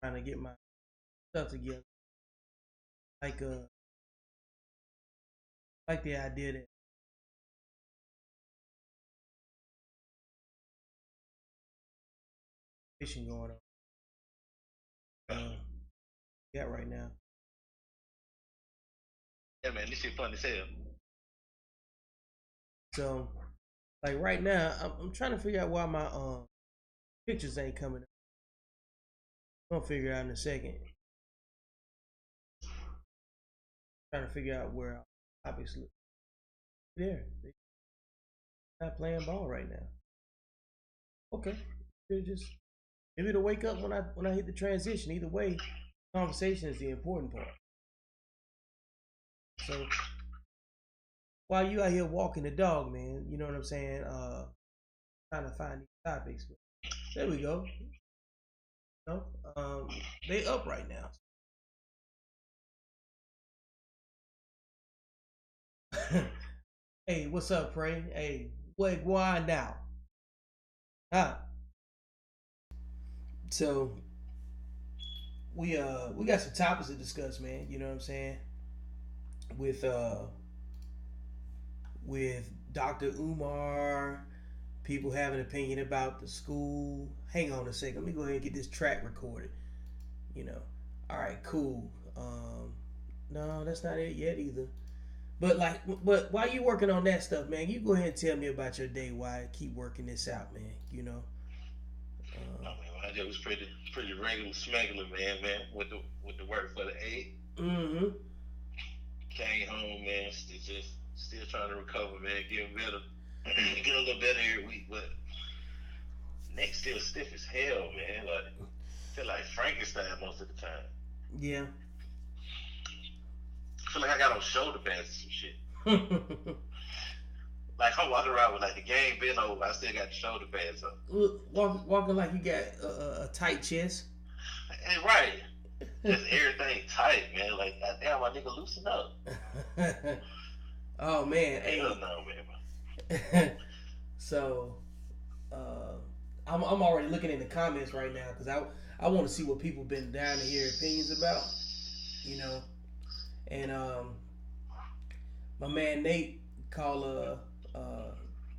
trying to get my stuff together. Like like the idea that fishing going on. Yeah, right now. Yeah, man, this shit fun as hell. So, like right now, I'm trying to figure out why my pictures ain't coming up. I'm gonna figure it out in a second. Trying to figure out where obviously there. They not playing ball right now. Okay. They're just maybe to wake up when I hit the transition. Either way, conversation is the important part. So while you out here walking the dog, man, you know what I'm saying? Trying to find these topics. But there we go. You know, they up right now. Hey, what's up, Pray? Hey, what going now? Huh? So we got some topics to discuss, man. You know what I'm saying? With with Dr. Umar, people have an opinion about the school. Hang on a second. Let me go ahead and get this track recorded. You know. All right, cool. No, that's not it yet either. But while you working on that stuff, man, you go ahead and tell me about your day. Why I keep working this out, man. You know. I mean, my day was pretty regular, smuggler, man, with the work for the eight. Mm-hmm. Came home, man, still trying to recover, man, getting better, getting a little better every week, but neck still stiff as hell, man. Like feel like Frankenstein most of the time. Yeah. I feel like I got on shoulder pads and some shit. Like I'm walking around with like the game bent over, I still got the shoulder pads on. Walking like you got a tight chest. And right, just everything tight, man. Like goddamn, my nigga, loosen up. Oh man, hey. Hell no, man. So, uh, I'm already looking in the comments right now because I want to see what people been down to hear opinions about, you know, and my man Nate called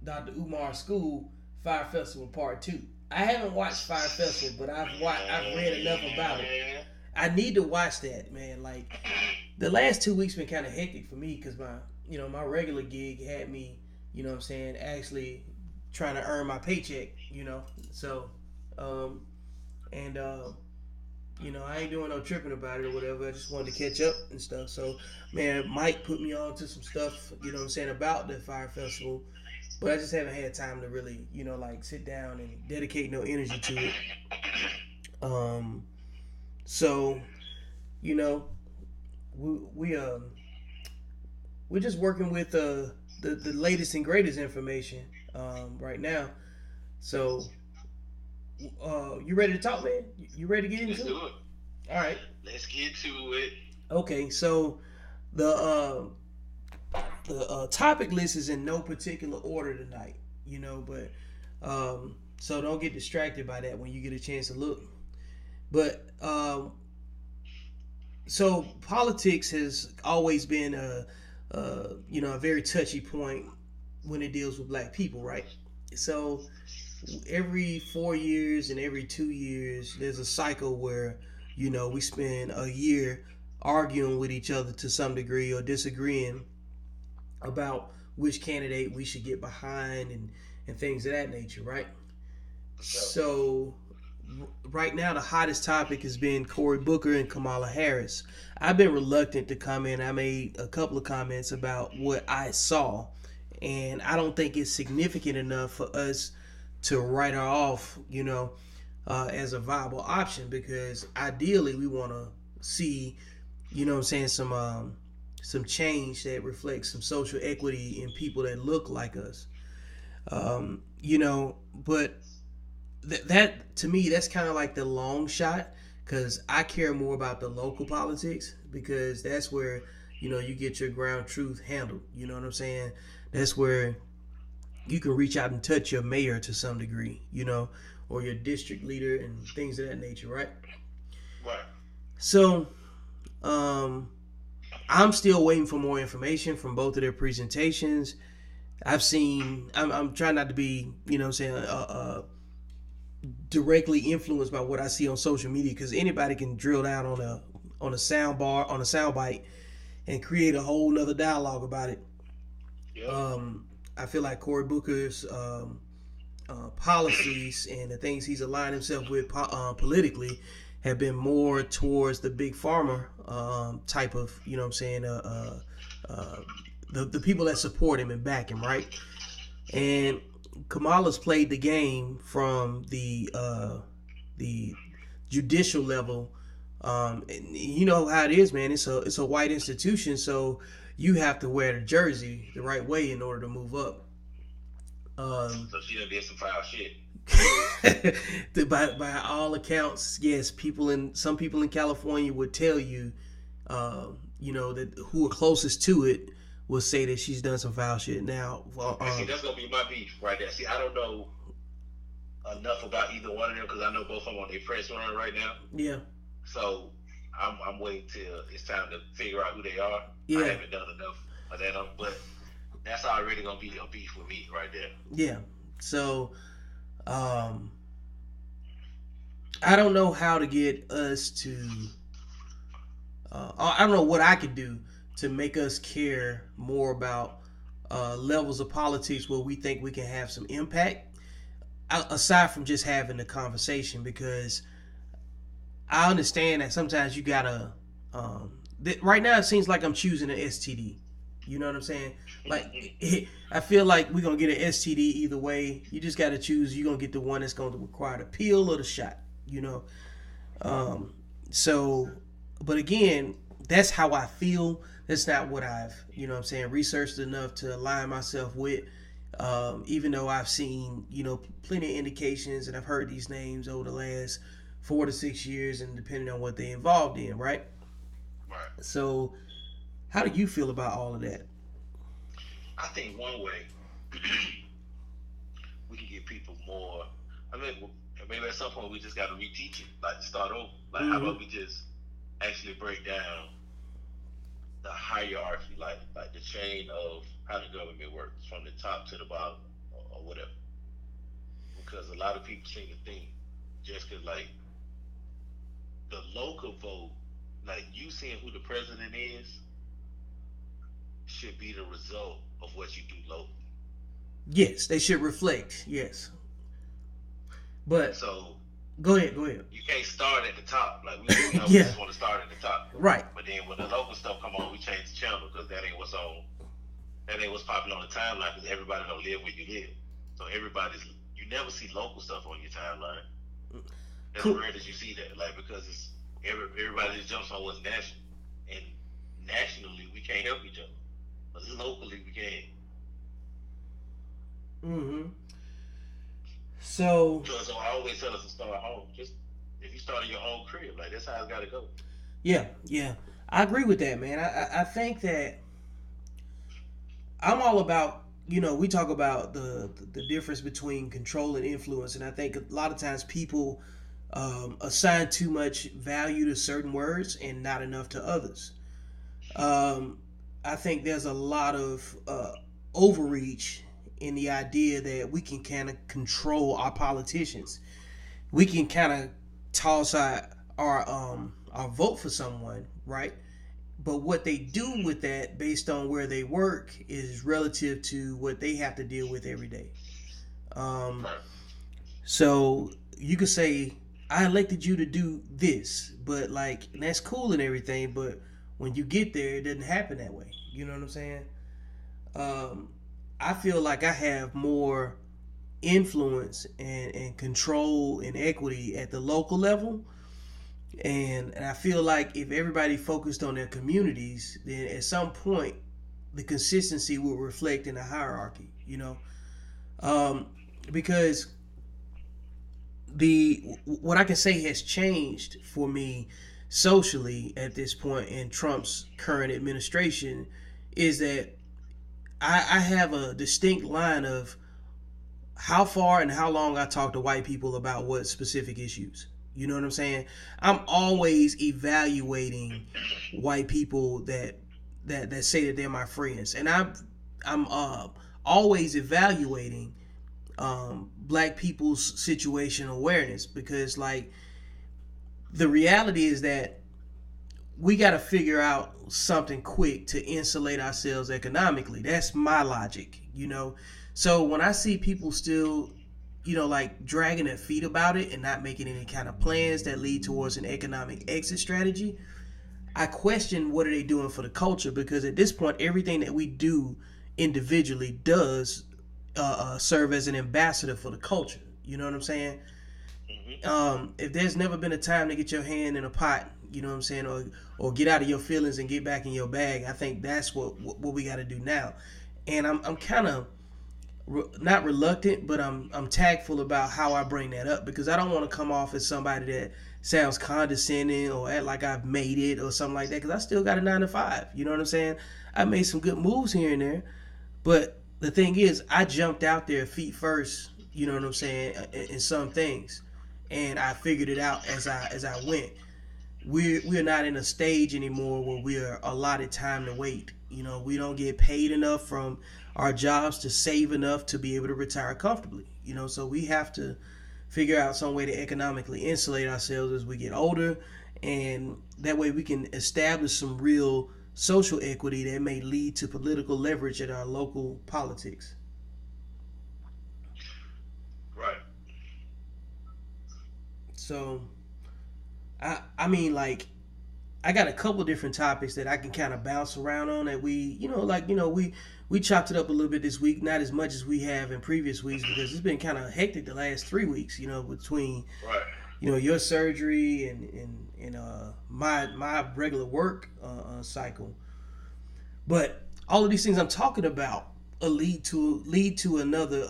Dr. Umar School Fire Festival Part Two. I haven't watched Fire Festival, but I've read enough about it. I need to watch that, man. Like the last 2 weeks been kind of hectic for me because my regular gig had me, you know what I'm saying, actually trying to earn my paycheck, you know. So, and I ain't doing no tripping about it or whatever. I just wanted to catch up and stuff. So, man, Mike put me on to some stuff, you know what I'm saying, about the Fire Festival. But I just haven't had time to really, like sit down and dedicate no energy to it. Um, so, you know, we we're just working with the latest and greatest information right now. So, you ready to talk, man? You ready to get Let's into it? do it. All right. Let's get to it. Okay. So the topic list is in no particular order tonight, but so don't get distracted by that when you get a chance to look. But so politics has always been a very touchy point when it deals with black people, right? So every 4 years and every 2 years, there's a cycle where we spend a year arguing with each other to some degree or disagreeing about which candidate we should get behind and things of that nature, right? So right now the hottest topic has been Cory Booker and Kamala Harris. I've been reluctant to comment. I made a couple of comments about what I saw, and I don't think it's significant enough for us to write her off, as a viable option because ideally we want to see, what I'm saying, some change that reflects some social equity in people that look like us. But that to me that's kind of like the long shot because I care more about the local politics because that's where you get your ground truth handled. You know what I'm saying? That's where you can reach out and touch your mayor to some degree, or your district leader and things of that nature, right? So, I'm still waiting for more information from both of their presentations. I'm trying not to be, what I'm saying, directly influenced by what I see on social media, because anybody can drill down on a sound bar, on a sound bite, and create a whole nother dialogue about it. Yep. I feel like Cory Booker's policies and the things he's aligned himself with politically have been more towards the big pharma type of, what I'm saying, the people that support him and back him, right? And Kamala's played the game from the judicial level. And you know how it is, man. It's a white institution, so you have to wear the jersey the right way in order to move up. So she done did some foul shit. by all accounts, yes. Some people in California would tell you, that who are closest to it will say that she's done some foul shit. Now, see, that's gonna be my beef right there. See, I don't know enough about either one of them because I know both of them on their press run right now. Yeah. So I'm waiting till it's time to figure out who they are. Yeah. I haven't done enough of that, but that's already gonna be a beef with me right there. Yeah. So, I don't know how to get us to. I don't know what I could do to make us care more about levels of politics where we think we can have some impact, aside from just having the conversation. Because I understand that sometimes you gotta. Right now, it seems like I'm choosing an STD. You know what I'm saying? Like, I feel like we're gonna get an STD either way. You just gotta choose. You're gonna get the one that's gonna require the pill or the shot. So, but again, that's how I feel. That's not what I've, researched enough to align myself with. Even though I've seen, plenty of indications, and I've heard these names over the last 4 to 6 years, and depending on what they're involved in, right? Right. So, how do you feel about all of that? I think one way we can get people more. I mean, maybe at some point we just got to reteach it, like start over. Like, how about we just actually break down the hierarchy, like the chain of how the government works from the top to the bottom, or whatever. Because a lot of people seem to think just because, like, the local vote, like you seeing who the president is, should be the result of what you do locally. Yes, they should reflect. Yes, but so go ahead. You can't start at the top. Like we just want to start at the top, right? But then when the local stuff come on, we change the channel because that ain't what's on. That ain't what's popular on the timeline because everybody don't live where you live. So you never see local stuff on your timeline. It's cool. Rare that you see that, like, because it's everybody just jumps on what's national, and nationally we can't help each other. But locally, we can. So I always tell us to start home. Just if you start in your own crib, like that's how it's got to go. Yeah, I agree with that, man. I think that I'm all about. We talk about the difference between control and influence, and I think a lot of times people assign too much value to certain words and not enough to others. I think there's a lot of overreach in the idea that we can kind of control our politicians. We can kind of toss our vote for someone, right? But what they do with that, based on where they work, is relative to what they have to deal with every day. So you could say, I elected you to do this, but like, that's cool and everything, but when you get there, it doesn't happen that way. You know what I'm saying? I feel like I have more influence and control and equity at the local level. And I feel like if everybody focused on their communities, then at some point, the consistency will reflect in the hierarchy, because what I can say has changed for me socially at this point in Trump's current administration is that I have a distinct line of how far and how long I talk to white people about what specific issues. You know what I'm saying? I'm always evaluating white people that say that they're my friends, and I'm always evaluating black people's situation awareness, because like the reality is that we got to figure out something quick to insulate ourselves economically. That's my logic, you know. So when I see people still, you know, like dragging their feet about it and not making any kind of plans that lead towards an economic exit strategy, I question what are they doing for the culture, because at this point everything that we do individually does serve as an ambassador for the culture. You know what I'm saying? Mm-hmm. If there's never been a time to get your hand in a pot, you know what I'm saying, or get out of your feelings and get back in your bag, I think that's what we got to do now. And I'm kind of not reluctant, but I'm tactful about how I bring that up, because I don't want to come off as somebody that sounds condescending or act like I've made it or something like that, because I still got a 9 to 5. You know what I'm saying? I made some good moves here and there, but the thing is, I jumped out there feet first. You know what I'm saying? In some things, and I figured it out as I went. We're not in a stage anymore where we're allotted time to wait. You know, we don't get paid enough from our jobs to save enough to be able to retire comfortably. You know, so we have to figure out some way to economically insulate ourselves as we get older, and that way we can establish some real social equity that may lead to political leverage in our local politics. Right. So I mean, like, I got a couple different topics that I can kind of bounce around on, that we, we chopped it up a little bit this week, not as much as we have in previous weeks, because it's been kind of hectic the last 3 weeks, between, Right. your surgery and my regular work cycle. But all of these things I'm talking about lead to another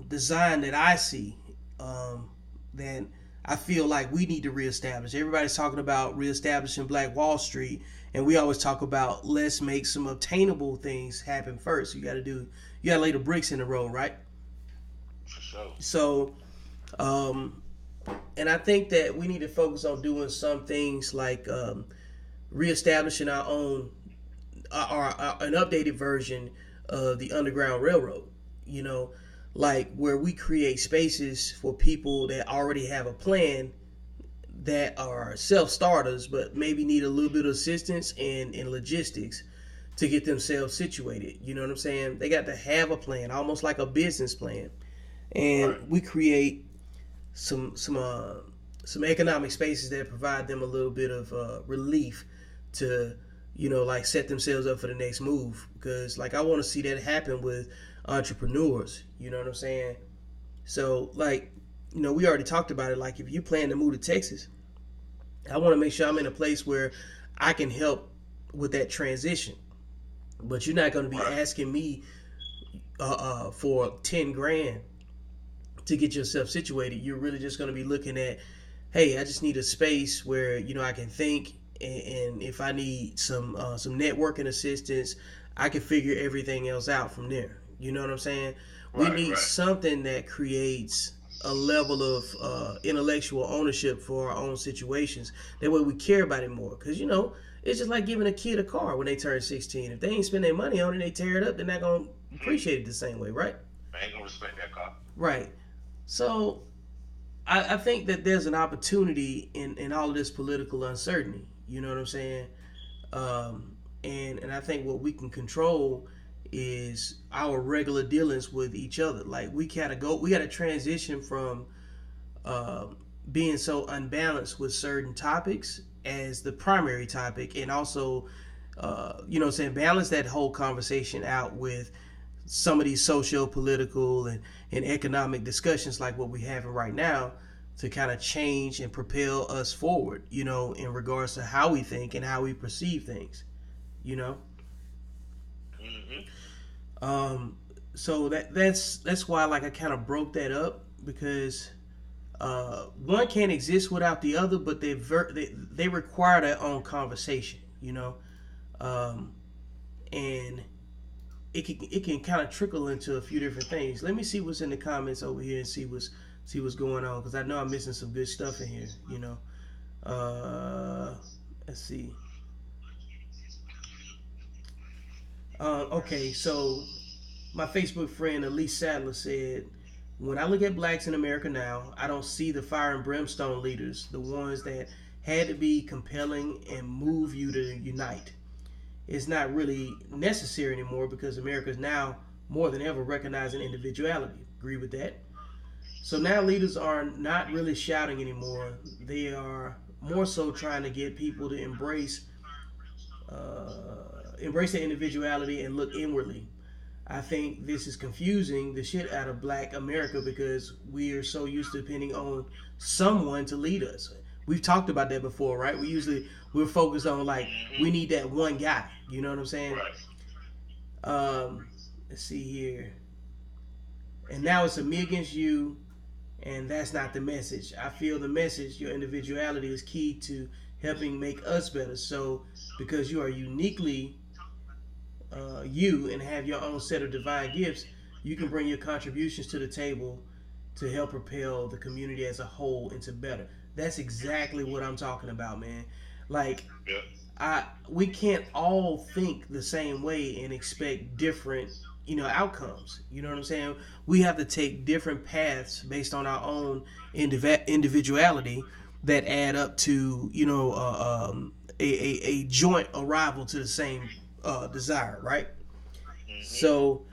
design that I see, that I feel like we need to reestablish. Everybody's talking about reestablishing Black Wall Street, and we always talk about let's make some obtainable things happen first. You got to lay the bricks in the road, right? For sure. So, and I think that we need to focus on doing some things like reestablishing our own, an updated version of the Underground Railroad. You know, like where we create spaces for people that already have a plan, that are self-starters but maybe need a little bit of assistance in logistics to get themselves situated. You know what I'm saying? They got to have a plan, almost like a business plan, and Right. we create some economic spaces that provide them a little bit of relief to, like set themselves up for the next move. Because like I want to see that happen with entrepreneurs. You know what I'm saying? So like, we already talked about it. Like if you plan to move to Texas, I want to make sure I'm in a place where I can help with that transition. But you're not going to be Right. asking me for 10 grand to get yourself situated. You're really just going to be looking at, hey, I just need a space where I can think, and if I need some networking assistance, I can figure everything else out from there. You know what I'm saying? We Right. need Right. something that creates a level of intellectual ownership for our own situations. That way we care about it more. Because, it's just like giving a kid a car when they turn 16. If they ain't spend their money on it, they tear it up, they're not going to appreciate it the same way, right? I ain't gonna respect that car. Right. So I think that there's an opportunity in all of this political uncertainty. You know what I'm saying? And I think what we can control is our regular dealings with each other. Like we gotta transition from uh, being so unbalanced with certain topics as the primary topic, and also, balance that whole conversation out with some of these socio-political and economic discussions like what we're having right now, to kind of change and propel us forward, in regards to how we think and how we perceive things, you know. Mm-hmm. Um, so that's why like I kind of broke that up, because one can't exist without the other, but they require their own conversation, um, and it can kind of trickle into a few different things. Let me see what's in the comments over here and see what's see what's going on, because I know I'm missing some good stuff in here. Let's see. Okay, so my Facebook friend Elise Sadler said, when I look at blacks in America now, I don't see the fire and brimstone leaders, the ones that had to be compelling and move you to unite. It's not really necessary anymore because America is now more than ever recognizing individuality. Agree with that? So now leaders are not really shouting anymore. They are more so trying to get people to embrace their individuality and look inwardly. I think this is confusing the shit out of black America because we are so used to depending on someone to lead us. We've talked about that before, right? We're focused on like we need that one guy. You know what I'm saying? Let's see here. And now it's a me against you, and that's not the message. I feel the message, your individuality, is key to helping make us better. So because you are uniquely you and have your own set of divine gifts, you can bring your contributions to the table to help propel the community as a whole into better. That's exactly what I'm talking about, man. Like, we can't all think the same way and expect different, outcomes. You know what I'm saying? We have to take different paths based on our own individuality that add up to, a joint arrival to the same desire, right? So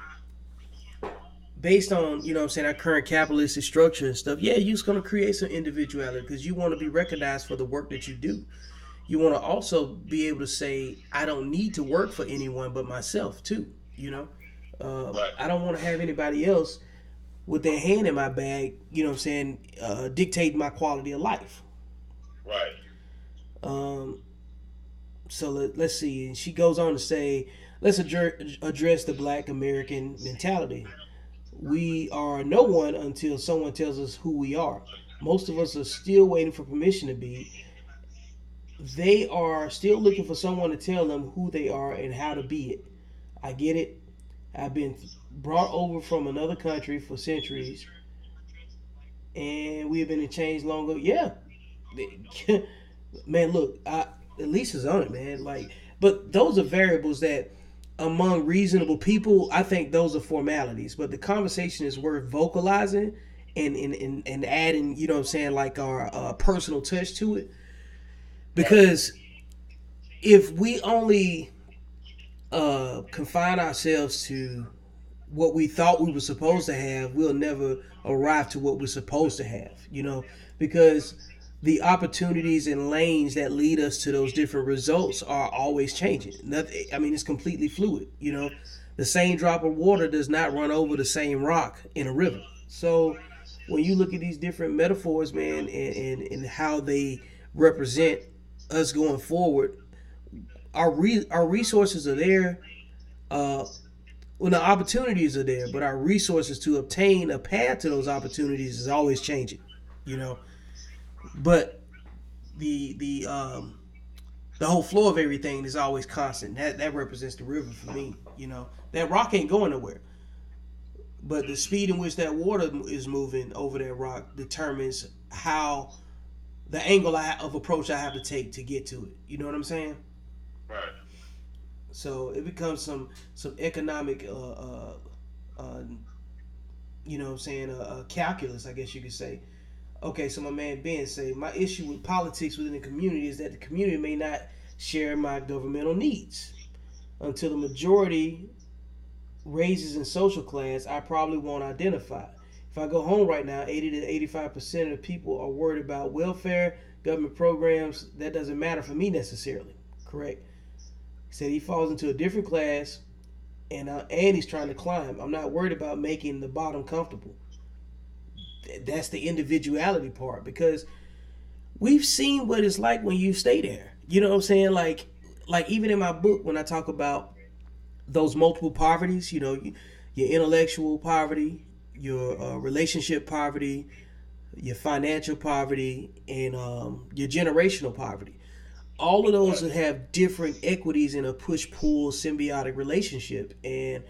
based on, our current capitalistic structure and stuff, yeah, you're just going to create some individuality because you want to be recognized for the work that you do. You want to also be able to say, I don't need to work for anyone but myself too. I don't want to have anybody else with their hand in my bag, dictating my quality of life. Right. So let's see. And she goes on to say, let's address the black American mentality. We are no one until someone tells us who we are. Most of us are still waiting for permission to be. They are still looking for someone to tell them who they are and how to be it. I get it. I've been brought over from another country for centuries, and we have been in chains long ago. Yeah, man. Look, Elise is on it, man. Like, but those are variables that, among reasonable people, I think those are formalities. But the conversation is worth vocalizing and adding, like our personal touch to it. Because if we only confine ourselves to what we thought we were supposed to have, we'll never arrive to what we're supposed to have, because the opportunities and lanes that lead us to those different results are always changing. It's completely fluid. The same drop of water does not run over the same rock in a river. So when you look at these different metaphors, man, and how they represent us going forward, our resources are there. The opportunities are there, but our resources to obtain a path to those opportunities is always changing. But the whole flow of everything is always constant. That represents the river for me. That rock ain't going nowhere. But the speed in which that water is moving over that rock determines how the angle of approach I have to take to get to it. You know what I'm saying? Right. So it becomes some economic, calculus, I guess you could say. Okay, so my man Ben say, my issue with politics within the community is that the community may not share my governmental needs. Until the majority raises in social class, I probably won't identify. If I go home right now, 80 to 85% of the people are worried about welfare, government programs. That doesn't matter for me necessarily. Correct? He said he falls into a different class, and he's trying to climb. I'm not worried about making the bottom comfortable. That's the individuality part, because we've seen what it's like when you stay there. You know what I'm saying? Like even in my book, when I talk about those multiple poverties, your intellectual poverty, your relationship poverty, your financial poverty, and your generational poverty. All of those have different equities in a push-pull symbiotic relationship. And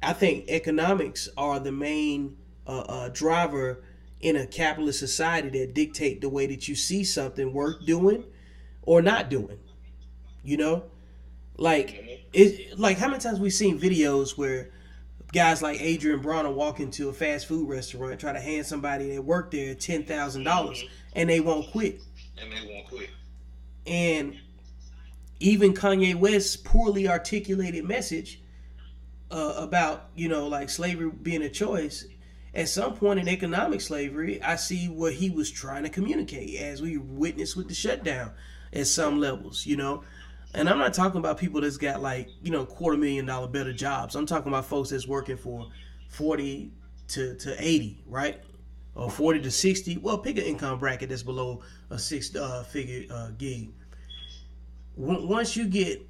I think economics are the main driver in a capitalist society that dictate the way that you see something worth doing or not doing. You know, like how many times we've seen videos where guys like Adrian Bronner walk into a fast food restaurant, try to hand somebody that worked there $10,000, and they won't quit. And they won't quit. And even Kanye West's poorly articulated message about, like slavery being a choice, at some point in economic slavery, I see what he was trying to communicate, as we witnessed with the shutdown at some levels. And I'm not talking about people that's got like, $250,000 better jobs. I'm talking about folks that's working for 40 to 80, right? Or 40 to 60. Well, pick an income bracket that's below a six-figure gig. Once you get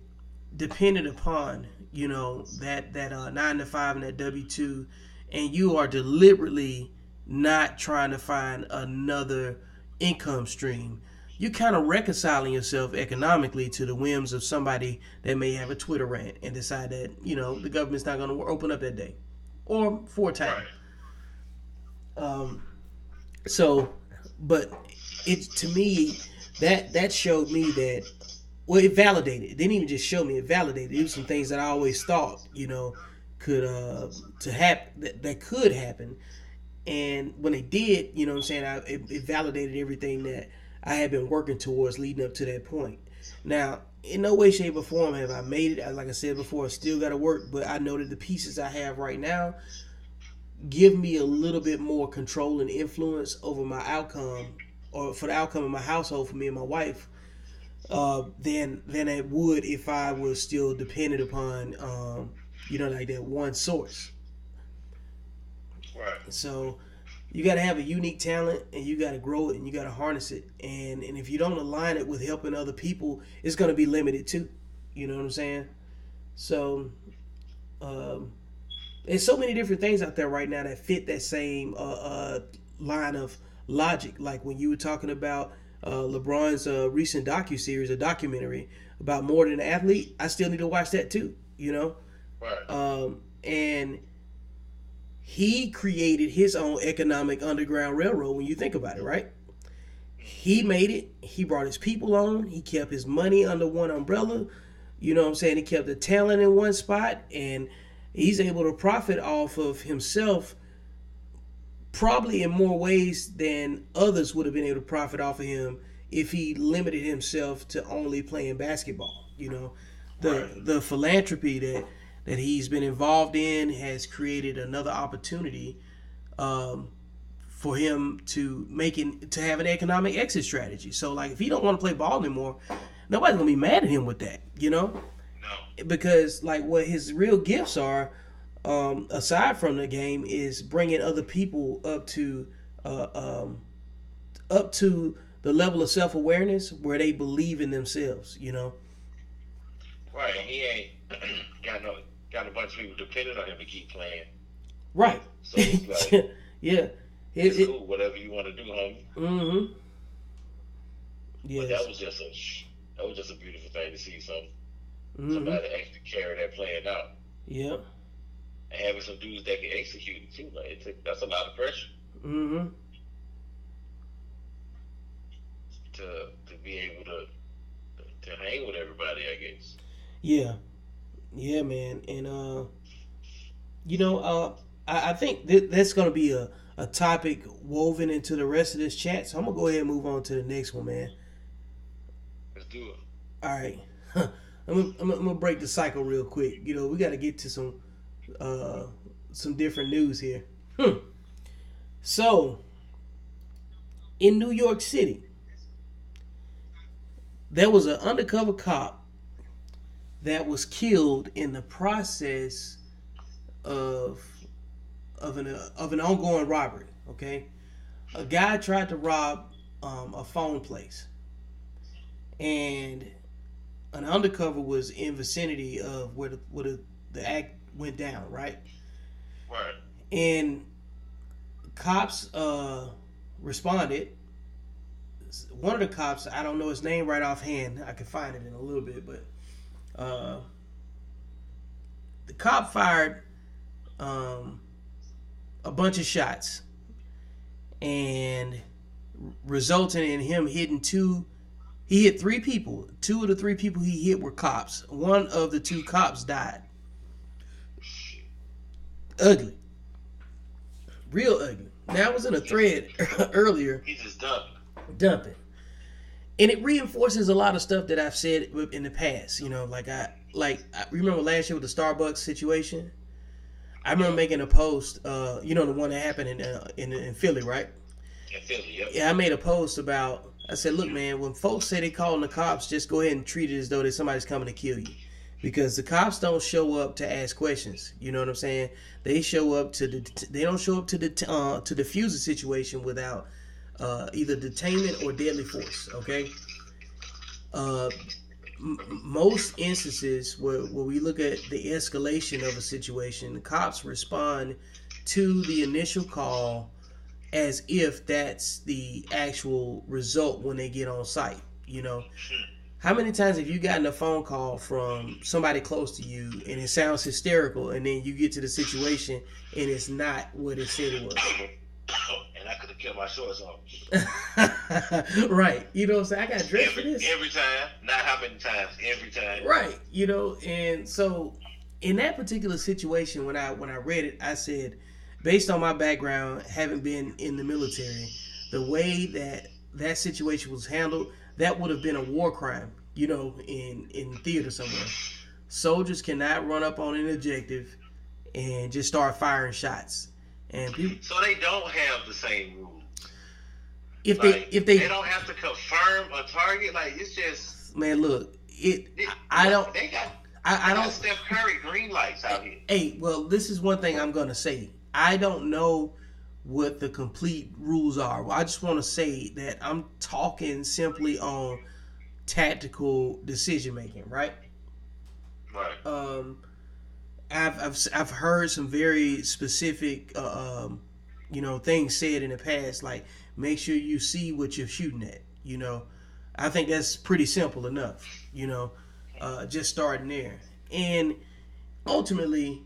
dependent upon, that 9 to 5 and that W-2, and you are deliberately not trying to find another income stream, you kind of reconciling yourself economically to the whims of somebody that may have a Twitter rant and decide that, the government's not going to open up that day or for a time. Right. But to me, that showed me that, well, it validated. It didn't even just show me, it validated. It was some things that I always thought, could that could happen. And when it did, it validated everything that I had been working towards leading up to that point. Now, in no way, shape, or form have I made it. Like I said before, I still got to work, but I know that the pieces I have right now give me a little bit more control and influence over my outcome, or for the outcome of my household, for me and my wife, than it would if I was still dependent upon, like that one source. Right. So you got to have a unique talent, and you got to grow it, and you got to harness it. And if you don't align it with helping other people, it's going to be limited too. You know what I'm saying? So there's so many different things out there right now that fit that same line of logic. Like when you were talking about LeBron's recent docuseries, a documentary about more than an athlete, I still need to watch that too. Right. And he created his own economic underground railroad when you think about it, right? He made it. He brought his people on. He kept his money under one umbrella. You know what I'm saying? He kept the talent in one spot, and he's able to profit off of himself probably in more ways than others would have been able to profit off of him if he limited himself to only playing basketball. The philanthropy that he's been involved in has created another opportunity for him to have an economic exit strategy. So like if he don't want to play ball anymore, nobody's gonna be mad at him with that, No. Because like what his real gifts are, aside from the game, is bringing other people up to the level of self-awareness where they believe in themselves. Right. And he ain't got a bunch of people depending on him to keep playing. Right. So it's like, yeah. It's cool, whatever you want to do, homie. Mm-hmm. Yeah. But that was just a beautiful thing to see somebody actually carry that plan out. Yeah. And having some dudes that can execute it too. Like that's a lot of pressure. Mm-hmm. To be able to hang with everybody, I guess. Yeah. Yeah, man. And I think that's gonna be a topic woven into the rest of this chat. So I'm gonna go ahead and move on to the next one, man. Let's do it. All right. I'm gonna break the cycle real quick. We got to get to some different news here. So, in New York City, there was an undercover cop that was killed in the process of an ongoing robbery. Okay, a guy tried to rob a phone place, and an undercover was in vicinity of where the act went down, right? Right. And cops responded. One of the cops, I don't know his name right offhand. I can find it in a little bit, but the cop fired a bunch of shots, and resulting in him hitting two. He hit three people. Two of the three people he hit were cops. One of the two cops died. Ugly. Real ugly. Now, I was in a thread earlier. He just dumped. Dumping. And it reinforces a lot of stuff that I've said in the past. You know, I remember last year with the Starbucks situation. I remember making a post. You know, the one that happened in Philly, right? In Philly, yep. Yeah, I made a post about. I said, look, man, when folks say they calling the cops, just go ahead and treat it as though that somebody's coming to kill you, because the cops don't show up to ask questions. You know what I'm saying? They show up they don't show up to defuse a situation without either detainment or deadly force. Okay. Most instances where we look at the escalation of a situation, the cops respond to the initial call as if that's the actual result when they get on site. You know, how many times have you gotten a phone call from somebody close to you and it sounds hysterical, and then you get to the situation and it's not what it said it was? And I could have kept my shorts on. Right. You know what I'm saying? I got dressed for this. Every time. Not how many times. Every time. Right. You know, and so in that particular situation, when I read it, I said, based on my background, having been in the military, the way that situation was handled, that would have been a war crime, you know, in theater somewhere. Soldiers cannot run up on an objective and just start firing shots. And people, so they don't have the same rules. If they don't have to confirm a target, like it's just, man, look, I don't Steph Curry green lights out here. Hey, well, this is one thing I'm gonna say. I don't know what the complete rules are. Well, I just want to say that I'm talking simply on tactical decision making, right? Right. I've heard some very specific things said in the past, like make sure you see what you're shooting at. You know, I think that's pretty simple enough. You know, just starting there, and ultimately,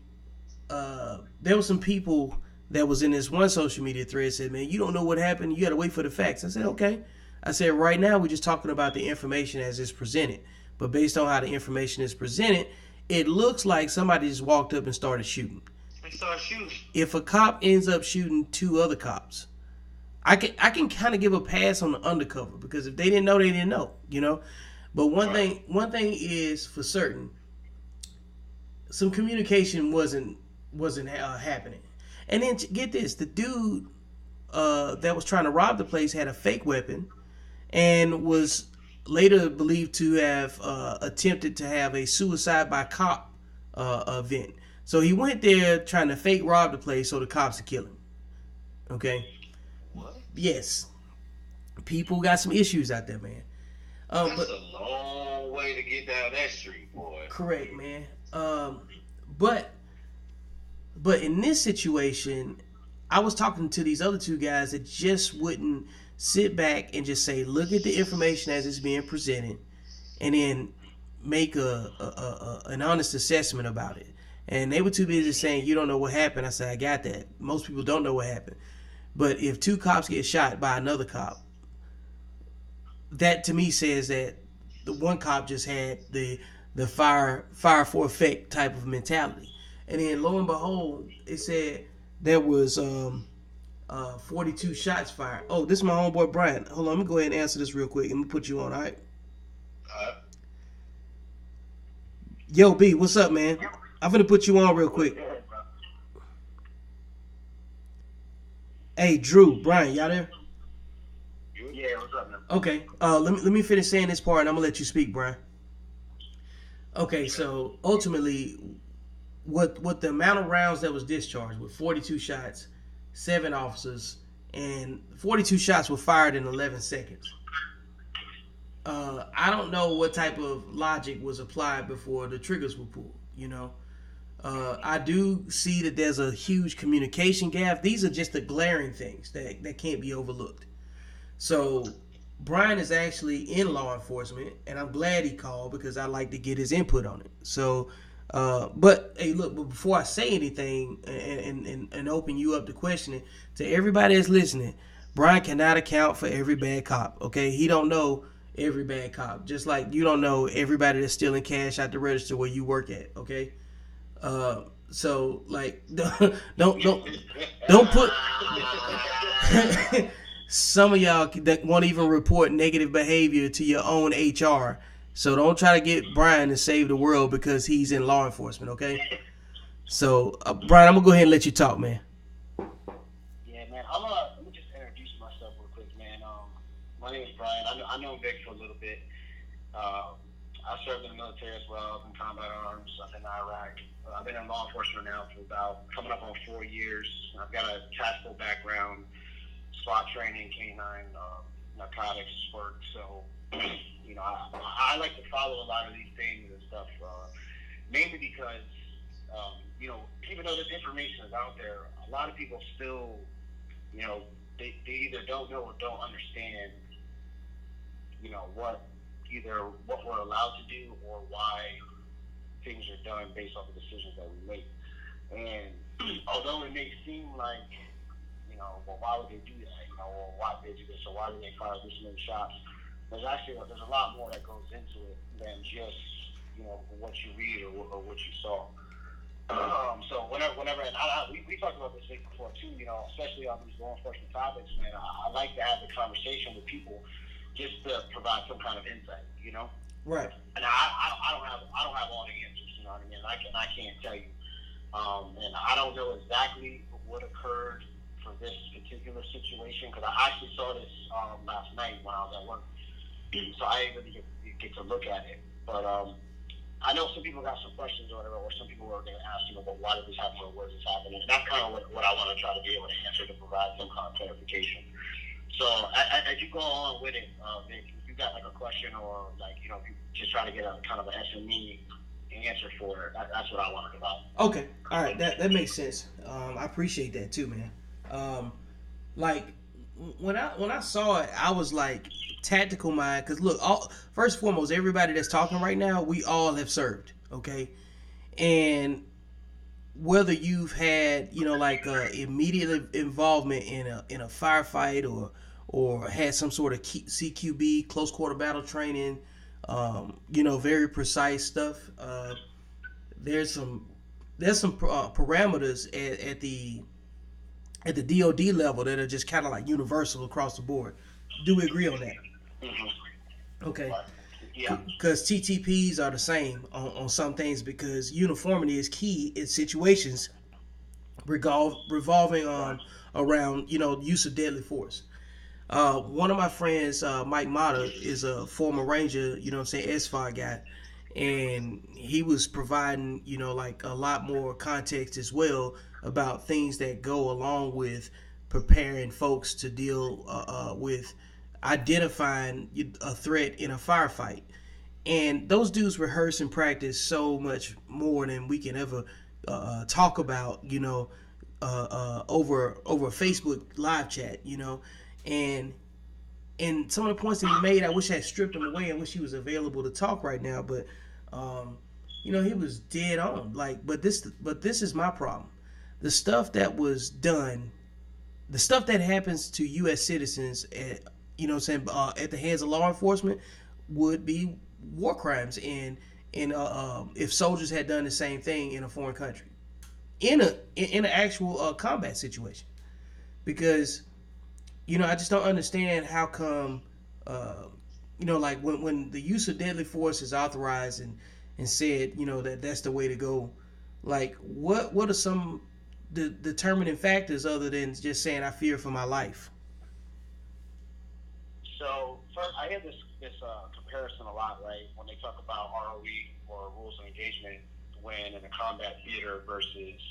there were some people that was in this one social media thread said, man, you don't know what happened. You got to wait for the facts. I said, okay. I said, right now we're just talking about the information as it's presented. But based on how the information is presented, it looks like somebody just walked up and started shooting. They started shooting. If a cop ends up shooting two other cops, I can kind of give a pass on the undercover, because if they didn't know, they didn't know, you know. But one thing is for certain, some communication wasn't happening. And then get this, the dude that was trying to rob the place had a fake weapon and was later believed to have attempted to have a suicide by cop event. So he went there trying to fake rob the place so the cops would kill him. Okay? What? Yes. People got some issues out there, man. That's a long way to get down that street, boy. Correct, man. But in this situation, I was talking to these other two guys that just wouldn't sit back and just say, look at the information as it's being presented, and then make an honest assessment about it. And they were too busy saying, you don't know what happened. I said, I got that. Most people don't know what happened. But if two cops get shot by another cop, that to me says that the one cop just had the fire for effect type of mentality. And then lo and behold, it said there was 42 shots fired. Oh, this is my homeboy Brian. Hold on, let me go ahead and answer this real quick. Let me put you on, all right? All right. Yo, B, what's up, man? I'm gonna put you on real quick. Hey, Drew, Brian, y'all there? Yeah, what's up, man? Okay, let me finish saying this part, and I'm gonna let you speak, Brian. Okay, so ultimately, what the amount of rounds that was discharged with 42 shots, 7 officers, and 42 shots were fired in 11 seconds. I don't know what type of logic was applied before the triggers were pulled, you know. I do see that there's a huge communication gap. These are just the glaring things that can't be overlooked. So Brian is actually in law enforcement, and I'm glad he called because I like to get his input on it. So, but hey, look, but before I say anything and open you up to questioning, to everybody that's listening, Brian cannot account for every bad cop. Okay, he don't know every bad cop. Just like you don't know everybody that's stealing cash out the register where you work at. Okay, so like don't put some of y'all that won't even report negative behavior to your own HR. So don't try to get Brian to save the world because he's in law enforcement. Okay. So Brian, I'm gonna go ahead and let you talk, man. Yeah, man. Let me just introduce myself real quick, man. My name is Brian. I know Vic for a little bit. I served in the military as well, in combat arms. I've been in Iraq. I've been in law enforcement now for about coming up on 4 years. I've got a tactical background, SWAT training, canine, narcotics work. So, I like to follow a lot of these things and stuff, mainly because, even though this information is out there, a lot of people still, they either don't know or don't understand, what we're allowed to do or why things are done based off the decisions that we make. And although it may seem like, well, why would they do that? Or why did they do this? Or why did they fire this many shots? There's a lot more that goes into it than just, what you read or what you saw. So whenever, and we talked about this thing before too, especially on these law enforcement topics, man, I like to have the conversation with people just to provide some kind of insight, Right. And I don't have all the answers, you know what I mean? I can't tell you, and I don't know exactly what occurred for this particular situation because I actually saw this last night when I was at work, so I didn't really get to look at it, but I know some people got some questions or whatever, or some people were going to ask, well, why did this happen or where is this happening? And that's kind of what I want to try to be able to answer to provide some kind of clarification. So as you go on with it, Vic, if you got like a question or like, if you just try to get a kind of an SME answer for it, that's what I wanted about. Okay. All right. That makes sense. I appreciate that too, man. Like when I saw it, I was like tactical mind because look, first and foremost, everybody that's talking right now, we all have served, okay, and whether you've had immediate involvement in a firefight or had some sort of CQB, close quarter battle training, very precise stuff. There's some parameters at the DoD level that are just kind of like universal across the board. Do we agree on that? Mm-hmm. Okay. Yeah. Because TTPs are the same on some things because uniformity is key in situations revolving around use of deadly force. One of my friends, Mike Mata, is a former Ranger, SFAR guy, and he was providing, like a lot more context as well about things that go along with preparing folks to deal with identifying a threat in a firefight. And those dudes rehearse and practice so much more than we can ever talk about, over Facebook live chat, and some of the points that he made, I wish I had stripped him away. I wish he was available to talk right now, but he was dead on. Like, but this is my problem. The stuff that was done, the stuff that happens to U.S. citizens at at the hands of law enforcement would be war crimes, and if soldiers had done the same thing in a foreign country, in an actual combat situation, because I just don't understand how come like when the use of deadly force is authorized and said that's the way to go, like what are some determining factors other than just saying I fear for my life? So first, I hear this comparison a lot, right? When they talk about ROE or rules of engagement, when in a combat theater versus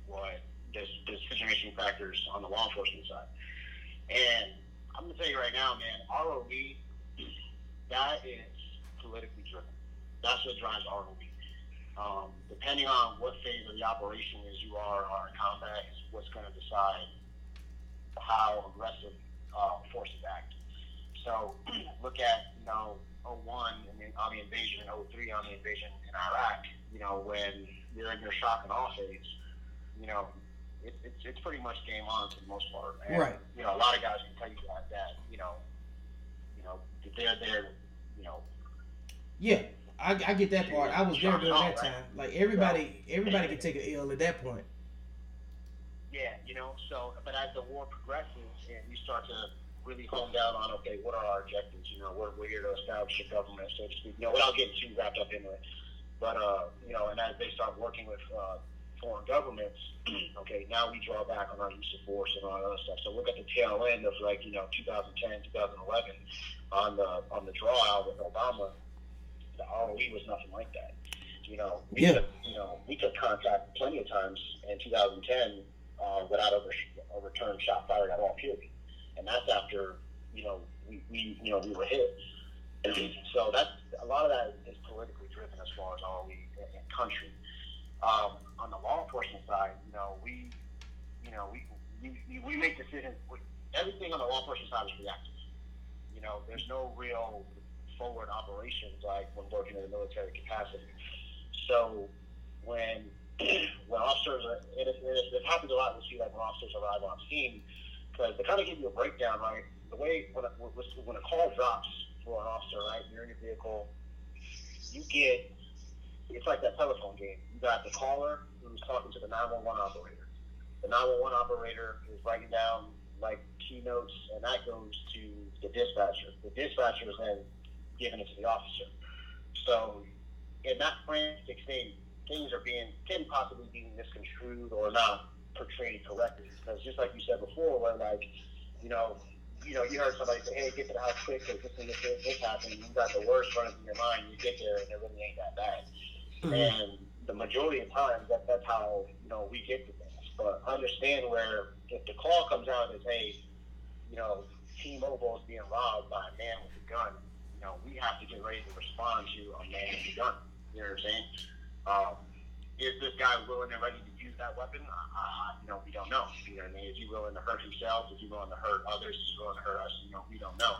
what the decision-making factors on the law enforcement side. And I'm gonna tell you right now, man, ROE, that is politically driven. That's what drives ROE. Depending on what phase of the operation is you are in combat, is what's going to decide how aggressive forces act. So look at, 01 on the invasion, 03 on the invasion in Iraq, when you're in your shock and awe phase, it's pretty much game on for the most part. And, Right. You know, a lot of guys can tell you that they're there. You know. Yeah, I get that part. I was there during that time. Like everybody can take a L at that point. Yeah, you know. So, but as the war progresses and you start to really hone down on, okay, what are our objectives? You know, we're here to establish a government, so to speak. You know, without getting too wrapped up in it. But you know, and as they start working with foreign governments, okay, now we draw back on our use of force and all that other stuff. So look at the tail end of 2010, 2011 on the draw out with Obama. The ROE was nothing like that. You know, we took contact plenty of times in 2010 without a return shot fired at all, period. And that's after we were hit. So that's a lot of that is politically driven as far as ROE in country. On the law enforcement side, we make decisions. Everything on the law enforcement side is reactive. You know, there's no real forward operations like when working in a military capacity. So when officers, it happens a lot. We see like when officers arrive on scene, because they kind of give you a breakdown, right? The way when a call drops for an officer, right? You're in your vehicle, you get. It's like that telephone game. You got the caller who's talking to the 911 operator. The 911 operator is writing down like keynotes, and that goes to the dispatcher. The dispatcher is then giving it to the officer. So in that frantic state, things can possibly be misconstrued or not portrayed correctly. Because just like you said before, where like, you heard somebody say, hey, get to the house quick because this happened. You got the worst running through your mind. You get there and it really ain't that bad. Mm-hmm. And the majority of times, that's how, we get to things. But understand where if the call comes out as, hey, T-Mobile is being robbed by a man with a gun, we have to get ready to respond to a man with a gun. You know what I'm saying? Is this guy willing and ready to use that weapon? We don't know. You know what I mean? Is he willing to hurt himself? Is he willing to hurt others? Is he willing to hurt us? We don't know.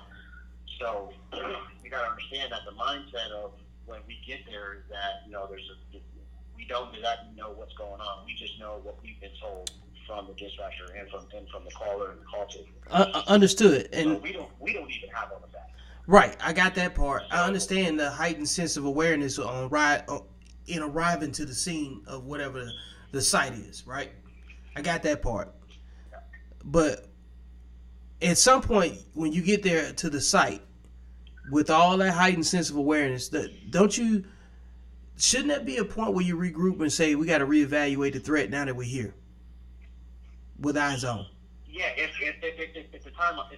So we got to understand that the mindset of when we get there is that, we don't exactly know what's going on. We just know what we've been told from the dispatcher and from the caller and the call taker. Understood. And so we don't even have all of that. Right, I got that part. I understand the heightened sense of awareness in arriving to the scene of whatever the site is, right? I got that part. But at some point, when you get there to the site, with all that heightened sense of awareness, shouldn't that be a point where you regroup and say, we got to reevaluate the threat now that we're here with eyes on? Yeah, it's time a lot.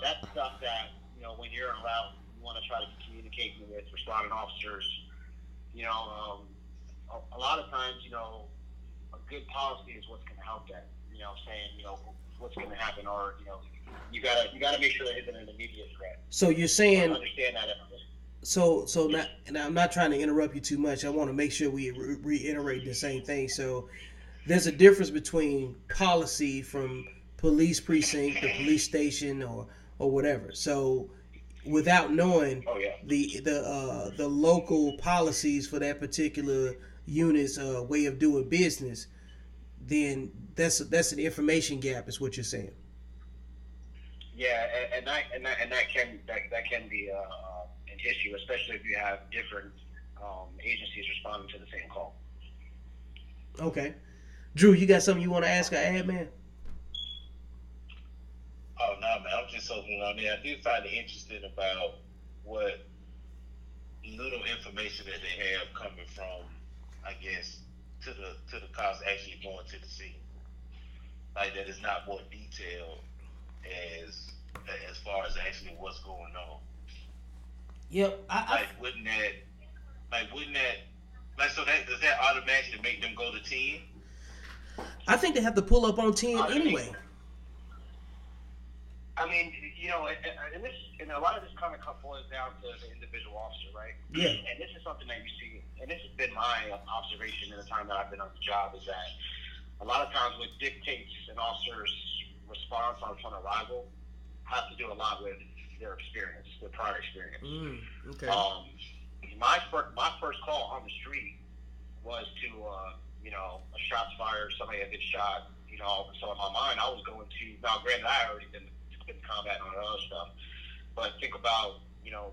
That's stuff that, when you're en route, you want to try to communicate with responding officers. A lot of times, a good policy is what's going to help that. Saying, what's going to happen, or, you gotta make sure there isn't an immediate threat. So you're saying, understand that. So now, and I'm not trying to interrupt you too much. I want to make sure we reiterate the same thing. So there's a difference between policy from police precinct, the police station, or whatever. So without knowing the local policies for that particular unit's way of doing business, then that's an information gap, is what you're saying. Yeah, and that can be an issue, especially if you have different agencies responding to the same call. Okay, Drew, you got something you want to ask or add, man? Oh no, man! I'm just hoping. I do find it interesting about what little information that they have coming from, I guess, to the cops actually going to the scene. Like that is not more detailed as far as actually what's going on. Yep. So does that automatically make them go to 10? I think they have to pull up on 10 anyway. I mean, and a lot of this kind of boils down to the individual officer, right? Yeah. And this is something that you see, and this has been my observation in the time that I've been on the job, is that a lot of times what dictates an officer's response upon arrival has to do a lot with their experience, their prior experience. Okay. My first call on the street was to a shot's fired, somebody had been shot, so in my mind, I was going to, now granted, I already been in combat and all that other stuff, but think about,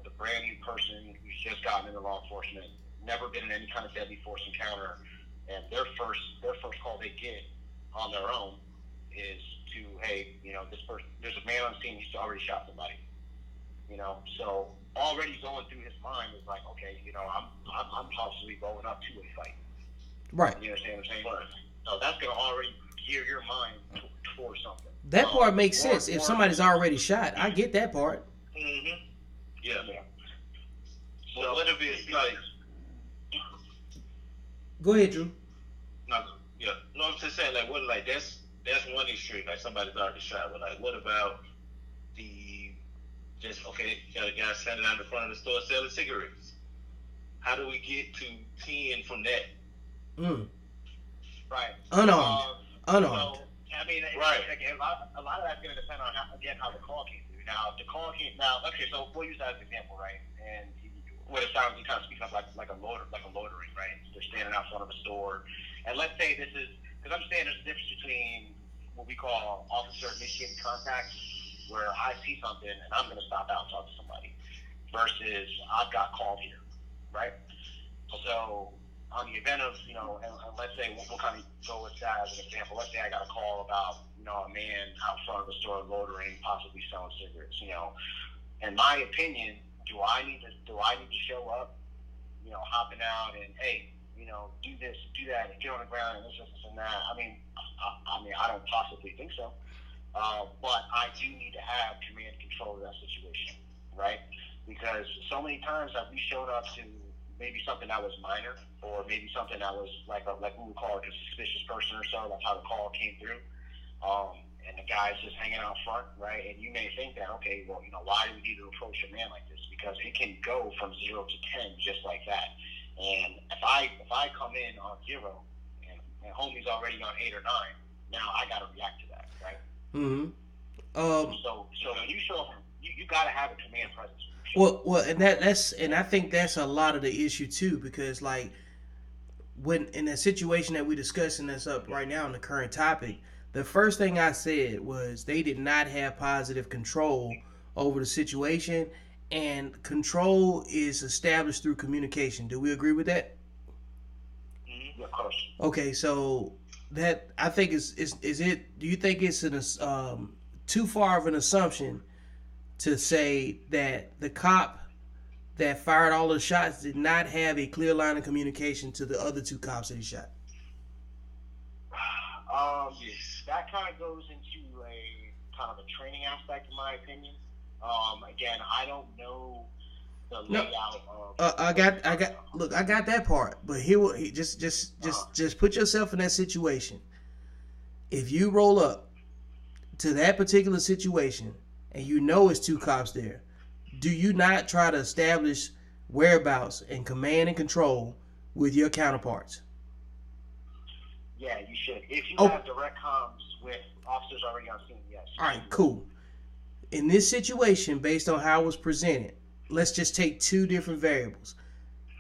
the brand new person who's just gotten into law enforcement, never been in any kind of deadly force encounter, and their first call they get on their own is to, hey, this person, there's a man on scene, he's already shot somebody, so already going through his mind is like, okay, I'm possibly going up to a fight. Right. You understand what I'm saying? So that's going to already gear your mind towards something. That part makes sense. If somebody's already shot, I get that part. Mm-hmm. Yeah. So Well, what if it's like, Go ahead, Drew. no, yeah, no, I'm just saying, like, what, like, that's one extreme, like, somebody's already shot, but, like, what about okay, you got a guy standing out in front of the store selling cigarettes. How do we get to 10 from that? Right. Unarmed. So, I mean, Right. Again, a lot of that's going to depend on how the call came through. Now, if the call came, okay, so we'll use that as an example, right? And what it sounds, you kind of speak of like a loitering, right? They're standing out front of a store, and let's say this is, because I'm saying there's a difference between what we call officer initiated contact, where I see something and I'm going to stop out and talk to somebody, versus I've got called here, right? So on the event of, and let's say we'll kind of go with that as an example. Let's say I got a call about, a man out front of the store loitering, possibly selling cigarettes. In my opinion, do I need to show up, hopping out and, hey, do this, do that, get on the ground and this and that? I mean, I don't possibly think so. But I do need to have command and control of that situation, right? Because so many times have we shown up to maybe something that was minor, or maybe something that was like we would call it a suspicious person or so. That's how the call came through. And the guy's just hanging out front, right? And you may think that, okay, well, why do we need to approach a man like this? Because it can go from 0 to 10 just like that. And if I come in on 0 and homie's already on 8 or 9, now I got to react to that, right? Mm-hmm. So when you show up, you got to have a command presence. Well, and I think that's a lot of the issue too, because like when in the situation that we're discussing that's up right now in the current topic, the first thing I said was they did not have positive control over the situation, and control is established through communication. Do we agree with that? Mm-hmm. Of course. Okay, so that I think is it? Do you think it's too far of an assumption to say that the cop that fired all the shots did not have a clear line of communication to the other 2 cops that he shot? Yes. That kind of goes into a kind of a training aspect, in my opinion. Again, I don't know the layout of. I got that part, but just put yourself in that situation. If you roll up to that particular situation and it's 2 cops there, do you not try to establish whereabouts and command and control with your counterparts? Yeah, you should. If you have direct comms with officers already on scene, yes. All right, cool. In this situation, based on how it was presented, let's just take 2 different variables.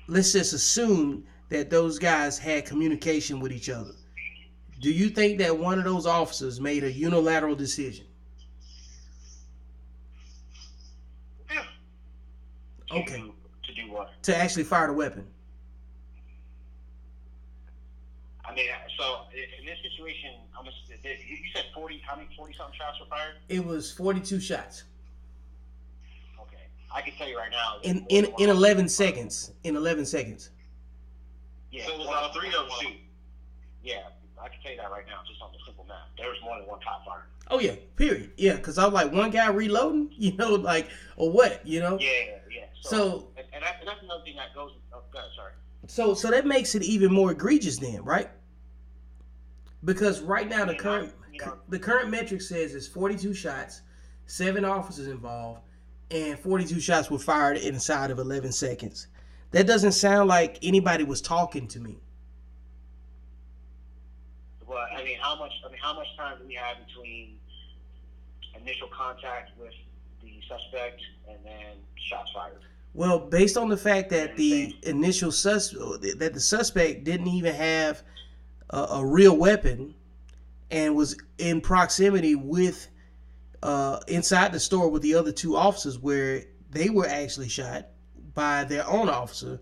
Let's just assume that those guys had communication with each other. Do you think that one of those officers made a unilateral decision? Yeah. Okay. To do what? To actually fire the weapon. I mean, so in this situation, you said 40, how many 40-something shots were fired? It was 42 shots. Okay. I can tell you right now. In 11 seconds. In 11 seconds. Yeah. So it was all 3 of them shooting? Yeah, I can tell you that right now, just on the simple math. There was more than 1 cop fired. Oh, yeah, period. Yeah, because I'm like, one guy reloading, or what, Yeah. So and that's another thing that goes, go ahead, sorry. So that makes it even more egregious then, right? Because right now the current metric says it's 42 shots, 7 officers involved, and 42 shots were fired inside of 11 seconds. That doesn't sound like anybody was talking to me. Well, how much time do we have between initial contact with the suspect and then shots fired? Well, based on the fact that the suspect didn't even have a real weapon and was in proximity with inside the store with the other two officers where they were actually shot by their own officer,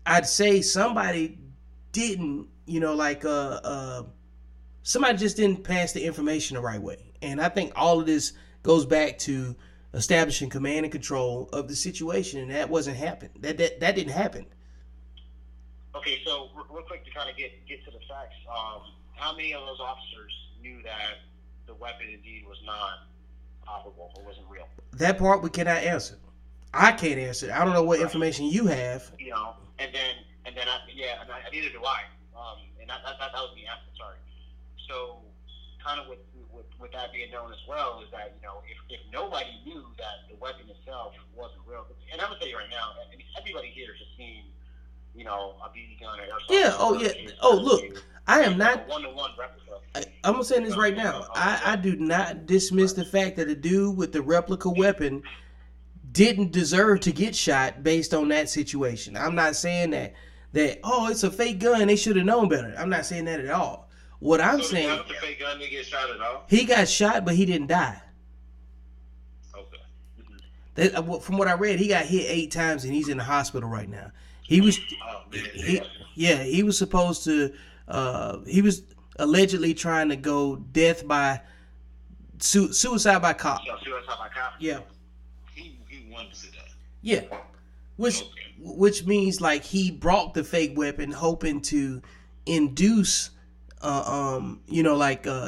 I'd say somebody didn't, somebody just didn't pass the information the right way. And I think all of this goes back to establishing command and control of the situation, and that wasn't happen. That didn't happen. Okay, so real quick to kind of get to the facts. How many of those officers knew that the weapon indeed was not operable or wasn't real? That part we cannot answer. I can't answer. I don't know what information you have. And then neither do I. And that was the answer. Sorry. So, kind of with that being known as well is that if nobody knew that the weapon itself wasn't real, and I'm gonna tell you right now, everybody here has seen a BB gun or airsoft. Yeah. Oh yeah. Oh look, I am not one-to-one replica. I'm gonna say this right now. I do not dismiss the fact that the dude with the replica weapon didn't deserve to get shot based on that situation. I'm not saying that it's a fake gun, they should have known better. I'm not saying that at all. What I'm saying, the fake gun didn't get shot at all? He got shot, but he didn't die. Okay. From what I read, he got hit 8 times and he's in the hospital right now. He was, he was supposed to, he was allegedly trying to go death by suicide by cop. Suicide by cop. Yeah. He wanted to die. Yeah. Which means like he brought the fake weapon hoping to induce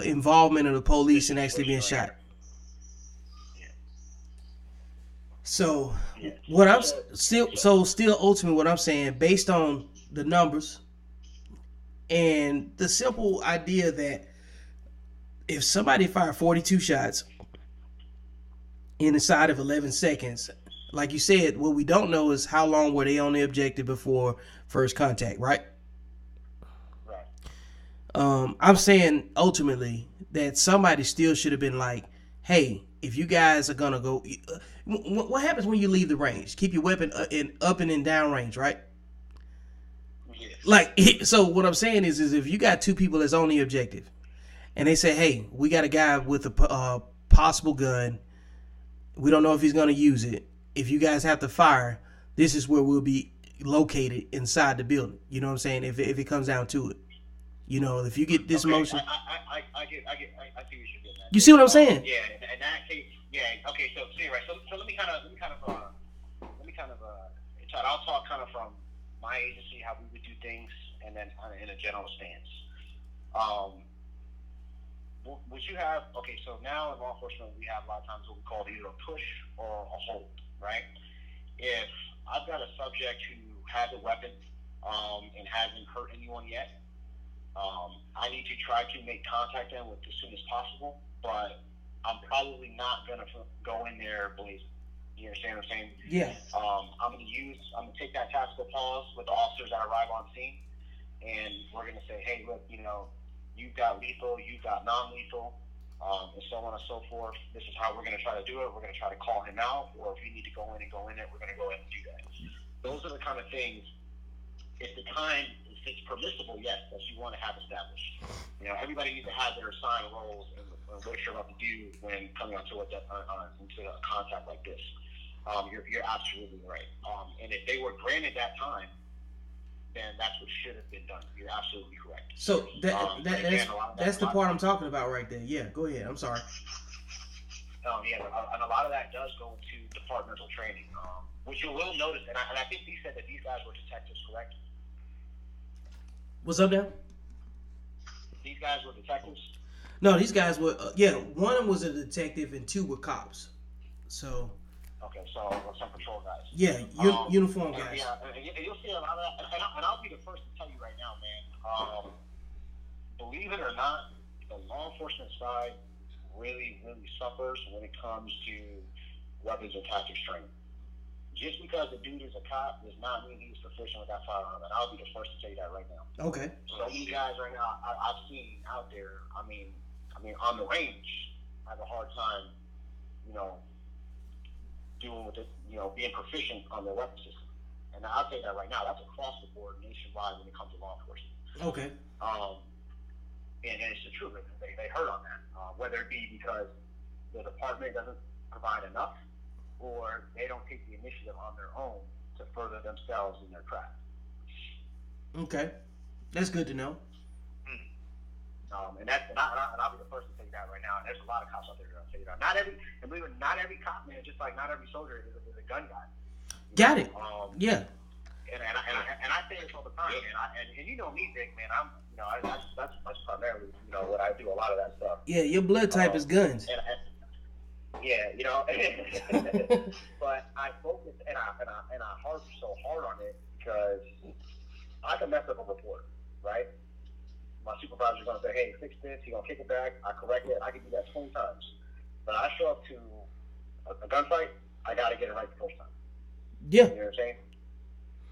involvement of the police and actually being shot. So what I'm still ultimately what I'm saying, based on the numbers and the simple idea that if somebody fired 42 shots inside of 11 seconds, like you said, what we don't know is how long were they on the objective before first contact, right? I'm saying ultimately that somebody still should have been like, hey, if you guys are gonna go, what happens when you leave the range? Keep your weapon in up and in down range, right? Yes. Like, so what I'm saying is if you got 2 people that's on the objective, and they say, hey, we got a guy with a possible gun, we don't know if he's gonna use it. If you guys have to fire, this is where we'll be located inside the building. You know what I'm saying? If it comes down to it. If you get this motion, I see what you're getting at. You see what I'm saying? Yeah, in that case, yeah. Okay, so anyway, so let me kind of I'll talk kind of from my agency how we would do things, and then kind of in a general stance. Would you have So now in law enforcement, we have a lot of times what we call either a push or a hold, right? If I've got a subject who has a weapon and hasn't hurt anyone yet. I need to try to make contact with as soon as possible, but I'm probably not going to go in there blazing. You understand what I'm saying? Yeah. I'm going to take that tactical pause with the officers that arrive on scene, and we're going to say, hey, look, you've got lethal, you've got non-lethal, and so on and so forth. This is how we're going to try to do it. We're going to try to call him out, or if you need to go in it, we're going to go ahead and do that. Those are the kind of things, if it's permissible, yes, that you want to have established. Everybody needs to have their assigned roles and what you're about to do when coming into a contact like this. You're absolutely right. And if they were granted that time, then that's what should have been done. You're absolutely correct. So that's the part I'm talking about right there. Yeah, go ahead. I'm sorry. And a lot of that does go into departmental training, which you will notice. And I think you said that these guys were detectives, correct? What's up now? These guys were detectives? No, these guys were, one of them was a detective and 2 were cops. So. Okay, so some patrol guys. Yeah, uniform guys. Yeah, and you'll see a lot of that. And I'll be the first to tell you right now, man. Believe it or not, the law enforcement side really, really suffers when it comes to weapons and tactics training. Just because the dude is a cop does not mean he's proficient with that firearm, and I'll be the first to tell you that right now. Okay. So these guys right now, I've seen out there. I mean, on the range, I have a hard time, dealing with it, being proficient on their weapon system. And I'll tell you that right now. That's across the board, nationwide, when it comes to law enforcement. Okay. and it's the truth. They hurt on that, whether it be because the department doesn't provide enough, or they don't take the initiative on their own to further themselves in their craft. Okay, that's good to know. And I'll be the first to say that right now. And there's a lot of cops out there that say that. Not every cop, man, just like not every soldier is a gun guy. Got it. Yeah. And I say this all the time, man. And you know me, Vic, man. That's primarily what I do. A lot of that stuff. Yeah, your blood type is guns. Yeah, but I focus and I harp so hard on it because I can mess up a report, right? My supervisor's going to say, hey, fix this. He's going to kick it back. I correct it. I can do that 20 times. But I show up to a gunfight, I got to get it right the first time. Yeah. You know what I'm saying?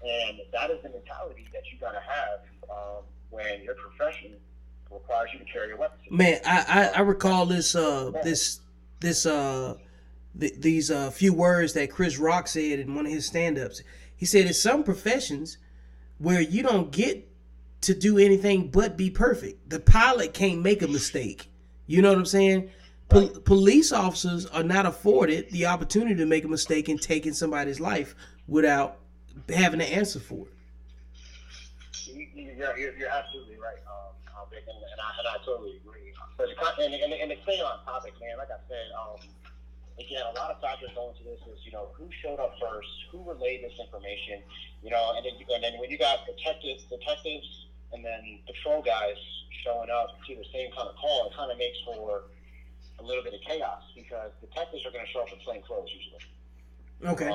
And that is the mentality that you got to have when your profession requires you to carry a weapon. Man, I recall these few words that Chris Rock said in one of his stand-ups. He said, "There's some professions where you don't get to do anything but be perfect. The pilot can't make a mistake." You know what I'm saying? Police officers are not afforded the opportunity to make a mistake in taking somebody's life without having to answer for it. You're absolutely right, Vic, and I totally agree. But and to stay on topic, man, like I said, again, a lot of factors go into this is, who showed up first, who relayed this information, and then when you got detectives, and then patrol guys showing up to the same kind of call, it kind of makes for a little bit of chaos because detectives are going to show up in plain clothes usually. Okay.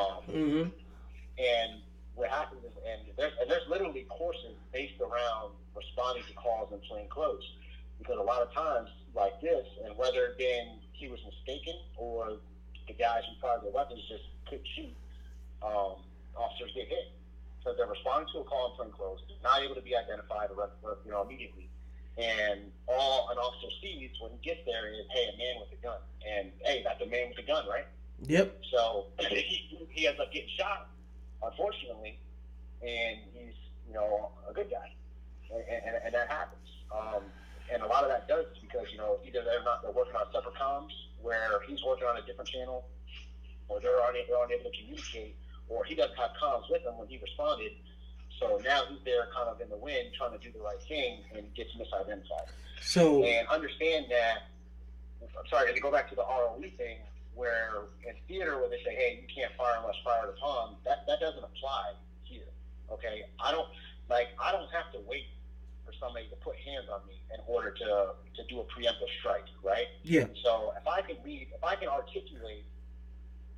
And what happens is, and there's literally courses based around responding to calls in plain clothes, because a lot of times like this, and whether it been he was mistaken or the guys who fired the weapons just couldn't shoot, officers get hit. So they're responding to a call in plain clothes, not able to be identified immediately. And all an officer sees when he gets there is, hey, a man with a gun. And, hey, that's a man with a gun, right? Yep. So he ends up getting shot, unfortunately, and he's, a good guy. And that happens. And a lot of that does because, either they're working on separate comms where he's working on a different channel, or they're unable to communicate, or he doesn't have comms with him when he responded. So now he's there kind of in the wind trying to do the right thing and gets misidentified. So, and understand that, I'm sorry, to go back to the ROE thing, where in theater where they say, hey, you can't fire unless fired upon, that doesn't apply here, okay? I don't have to wait for somebody to put hands on me in order to do a preemptive strike, right? Yeah. So if I can articulate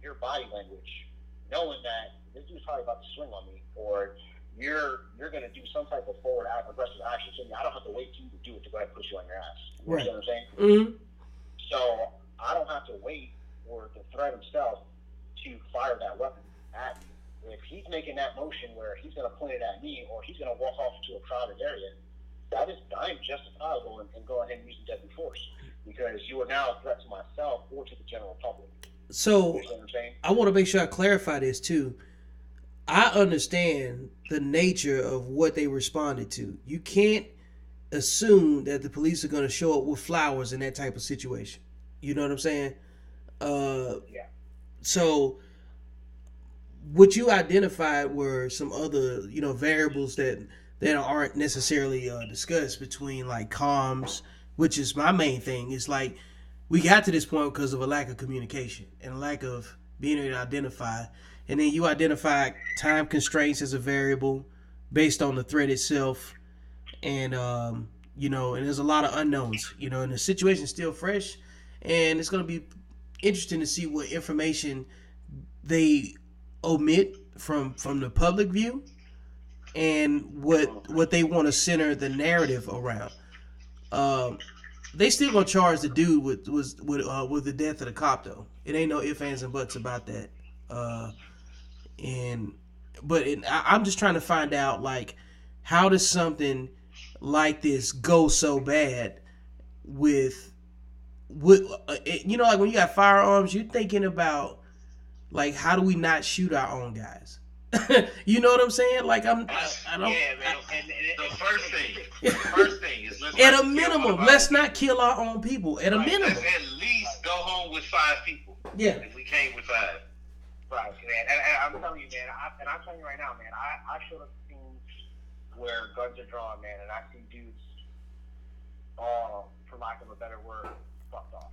your body language, knowing that this dude's probably about to swing on me, or you're going to do some type of forward aggressive action to me, I don't have to wait for you to do it to go ahead and push you on your ass. You right. know what I'm saying? Mm-hmm. So I don't have to wait for the threat himself to fire that weapon at me. If he's making that motion where he's going to point it at me, or he's going to walk off into a crowded area, I'm justifiable in going ahead and using deadly force, because you are now a threat to myself or to the general public. So you know what I'm saying? I want to make sure I clarify this too. I understand the nature of what they responded to. You can't assume that the police are going to show up with flowers in that type of situation. You know what I'm saying? Yeah. So what you identified were some other, variables that aren't necessarily discussed between like comms, which is my main thing. It's like we got to this point because of a lack of communication and a lack of being able to identify. And then you identify time constraints as a variable based on the threat itself. And, and there's a lot of unknowns, and the situation's still fresh. And it's going to be interesting to see what information they omit from the public view and what they want to center the narrative around. They still going to charge the dude with the death of the cop, though. It ain't no ifs, ands, and buts about that. I'm just trying to find out, like, how does something like this go so bad with like when you got firearms, you're thinking about, like, how do we not shoot our own guys? You know what I'm saying? Like I don't. Yeah, man. And the first thing is at a minimum, let's not kill our own people. At a minimum, let's at least go home with 5 people. Yeah. If we came with 5. Right, man. And I'm telling you, man. I'm telling you right now, man. I should have seen where guns are drawn, man, and I see dudes, for lack of a better word, fucked off.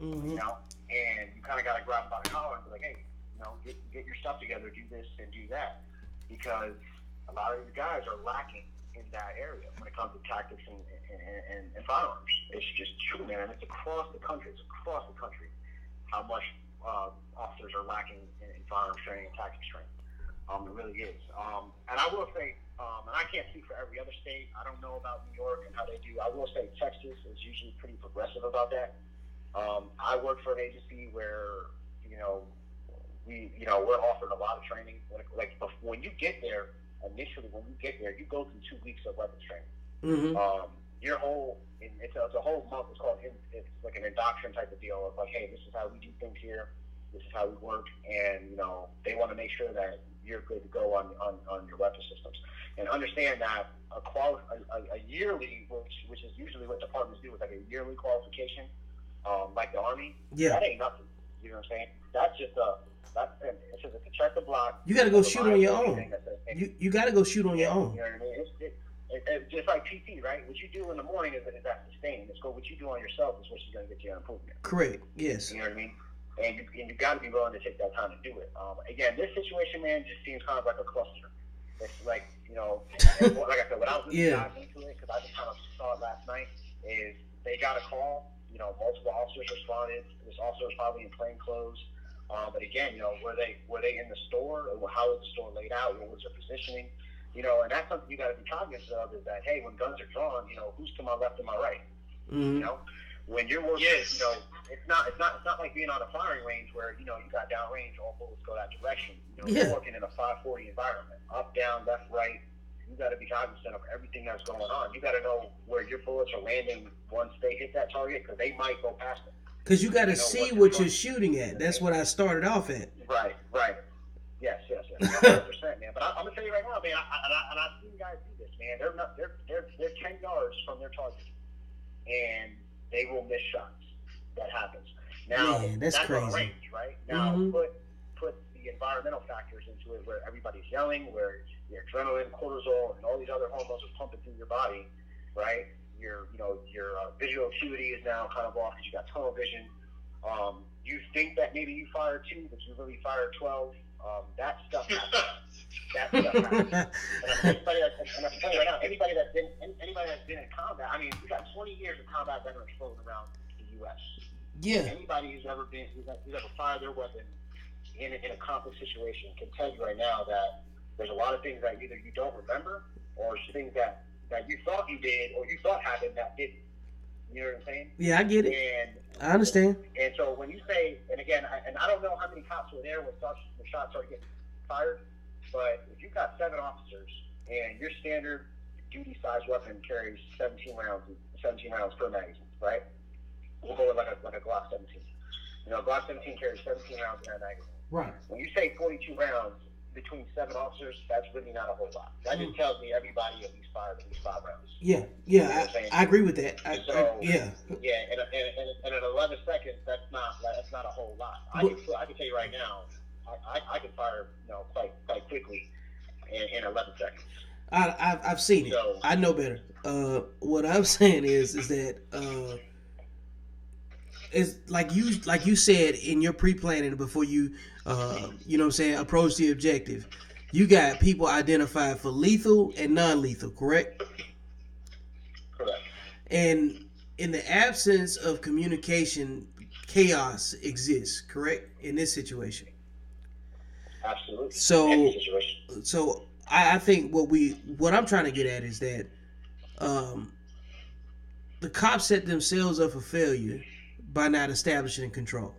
Mm-hmm. You know, and you kind of got to grab them by the collar and be like, hey, you know, get your stuff together, do this and do that, because a lot of these guys are lacking in that area when it comes to tactics and firearms. It's just true, man. And it's across the country. How much officers are lacking in firearms training and tactics training. It really is. And I will say, and I can't speak for every other state. I don't know about New York and how they do. I will say Texas is usually pretty progressive about that. I work for an agency where, we're offered a lot of training. When you get there, initially when you get there, you go through 2 weeks of weapons training. Mm-hmm. It's a whole month. It's like an indoctrination type of deal of like, hey, this is how we do things here. This is how we work, and they want to make sure that you're good to go on your weapon systems. And understand that a yearly, which is usually what departments do, is like a yearly qualification, like the Army. Yeah. That ain't nothing. You know what I'm saying? That's just it's just to check the block. You got to go shoot on your own. You got to go shoot on your own. You know what I mean? It's just like PT, right? What you do in the morning is that sustain. It's what you do on yourself is what's going to get you an improvement. Correct. Yes. You know what I mean? And you got to be willing to take that time to do it. Again, this situation, man, just seems kind of like a cluster. It's like, like I said, without really diving into it, because I just kind of saw it last night, is they got a call. Multiple officers responded. This officer was probably in plain clothes. But again, were they in the store? Or how was the store laid out? What was their positioning? And that's something you got to be cognizant of, is that, hey, when guns are drawn, who's to my left and my right? Mm-hmm. When you're working, it's not like being on a firing range where, you got downrange, all bullets go that direction. You're working in a 540 environment, up, down, left, right. You got to be cognizant of everything that's going on. You got to know where your bullets are landing once they hit that target, because they might go past it. Because you got to see what you're shooting at. That's what I started off at. Right. Yes, 100%, man. But I'm gonna tell you right now, man. I've seen guys do this, man. They're 10 yards from their target, and they will miss shots. That happens. Now, man, that's crazy. On range, right? Now, put the environmental factors into it, where everybody's yelling, where your adrenaline, cortisol, and all these other hormones are pumping through your body, right? Your visual acuity is now kind of off because you got tunnel vision. You think that maybe you fired 2, but you really fired 12. That stuff happens. And I can tell you right now, anybody that's been in combat, I mean, we got 20 years of combat veterans floating around the U.S. Yeah. Anybody who's ever fired their weapon in a conflict situation can tell you right now that there's a lot of things that either you don't remember, or things that you thought you did or you thought happened that didn't. You know what I'm saying? Yeah, I get it. And I understand. And so when you say, and again, I don't know how many cops were there when shots started getting fired, but if you've got 7 officers and your standard duty size weapon carries 17 rounds per magazine, right? We'll go with like a Glock 17. Glock 17 carries 17 rounds in that magazine. Right. When you say 42 rounds between 7 officers, that's really not a whole lot. That just tells me everybody at least fired at least 5 rounds. Yeah, I agree with that. Yeah, and at 11 seconds, that's not a whole lot. I can tell you right now, I can fire quite quickly in 11 seconds. I've seen it. So, I know better. What I'm saying is that it's like you said in your pre-planning before you approach the objective. You got people identified for lethal and non-lethal, correct? Correct. And in the absence of communication, chaos exists, correct? In this situation. Absolutely. So I think what I'm trying to get at is that the cops set themselves up for failure by not establishing control.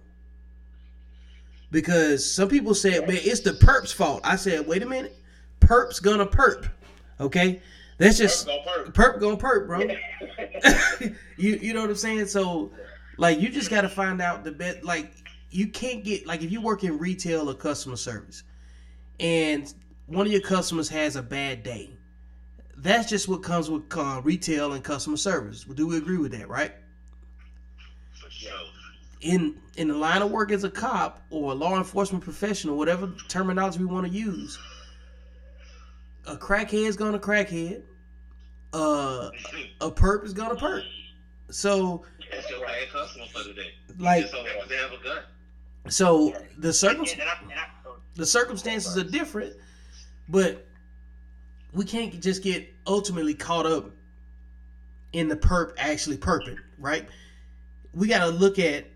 Because some people said, man, it's the perp's fault. I said, wait a minute. Perp's gonna perp. Okay? That's just perp gonna perp, bro. You know what I'm saying? So, like, you just gotta find out the best. Like, you can't get, like, if you work in retail or customer service, and one of your customers has a bad day. That's just what comes with retail and customer service. Do we agree with that, right? For sure. In the line of work as a cop or a law enforcement professional, whatever terminology we want to use, a crackhead's gonna crackhead. A perp is gonna perp. So that's your bad customer for the day. Like, you just don't have to have a gun. So the circumstances are different, but we can't just get ultimately caught up in the perp actually perping, right? We got to look at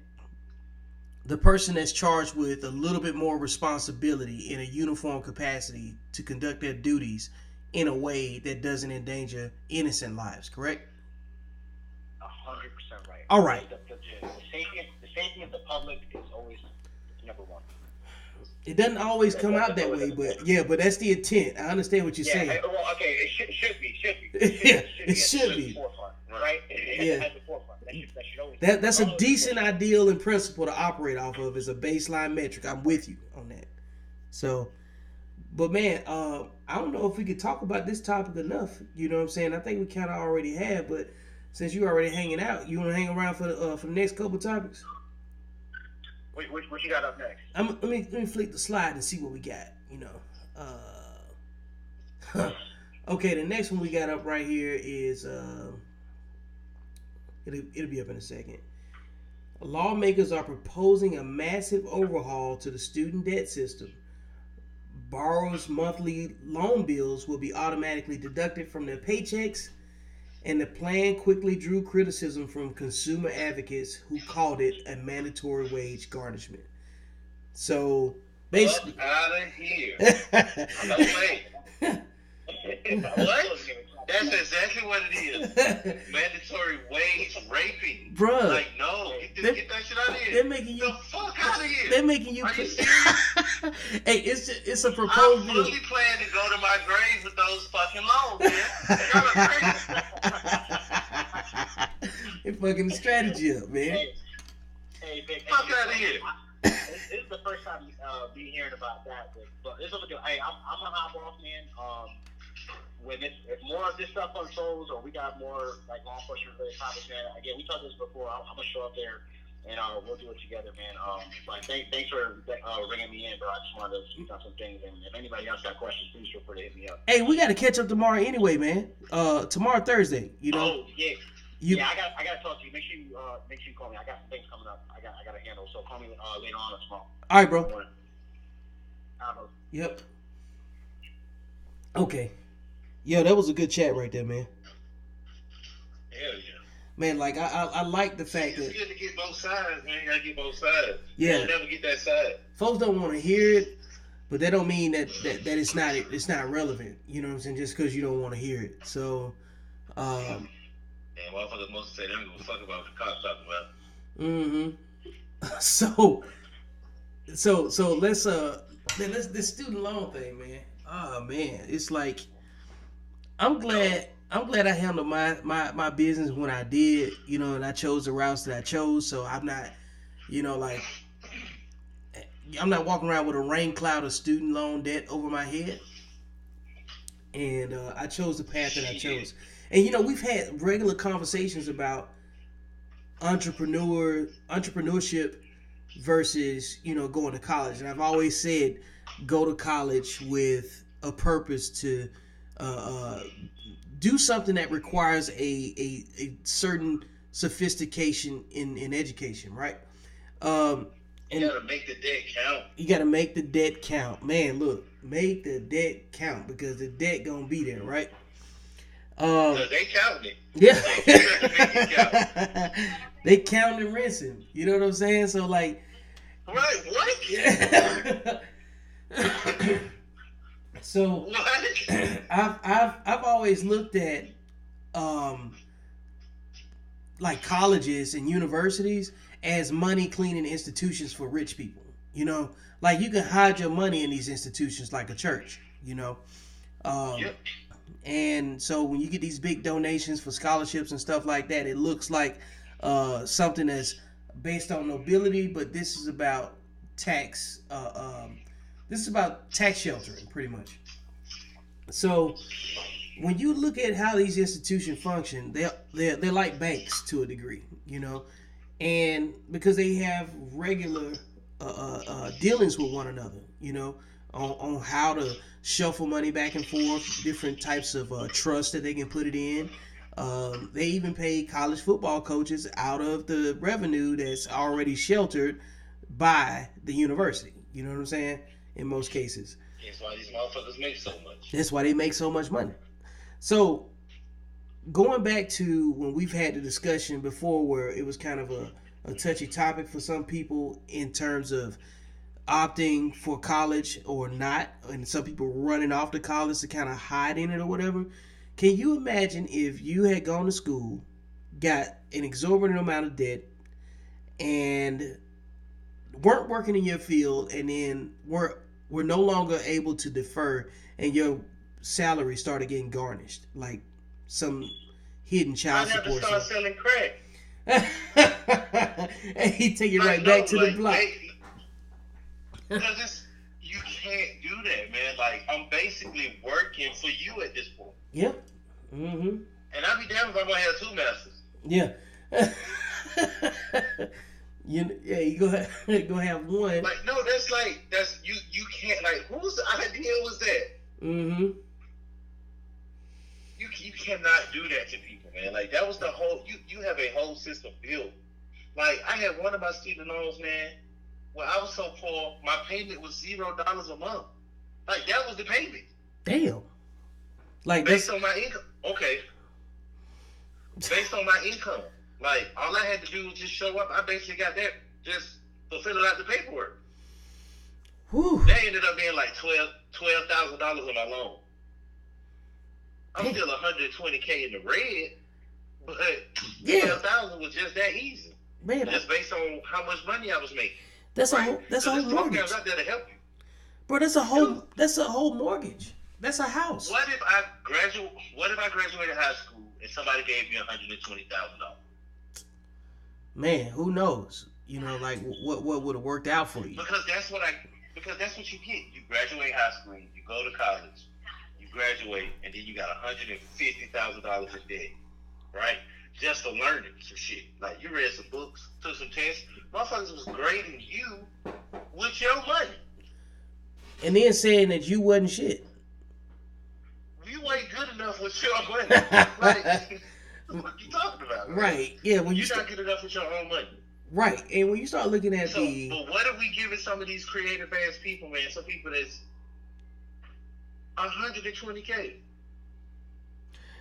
the person that's charged with a little bit more responsibility in a uniform capacity to conduct their duties in a way that doesn't endanger innocent lives, correct? 100% right. All right. The safety of the public is always number one. It doesn't always come out that way, but that's the intent. I understand what you're saying. Well, okay, it should be. It should be. Forefront, right? Yeah. At the forefront. That should always That's a decent ideal and principle to operate off of as a baseline metric. I'm with you on that. So, but man, I don't know if we could talk about this topic enough. You know what I'm saying? I think we kind of already have, but since you're already hanging out, you want to hang around for the next couple topics? What you got up next? Let me flick the slide and see what we got. You know, okay. The next one we got up right here is it'll be up in a second. Lawmakers are proposing a massive overhaul to the student debt system. Borrowers' monthly loan bills will be automatically deducted from their paychecks, and the plan quickly drew criticism from consumer advocates who called it a mandatory wage garnishment. So basically, out of here. No way. What? That's exactly what it is. Mandatory wage raping. Bruh. Like, no. Get that shit out of here. They're making you. The fuck out of here. They're making you. Are you serious? Hey, it's a proposed I'm bill. fully planning to go to my grave with those fucking loans, man. They're fucking the strategy up, man. Hey, Vic. Fuck out of here. This is the first time be hearing about that, but it's over. Hey, I'm a hop off, man. When if more of this stuff unfolds, or we got more like law enforcement related topics, man. Again, we talked this before. I'm gonna show up there, and we'll do it together, man. Like thanks for ringing me in, bro. I just wanted to speak on some things, and if anybody else got questions, please feel free to hit me up. Hey, we got to catch up tomorrow anyway, man. Tomorrow Thursday, you know. Oh yeah. I gotta talk to you. Make sure you call me. I got some things coming up. I gotta handle. So call me later on or tomorrow. All right, bro. Yep. Okay. Yo, that was a good chat right there, man. Hell yeah. Man, like I like the fact that it's good to get both sides, man. You gotta get both sides. Yeah. You'll never get that side. Folks don't want to hear it, but that don't mean that it's not relevant. You know what I'm saying? Just because you don't want to hear it. So, and motherfuckers must say they don't give a fuck about what the cops talking about. So let's this student loan thing, man. Oh man, it's like I'm glad I handled my business when I did, you know, and I chose the routes that I chose. So I'm not, you know, like I'm not walking around with a rain cloud of student loan debt over my head. And I chose the path that I chose. And you know, we've had regular conversations about entrepreneurship versus, you know, going to college. And I've always said go to college with a purpose to do something that requires a certain sophistication in education, right? And you gotta make the debt count. You gotta make the debt count. Man, look, make the debt count because the debt gonna be there, right? They counting it. Yeah. They They counting and rinsing. You know what I'm saying? So like, right? What? Yeah. So What? I've always looked at like colleges and universities as money cleaning institutions for rich people. You know, like you can hide your money in these institutions like a church. You know. Yep. And so when you get these big donations for scholarships and stuff like that, it looks like something that's based on nobility, but this is about tax. This is about tax sheltering, pretty much. So when you look at how these institutions function, they're like banks to a degree, you know, and because they have regular dealings with one another, you know, on how to shuffle money back and forth, different types of trust that they can put it in. They even pay college football coaches out of the revenue that's already sheltered by the university. You know what I'm saying? In most cases. That's why these motherfuckers make so much. That's why they make so much money. So going back to when we've had the discussion before where it was kind of a touchy topic for some people in terms of opting for college or not, and some people running off to college to kind of hide in it or whatever. Can you imagine if you had gone to school, got an exorbitant amount of debt, and weren't working in your field, and then were no longer able to defer, and your salary started getting garnished, like some hidden child support? I have to start selling crack. And he take it right back to the block. Because you can't do that, man. Like, I'm basically working for you at this point. Yep. Mm-hmm. And I'd be damned if I'm gonna have two masters. Yeah. You go have one. Like, no, that's you can't, like, whose idea was that? Mm-hmm. You cannot do that to people, man. Like, that was the whole, you have a whole system built. Like, I had one of my student loans, man, where I was so poor, my payment was $0 a month. Like, that was the payment. Damn. Like, based on my income. Okay. Based on my income. Like, all I had to do was just show up. I basically got that just for filling out the paperwork. Whew. That ended up being like $12,000 on my loan. I'm still $120K in the red, but $12,000 was just that easy. Man, just based on how much money I was making. That's a whole mortgage. Out there to help you. Bro, that's a whole mortgage. That's a house. What if I graduated high school and somebody gave me $120,000? Man, who knows? You know, like what would have worked out for you? Because that's what you get. You graduate high school, you go to college, you graduate, and then you got $150,000 in debt, right? Just for learning some shit. Like, you read some books, took some tests. Motherfuckers was grading you with your money. And then saying that you wasn't shit. You ain't good enough with your money. Like, what you talking about? Right. Yeah. When you're not good enough with your own money. Right. And when you start looking at but what are we giving some of these creative ass people, man? Some people that's $120K.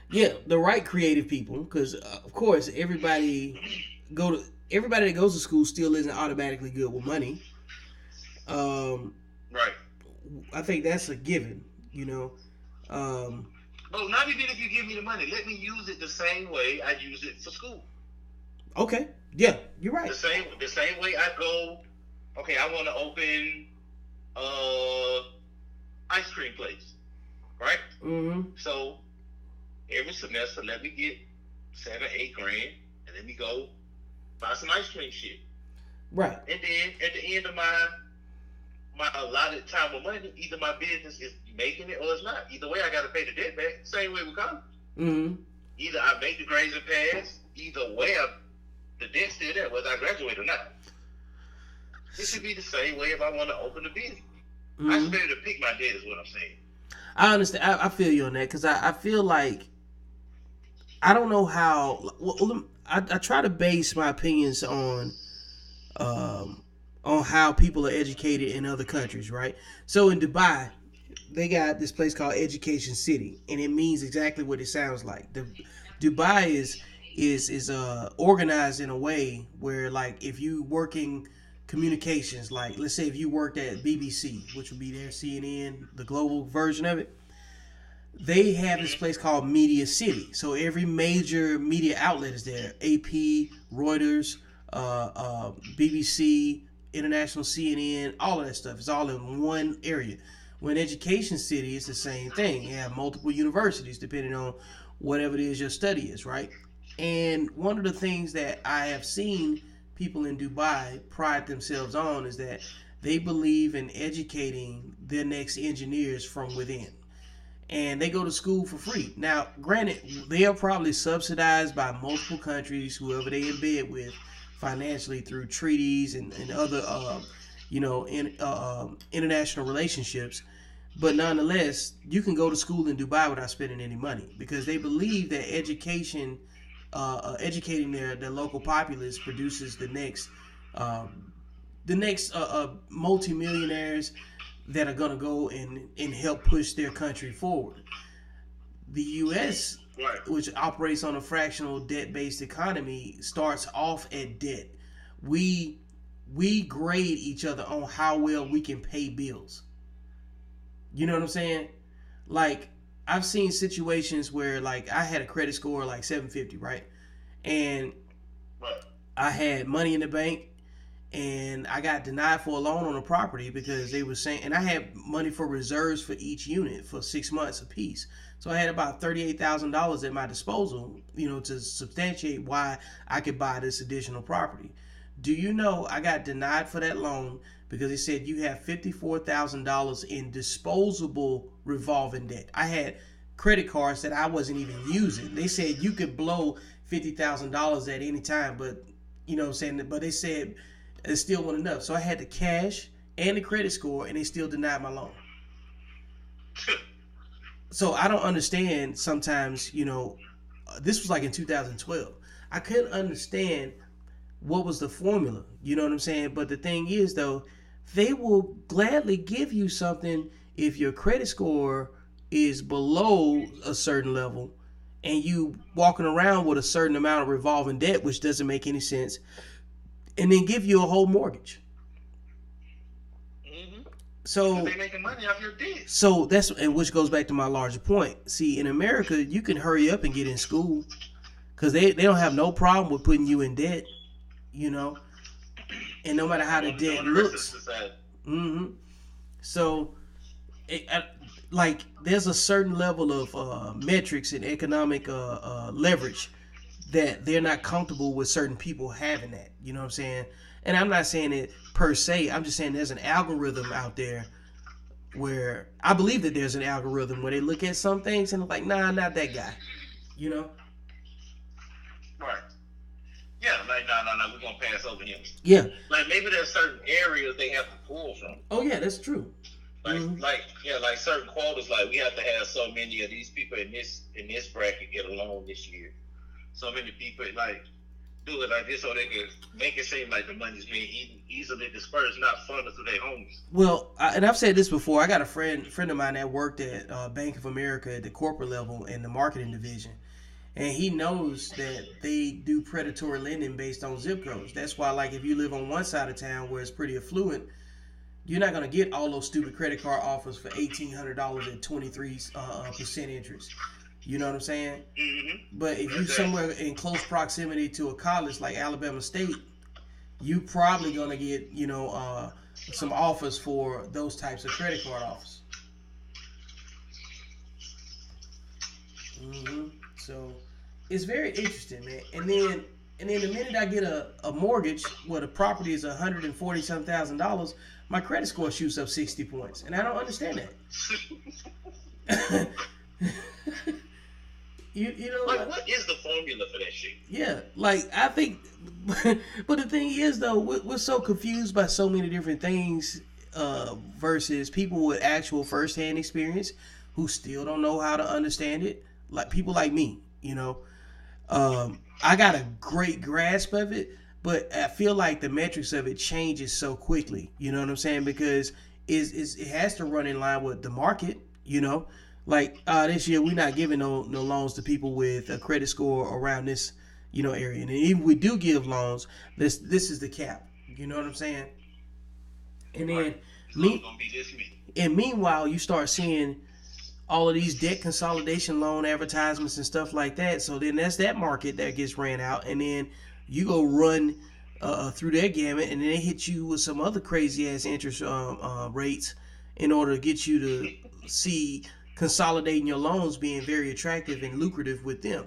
Yeah, the right creative people, because of course everybody that goes to school still isn't automatically good with money. Right. I think that's a given, you know. Well, not even if you give me the money, let me use it the same way I use it for school. Okay. Yeah, you're right. The same way I go. Okay, I want to open ice cream place, right? Mm-hmm. So every semester, let me get $7-8 grand, and let me go buy some ice cream shit. Right. And then at the end of my allotted time of money, either my business is making it or it's not. Either way, I got to pay the debt back. Same way with college. Mm-hmm. Either I make the grades and pass. Either way, the debt's still there, whether I graduate or not. It should be the same way if I want to open a business. Mm-hmm. I should be able to pick my debt, is what I'm saying. I understand. I feel you on that, because I feel like I don't know how. Well, I try to base my opinions on how people are educated in other countries, right? So in Dubai, they got this place called Education City, and it means exactly what it sounds like. Dubai is organized in a way where, like, if you working communications, like let's say if you worked at BBC, which would be their CNN, the global version of it, they have this place called Media City. So every major media outlet is there: AP, Reuters, BBC, International CNN, all of that stuff. It's all in one area. When Education City is the same thing. You have multiple universities depending on whatever it is your study is, right? And one of the things that I have seen people in Dubai pride themselves on is that they believe in educating their next engineers from within. and they go to school for free. Now, granted, they are probably subsidized by multiple countries, whoever they in bed with, financially through treaties and other, international relationships. But nonetheless, you can go to school in Dubai without spending any money because they believe that education, educating their local populace, produces the next multimillionaires that are going to go and help push their country forward. The U.S., Right. which operates on a fractional debt-based economy, starts off at debt. We grade each other on how well we can pay bills. You know what I'm saying? Like, I've seen situations where, like, I had a credit score like 750, right? And Right. I had money in the bank, and I got denied for a loan on a property because they were saying, and I had money for reserves for each unit for 6 months apiece. So I had about $38,000 at my disposal, to substantiate why I could buy this additional property. Do you know I got denied for that loan because they said you have $54,000 in disposable revolving debt. I had credit cards that I wasn't even using. They said you could blow $50,000 at any time, but but they said it still wasn't enough. So I had the cash and the credit score, and they still denied my loan. So I don't understand sometimes, this was like in 2012. I couldn't understand what was the formula, you know what I'm saying? But the thing is, though, they will gladly give you something if your credit score is below a certain level and you walking around with a certain amount of revolving debt, which doesn't make any sense, and then give you a whole mortgage. So they making money off your debt. So that's, and which goes back to my larger point. See, in America, you can hurry up and get in school because they don't have no problem with putting you in debt, and no matter how the debt looks. So, there's a certain level of metrics and economic leverage that they're not comfortable with certain people having that. You know what I'm saying? And I'm not saying it per se. I'm just saying there's an algorithm out there where I believe that there's an algorithm where they look at some things and they're like, nah, not that guy. Right. Yeah, like, no, we're going to pass over him. Yeah. Like, maybe there's certain areas they have to pull from. Oh, yeah, that's true. Like certain quotas, like, we have to have so many of these people in this bracket get a loan this year. So many people, like, do it like this so they can make it seem like the money's being easily dispersed, not funneled to their homes. Well, and I've said this before. I got a friend of mine that worked at Bank of America at the corporate level in the marketing division. And he knows that they do predatory lending based on zip codes. That's why, like, if you live on one side of town where it's pretty affluent, you're not going to get all those stupid credit card offers for $1,800 at 23% interest. You know what I'm saying? Mm-hmm. But if you're somewhere in close proximity to a college like Alabama State, you probably going to get, some offers for those types of credit card offers. So it's very interesting, man. And then the minute I get a mortgage where the property is $140,000, my credit score shoots up 60 points, and I don't understand that. Like, what is the formula for that shit? Yeah, like, I think, but the thing is, though, we're so confused by so many different things versus people with actual firsthand experience who still don't know how to understand it. Like people like me, I got a great grasp of it, but I feel like the metrics of it changes so quickly. You know what I'm saying? Because it has to run in line with the market. Like this year we're not giving no loans to people with a credit score around this area, and even we do give loans, this is the cap. You know what I'm saying? And then meanwhile you start seeing all of these debt consolidation loan advertisements and stuff like that. So then that's that market that gets ran out, and then you go run through their gamut, and then they hit you with some other crazy ass interest rates in order to get you to see consolidating your loans being very attractive and lucrative with them.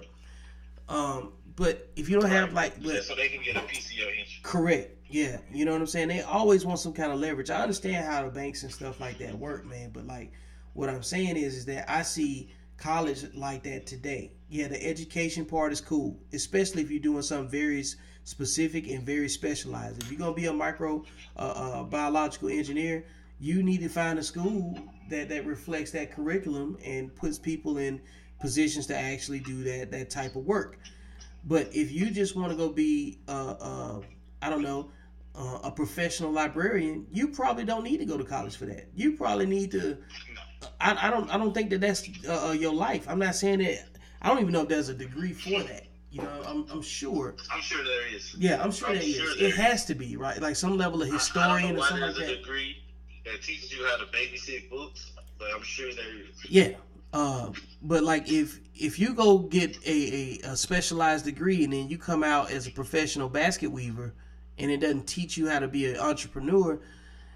But if you don't have so they can get a PCO interest. Correct. Yeah. You know what I'm saying? They always want some kind of leverage. I understand how the banks and stuff like that work, man, but like, What I'm saying is that I see college like that today. Yeah, the education part is cool, especially if you're doing something very specific and very specialized. If you're gonna be a biological engineer, you need to find a school that reflects that curriculum and puts people in positions to actually do that type of work. But if you just want to go be, I don't know, a professional librarian, you probably don't need to go to college for that. You probably need to. I don't think that's your life. I'm not saying that. I don't even know if there's a degree for that. You know, I'm sure. I'm sure there is. Yeah, I'm sure there is. It has to be, right? Like some level of historian or something like that. There's a degree that teaches you how to babysit books, but I'm sure there is. Yeah. But like if you go get a specialized degree and then you come out as a professional basket weaver and it doesn't teach you how to be an entrepreneur,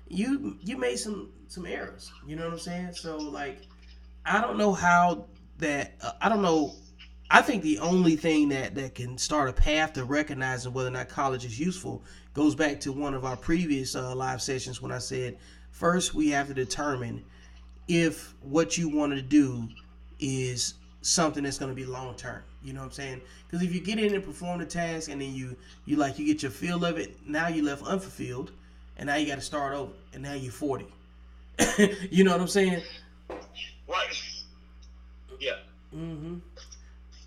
you made some errors. You know what I'm saying? So like, I don't know how that. I don't know. I think the only thing that can start a path to recognizing whether or not college is useful goes back to one of our previous live sessions when I said first we have to determine if what you want to do is something that's going to be long term. You know what I'm saying? Because if you get in and perform the task and then you get your feel of it, now you left unfulfilled, and now you got to start over, and now you're 40. You know what I'm saying? Right. Yeah. Mm-hmm.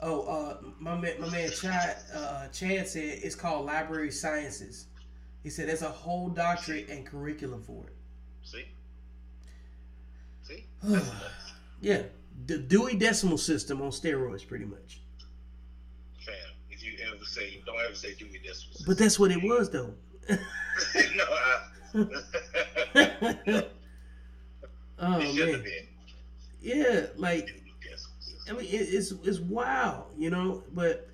Oh, my man Chad said it's called library sciences. He said there's a whole doctorate and curriculum for it. See? Yeah, the Dewey Decimal System on steroids, pretty much. Fam, if you ever say, don't ever say Dewey Decimal System. But that's what it was, though. Oh man. Yeah, like I mean, it's wild, you know. But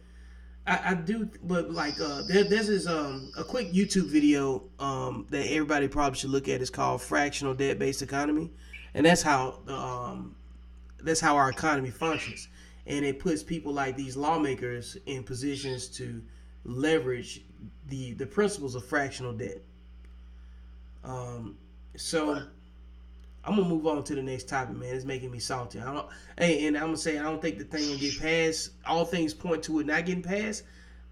I do, but like there's this a quick YouTube video that everybody probably should look at. It's called Fractional Debt Based Economy, and that's how our economy functions. And it puts people like these lawmakers in positions to leverage the principles of fractional debt. So I'm gonna move on to the next topic, man. It's making me salty. And I'm gonna say I don't think the thing will get passed. All things point to it not getting passed,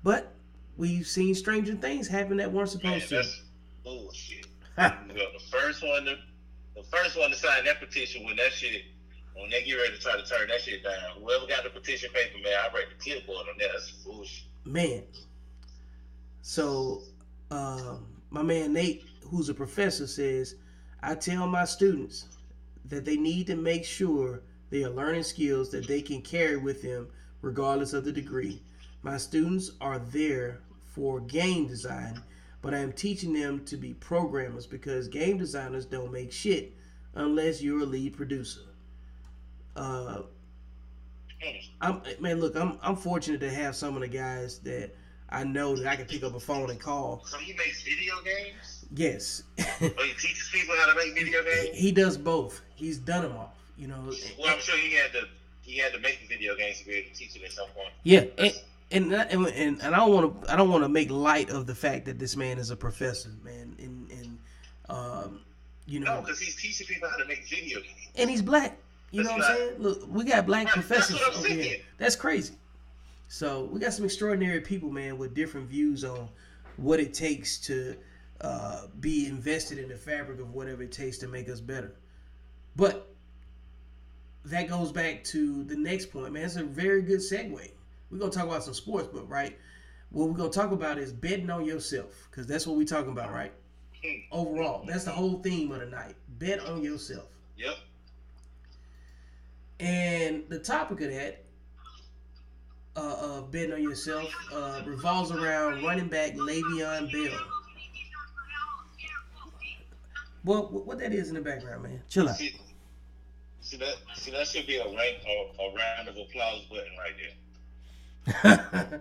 but we've seen stranger things happen that weren't supposed to. That's bullshit. The first one to sign that petition when they get ready to try to turn that shit down. Whoever got the petition paper, man, I break the clipboard on that. That's bullshit. Man. So, my man Nate, who's a professor, says, I tell my students that they need to make sure they are learning skills that they can carry with them regardless of the degree. My students are there for game design, but I am teaching them to be programmers because game designers don't make shit unless you're a lead producer. I'm fortunate to have some of the guys that I know that I can pick up a phone and call. So he makes video games? Yes. He teaches people how to make video games? He does both. He's done them all. You know. Well, I'm sure he had to make the video games to be able to teach it at some point. Yeah, and I don't want to make light of the fact that this man is a professor, man, and you know. No, because he's teaching people how to make video games. And he's black. You know what I'm saying? Look, we got black professors over here. That's crazy. So we got some extraordinary people, man, with different views on what it takes to be invested in the fabric of whatever it takes to make us better. But that goes back to the next point, man. It's a very good segue. We're going to talk about some sports, but right, what we're going to talk about is betting on yourself, because that's what we're talking about, right? Overall, that's the whole theme of the night. Bet on yourself. Yep. And the topic of that, of betting on yourself, revolves around running back Le'Veon Bell. Well, what that is in the background, man? Chill out. See that should be a round of applause button right there.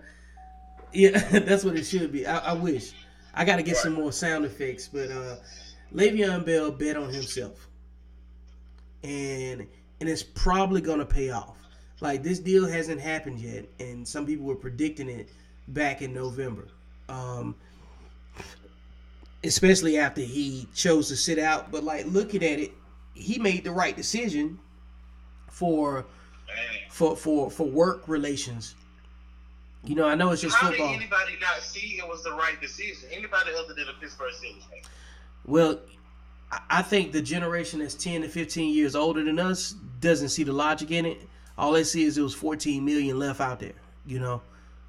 Yeah, that's what it should be. I wish. I got to get some more sound effects, but Le'Veon Bell bet on himself, and it's probably gonna pay off. Like, this deal hasn't happened yet, and some people were predicting it back in November, especially after he chose to sit out. But like, looking at it, he made the right decision for work relations. You know, I know it's just football. How did anybody not see it was the right decision? Anybody other than a Pittsburgh Steelers fan? Well, I think the generation that's 10 to 15 years older than us doesn't see the logic in it. All they see is it was 14 million left out there, you know.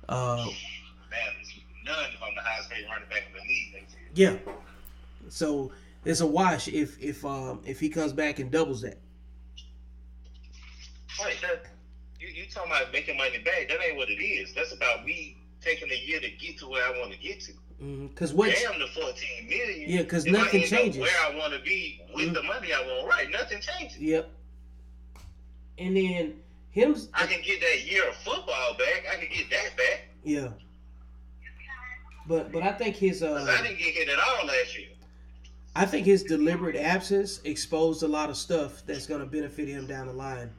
Man, it's none from the highest paid running back in the league next year. Yeah. So it's a wash if he comes back and doubles that. Right, you talking about making money back? That ain't what it is. That's about me taking a year to get to where I want to get to. Cause what? Damn the 14 million. Yeah, cause nothing changes. Where I want to be with the money I want, right? Nothing changes. Yep. And then him. I can get that year of football back. I can get that back. Yeah. But I think his. I didn't get hit at all last year. I think his deliberate absence exposed a lot of stuff that's going to benefit him down the line.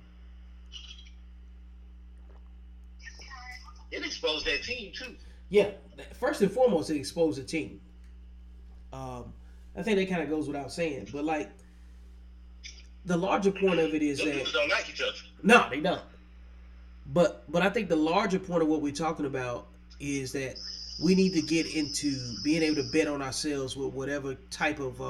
It exposed that team too. Yeah, first and foremost, it exposed the team. I think that kind of goes without saying, but like the larger point of it is Those that people don't like each other. no, they don't. But I think the larger point of what we're talking about is that we need to get into being able to bet on ourselves with whatever type of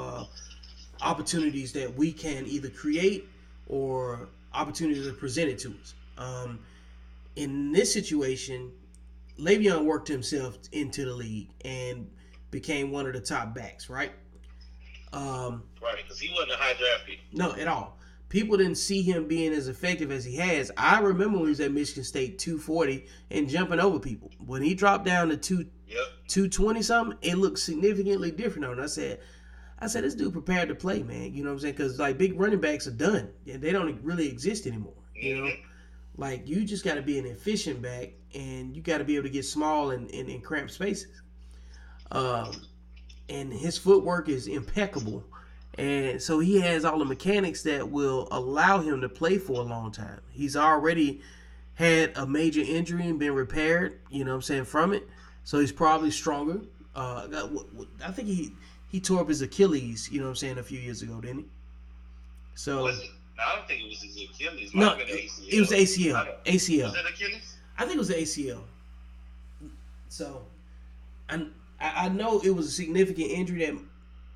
opportunities that we can either create or opportunities that are presented to us. In this situation, Le'Veon worked himself into the league and became one of the top backs, right? Right, because he wasn't a high draft pick. No, at all. People didn't see him being as effective as he has. I remember when he was at Michigan State 240 and jumping over people. When he dropped down to 220 something, it looked significantly different on him. I said, this dude prepared to play, man. You know what I'm saying? Because like big running backs are done. They don't really exist anymore. You know? Like, you just got to be an efficient back, and you got to be able to get small and cramped spaces. And his footwork is impeccable. And so he has all the mechanics that will allow him to play for a long time. He's already had a major injury and been repaired, you know what I'm saying, from it. So he's probably stronger. I think he tore up his Achilles, you know what I'm saying, a few years ago, didn't he? So. Was it? No, I don't think it was his Achilles. No, ACL. it was ACL. ACL. Was it Achilles? I think it was the ACL. So, I know it was a significant injury that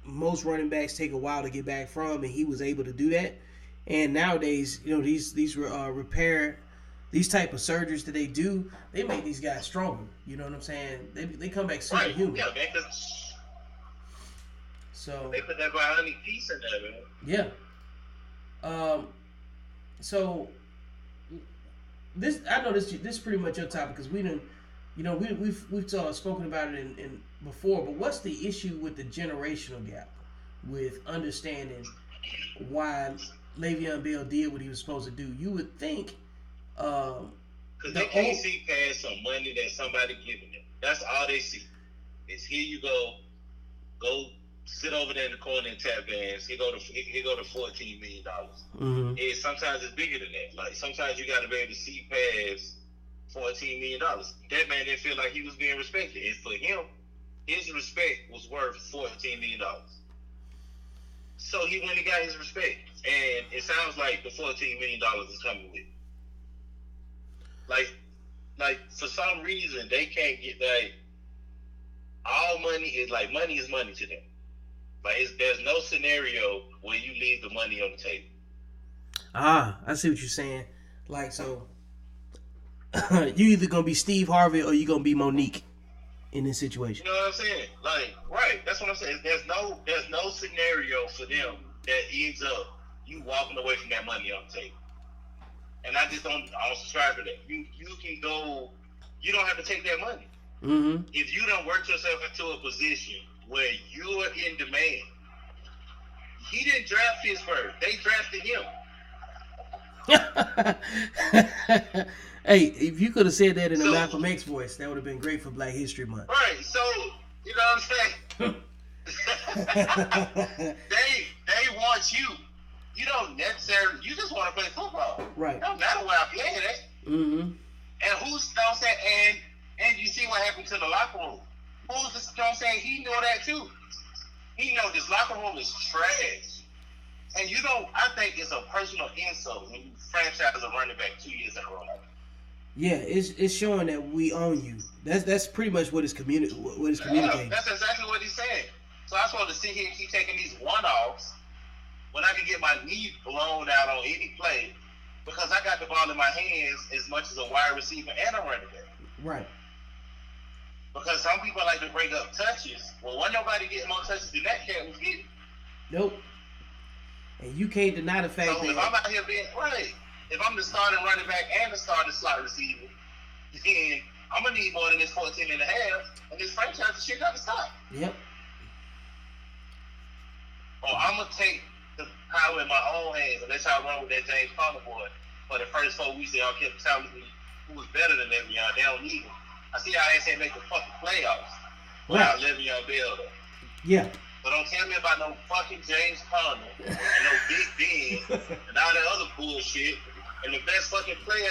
most running backs take a while to get back from, and he was able to do that. And nowadays, you know, these repair, these type of surgeries that they do, they make these guys stronger. You know what I'm saying? They come back superhuman. Right. Yeah, man. So they put that bionic piece in there, man. Yeah. So this, I know this is pretty much your topic because we didn't, you know, we've spoken about it in before. But what's the issue with the generational gap with understanding why Le'Veon Bell did what he was supposed to do? You would think, because they can't see past some money that somebody giving them. That's all they see. Is here you go sit over there in the corner and tap dance. He go to $14 million. Mm-hmm. And sometimes it's bigger than that. Like sometimes you got to be able to see past $14 million. That man didn't feel like he was being respected, and for him, his respect was worth $14 million. So he went and got his respect, and it sounds like the $14 million is coming with. Like for some reason they can't get like all money is money to them. Like there's no scenario where you leave the money on the table. I see what you're saying. Like, so you either gonna be Steve Harvey or you gonna be Monique in this situation. You know what I'm saying? Like, right? That's what I'm saying. There's no scenario for them that ends up you walking away from that money on the table. And I don't subscribe to that. You can go. You don't have to take that money. Mm-hmm. If you don't work yourself into a position where you're in demand. He didn't draft Pittsburgh. They drafted him. Hey, if you could have said that in a Malcolm X voice, that would have been great for Black History Month. Right. So, you know what I'm saying? they want you. You don't necessarily. You just want to play football. Right. It don't matter where I play it at. Mm-hmm. And who's don't say and you see what happened to the locker room. Who's the don't say he know that too. He know this locker room is trash. And I think it's a personal insult when you franchise a running back 2 years in a row. Yeah, it's showing that we own you. That's pretty much what it's communicating. That's exactly what he's saying. So I'm supposed to sit here and keep taking these one-offs when I can get my knee blown out on any play because I got the ball in my hands as much as a wide receiver and a running back. Right. Because some people like to bring up touches. Well, wasn't nobody getting more touches than that cat was getting. Nope. And you can't deny the fact so that... if I'm out here being... Right. If I'm the starting running back and the starting slot receiver, then I'm going to need more than this 14 and a half, and this franchise shit got to stop. Yep. Or I'm going to take the power in my own hands, and that's how I run with that James Conner boy. For the first 4 weeks, they all kept telling me who was better than Le'Veon. They don't need him. I see how they say make the fucking playoffs without Le'Veon Bell, though. Yeah. So don't tell me about no fucking James Conner and no Big Ben and all that other bullshit. And the best fucking player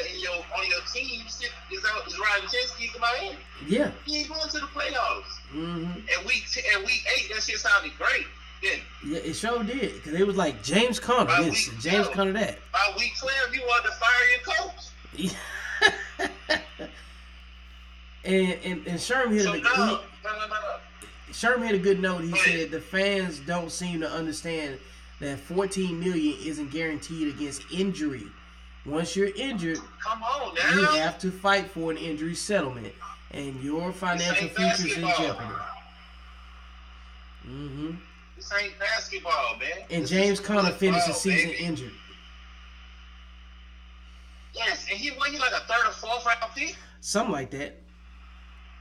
on your team is Ryan Chesky from Miami. Yeah. He ain't going to the playoffs. Mm-hmm. And week 8, that shit sounded great. Yeah, it sure did. Because it was like James Conner this, James Conner that. By week 12, you wanted to fire your coach. Yeah. and Sherm hit No. Sherm had a good note. He said the fans don't seem to understand that $14 million isn't guaranteed against injury. Once you're injured, come on now, you have to fight for an injury settlement, and your financial future is in jeopardy. Mm-hmm. This ain't basketball, man. And James Conner finished the season injured. Yes, and he like a third or fourth round pick. Something like that.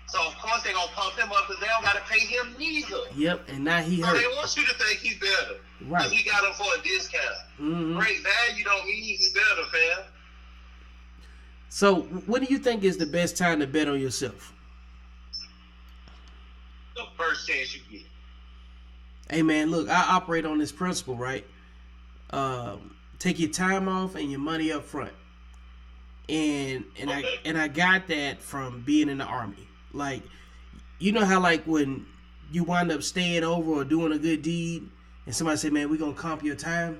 So of course they're gonna pump him up because they don't gotta pay him neither. Yep, and now he hurt. So they want you to think he's better. Right. Because he got him for a discount. Mm-hmm. Great value don't mean he's better, fam. So what do you think is the best time to bet on yourself? The first chance you get. Hey man, look, I operate on this principle, right? Take your time off and your money up front. And I got that from being in the Army. Like, you know how like when you wind up staying over or doing a good deed and somebody say, man, we're going to comp your time.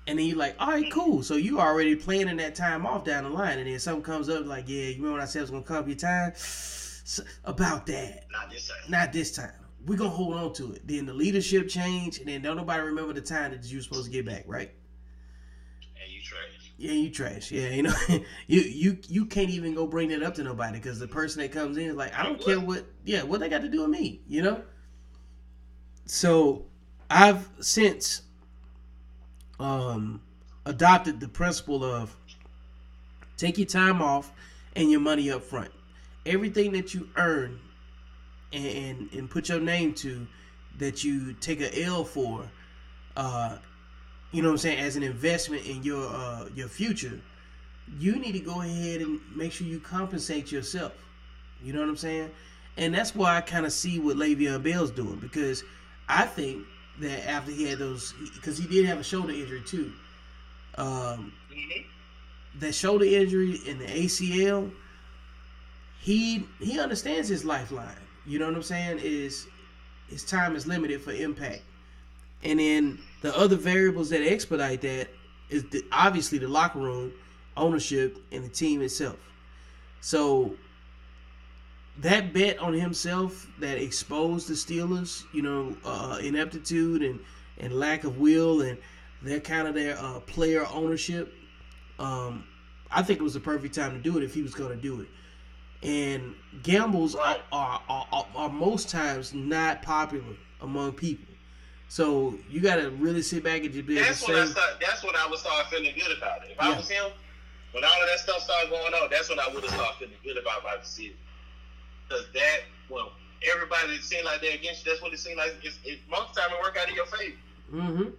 And then you're like, all right, cool. So you already planning that time off down the line. And then something comes up like, yeah, you remember when I said I was going to comp your time? About that. Not this time. We're going to hold on to it. Then the leadership change. And then don't nobody remember the time that you were supposed to get back, right? And you trash. Yeah, you trash. Yeah, you know, you can't even go bring that up to nobody because the person that comes in is like, I don't care what they got to do with me, you know? So I've since adopted the principle of take your time off and your money up front. Everything that you earn and put your name to that you take a L for, you know what I'm saying, as an investment in your future, you need to go ahead and make sure you compensate yourself. You know what I'm saying? And that's why I kind of see what Le'Veon Bell's doing, because I think that after he had those, because he did have a shoulder injury too, that shoulder injury and the ACL, he understands his lifeline. You know what I'm saying? His time is limited for impact. And then the other variables that expedite that is obviously the locker room, ownership, and the team itself. So that bet on himself that exposed the Steelers, you know, ineptitude and lack of will and their kind of their player ownership, I think it was the perfect time to do it if he was going to do it. And gambles are most times not popular among people. So you got to really sit back and just be able to say. That's when I would start feeling good about it. If I was him, when all of that stuff started going on, that's when I would have started feeling good about my decision. Because everybody that seemed like they're against you, that's what it seemed like. Most of the time it work out in your favor. Mm-hmm.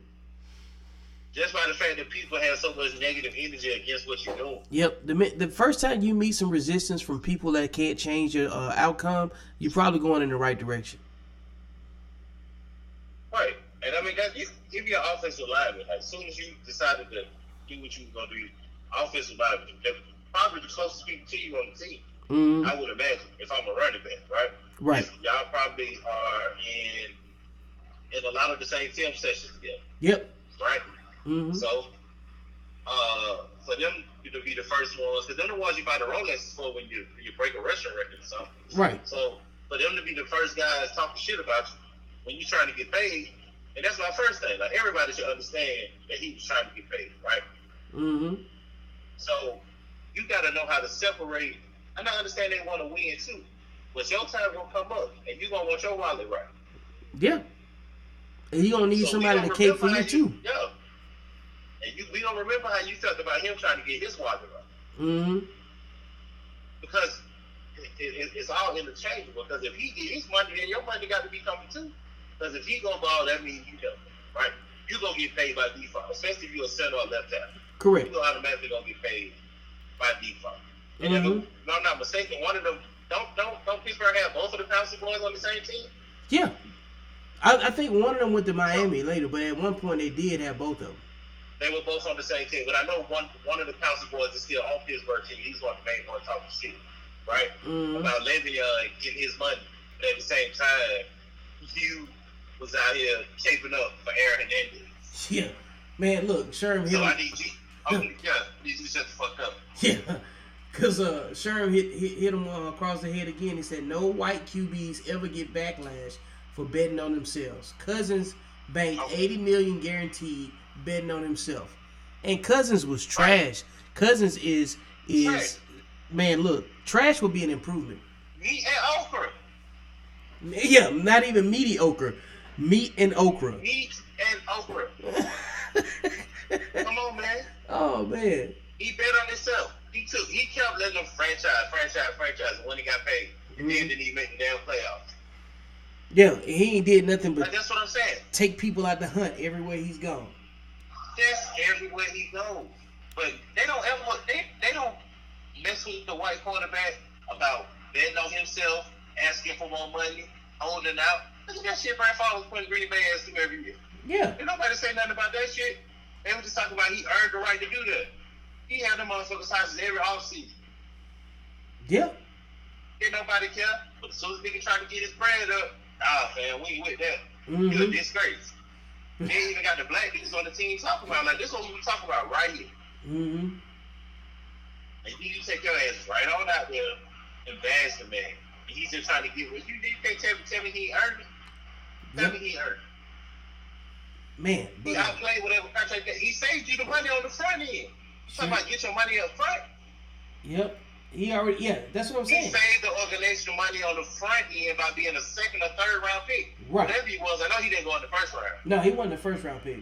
Just by the fact that people have so much negative energy against what you're doing. Yep. The first time you meet some resistance from people that can't change your outcome, you're probably going in the right direction. Right. And I mean, if you're an offensive lineman, as soon as you decided to do what you were going to do, offensive lineman, they're probably the closest people to you on the team. Mm-hmm. I would imagine, if I'm a running back, right? Right. Y'all probably are in a lot of the same film sessions together. Yep. Right? Mm-hmm. So, for them to be the first ones, because they're the ones you buy the Rolexes for when you break a restaurant record or something. Right. So, for them to be the first guys talking shit about you when you're trying to get paid, and that's my first thing. Like, everybody should understand that he was trying to get paid, right? Mm-hmm. So, you got to know how to separate. And I understand they want to win too, but your time will come up, and you're going to want your wallet right. Yeah. And you're going to need somebody to cape for you too. Yeah. And we don't remember how you felt about him trying to get his wallet right. Mm-hmm. Because it's all interchangeable. Because if he get his money, then your money got to be coming too. Because if he go ball, that means you help him, right? You're going to get paid by default, especially if you're a center or left tackle. Correct. You're automatically going to get paid by default. And if I'm not mistaken, one of them, don't Pittsburgh have both of the Pouncey boys on the same team? Yeah. I think one of them went to Miami later, but at one point they did have both of them. They were both on the same team, but I know one of the Pouncey boys is still on Pittsburgh team. He's one of the main ones talking shit, right? Mm-hmm. About Le'Veon getting his money. But at the same time, Hugh was out here caping up for Aaron Hernandez. Yeah. Man, look, Sherm hit So him. I need you. I need you to shut the fuck up. Yeah. Because Sherm hit him across the head again. He said, no white QBs ever get backlash for betting on themselves. Cousins banked $80 million guaranteed betting on himself. And Cousins was trash. Cousins is Trash. Man, look, trash would be an improvement. Meat and okra. Yeah, not even mediocre. Meat and okra. Meat and okra. Come on, man. Oh, man. He bet on himself. He kept letting them franchise when he got paid. And then didn't even make the damn playoffs. Yeah, he ain't did nothing but Like, that's what I'm saying. take people out the hunt everywhere he's gone. That's everywhere he goes. But they don't ever they don't mess with the white quarterback about betting on himself, asking for more money, holding out. Look at that shit Brad Favre putting Green Bay ass through every year. Yeah. Ain't nobody say nothing about that shit. They were just talking about he earned the right to do that. He had them motherfuckers houses every offseason. Yeah. Didn't nobody care. But as soon as nigga trying to get his bread up, fam, we ain't with that. Mm-hmm. You're a disgrace. They ain't even got the black niggas on the team talking about like this is what we talking about right here. Mm-hmm. And you take your ass right on out there and bash the man. And he's just trying to get what you can't tell me he earned it. Tell me he earned it. Man. He outplayed whatever contract that he saved you the money on the front end. Talking about get your money up front. Yep. That's what I'm He saying. saved the organization money on the front end by being a second or third round pick. Right. Whatever he was, I know he didn't go in the first round. No, he wasn't the first round pick.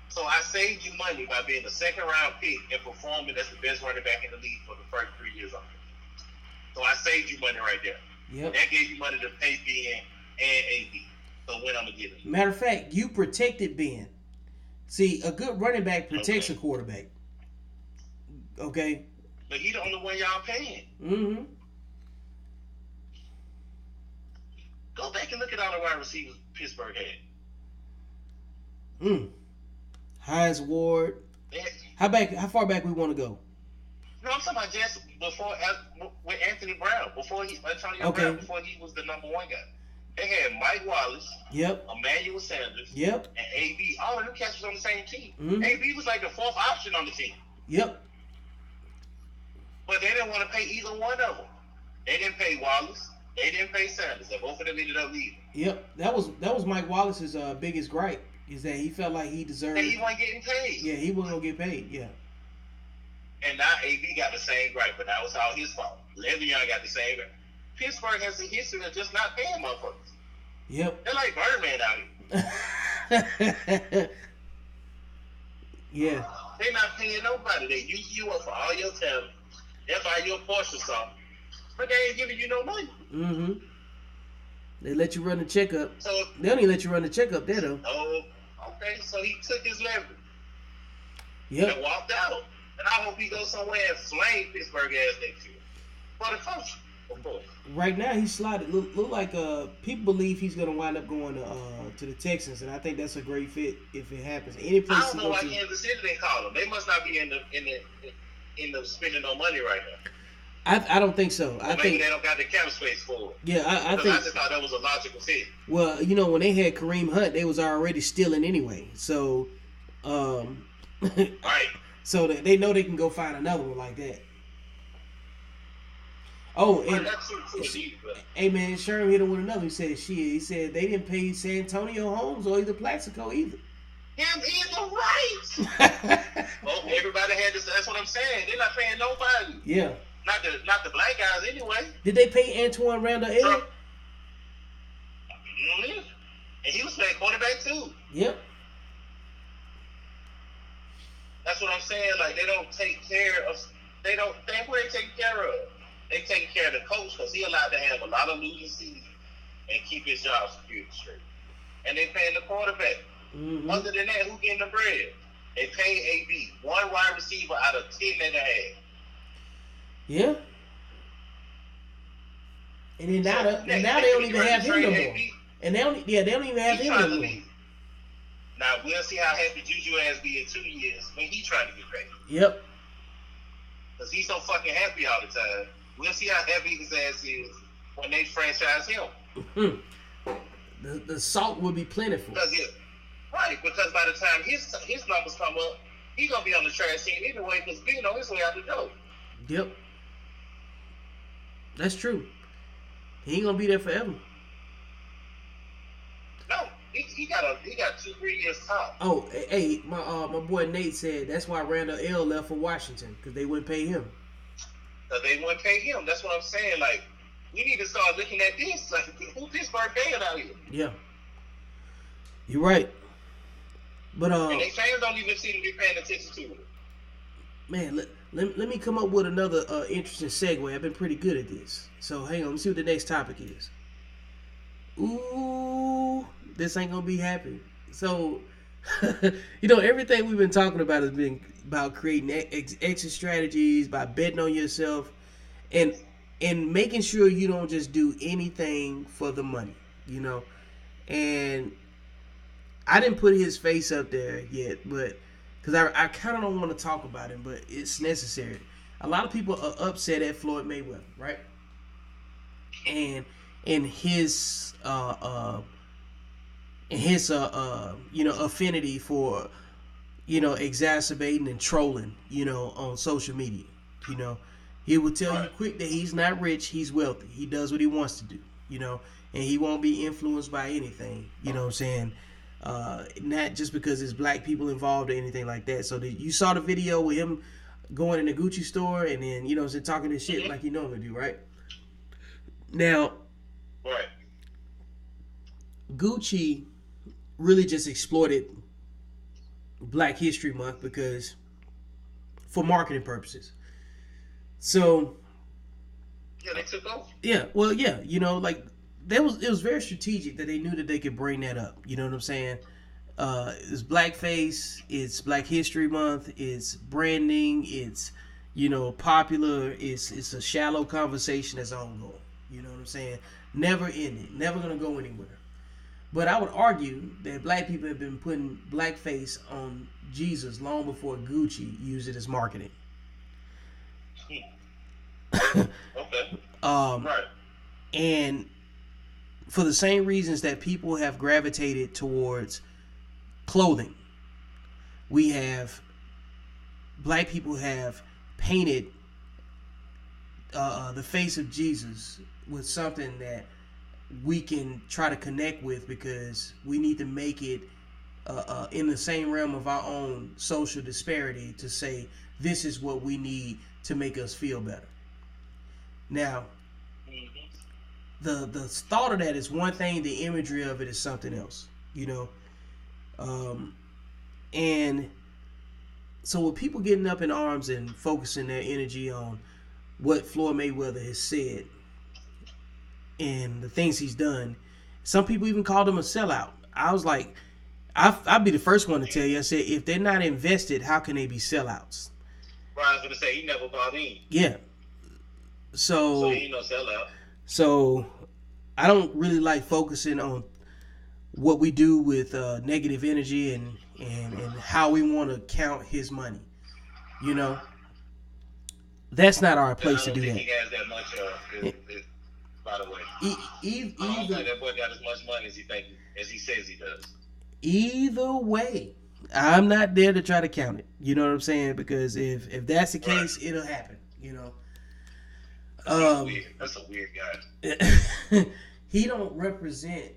So I saved you money by being a second round pick and performing as the best running back in the league for the first 3 years of it. So I saved you money right there. Yep. That gave you money to pay Ben and AB. So when I'm gonna give it? Matter of fact, you protected Ben. See, a good running back protects a quarterback. Okay. But he the only one y'all paying. Mm-hmm. Go back and look at all the wide receivers Pittsburgh had. Hines Ward. How far back we want to go? No, I'm talking about just before with Anthony Brown, Antonio Brown, before he was the number one guy. They had Mike Wallace, Yep, Emmanuel Sanders, yep, and AB. All of them cats was on the same team. Mm-hmm. AB was like the fourth option on the team. Yep. But they didn't want to pay either one of them. They didn't pay Wallace. They didn't pay Sanders. And both of them ended up leaving. Yep. That was Mike Wallace's biggest gripe, is that he felt like he deserved. And he wasn't getting paid. Yeah, he wasn't gonna get paid. Yeah. And now AB got the same gripe, but that was all his fault. Le'Veon got the same gripe. Pittsburgh has a history of just not paying motherfuckers. Yep. They're like Birdman out here. Yeah. They're not paying nobody. They use you up for all your talent. They buy you a Porsche or something. But they ain't giving you no money. Mm-hmm. They let you run the checkup. So They don't even let you run the checkup there, though. oh, okay. So he took his leverage Yep. and walked out. And I hope he goes somewhere and flame Pittsburgh ass next year. For the coach, of course. Right now, he's slotted. Look like people believe he's gonna wind up going to the Texans, and I think that's a great fit if it happens. Any place I don't to know go why to. Kansas City they call him. They must not be in the spending no money right now. I don't think so. I Maybe think they don't got the cap space for it. yeah. I Because think. I just thought that was a logical fit. Well, when they had Kareem Hunt, they was already stealing anyway. So Right. So that they know they can go find another one like that. Oh, and hey man, Sherm hit him with another. He said he said they didn't pay San Antonio Holmes or either Plaxico either. Him either, right? Well, everybody had this. That's what I'm saying. They're not paying nobody. Yeah. Not the black guys anyway. Did they pay Antoine Randall? Mm-hmm. And he was playing quarterback too. Yep. That's what I'm saying. Like they don't take care of. They don't. That's what they take care of. They taking care of the coach because he allowed to have a lot of losing seasons and keep his job security straight. And they paying the quarterback. Mm-hmm. Other than that, who getting the bread? They pay AB one wide receiver out of 10 and a half. Yeah. And then now they don't even have him no more. And they don't even have him no more. Now we'll see how happy Juju ass be in 2 years when he trying to get paid. Yep. Because he's so fucking happy all the time. We'll see how happy his ass is when they franchise him. Mm-hmm. The salt will be plentiful. Because by the time his numbers come up, he's gonna be on the trash team anyway because being on his way out the door. Yep. That's true. He ain't gonna be there forever. No, he got 2-3 years top. Oh, hey, my boy Nate said that's why Randall L left for Washington because they wouldn't pay him. Because they wouldn't pay him. That's what I'm saying. Like, we need to start looking at this. Like, who Pittsburgh paying out here? Yeah. You're right. But and they fans don't even seem to be paying attention to it. Man, let me come up with another interesting segue. I've been pretty good at this. So hang on, let's see what the next topic is. Ooh, this ain't gonna be happy. So, everything we've been talking about has been about creating exit strategies, by betting on yourself, and making sure you don't just do anything for the money, And I didn't put his face up there yet, but because I kind of don't want to talk about him, but it's necessary. A lot of people are upset at Floyd Mayweather, right? And his affinity for exacerbating and trolling on social media. He will tell you quick that he's not rich, he's wealthy, he does what he wants to do, and he won't be influenced by anything, what I'm saying. Not just because there's black people involved or anything like that. So you saw the video with him going in the Gucci store and then talking this shit like he normally do, right? Now, right. Gucci really just exploited Black History Month for marketing purposes. So yeah, they took over. Yeah, well, yeah, it was very strategic that they knew that they could bring that up. You know what I'm saying? It's Blackface, it's Black History Month, it's branding, it's popular, it's a shallow conversation that's ongoing. You know what I'm saying? Never ending, never gonna go anywhere. But I would argue that black people have been putting blackface on Jesus long before Gucci used it as marketing. Okay. Right. And for the same reasons that people have gravitated towards clothing, black people have painted the face of Jesus with something that we can try to connect with because we need to make it in the same realm of our own social disparity to say this is what we need to make us feel better. Now, the thought of that is one thing, the imagery of it is something else, and so with people getting up in arms and focusing their energy on what Floyd Mayweather has said and the things he's done, some people even called him a sellout. I was like, I'd be the first one to tell you, I said, if they're not invested, how can they be sellouts? Well, I was going to say, he never bought in. Yeah. So he ain't no sellout. So I don't really like focusing on what we do with negative energy and how we want to count his money. That's not our place to do that. He has that much, by the way. I don't think that boy got as much money as he says he does. Either way, I'm not there to try to count it. You know what I'm saying? Because if that's the case, it'll happen. You know. That's a weird guy. He don't represent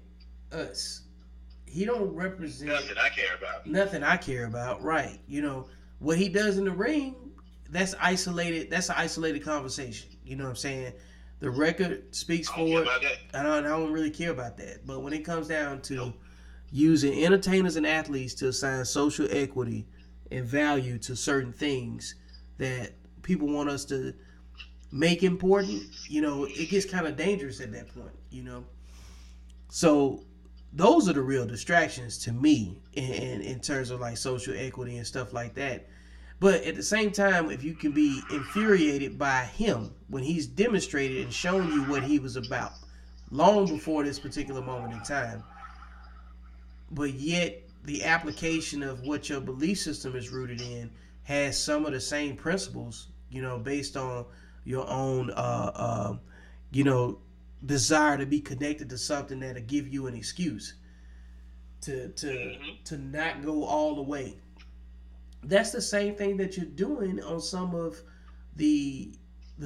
us. He don't represent nothing I care about. Nothing I care about, right? You know what he does in the ring. That's isolated. That's an isolated conversation. You know what I'm saying? The record speaks for it. I don't really care about that. But when it comes down to using entertainers and athletes to assign social equity and value to certain things that people want us to make important, you know, it gets kind of dangerous at that point, you know. So those are the real distractions to me in terms of like social equity and stuff like that. But at the same time, if you can be infuriated by him when he's demonstrated and shown you what he was about long before this particular moment in time, but yet the application of what your belief system is rooted in has some of the same principles, you know, based on your own, you know, desire to be connected to something that'll give you an excuse to not go all the way. That's the same thing that you're doing on some of the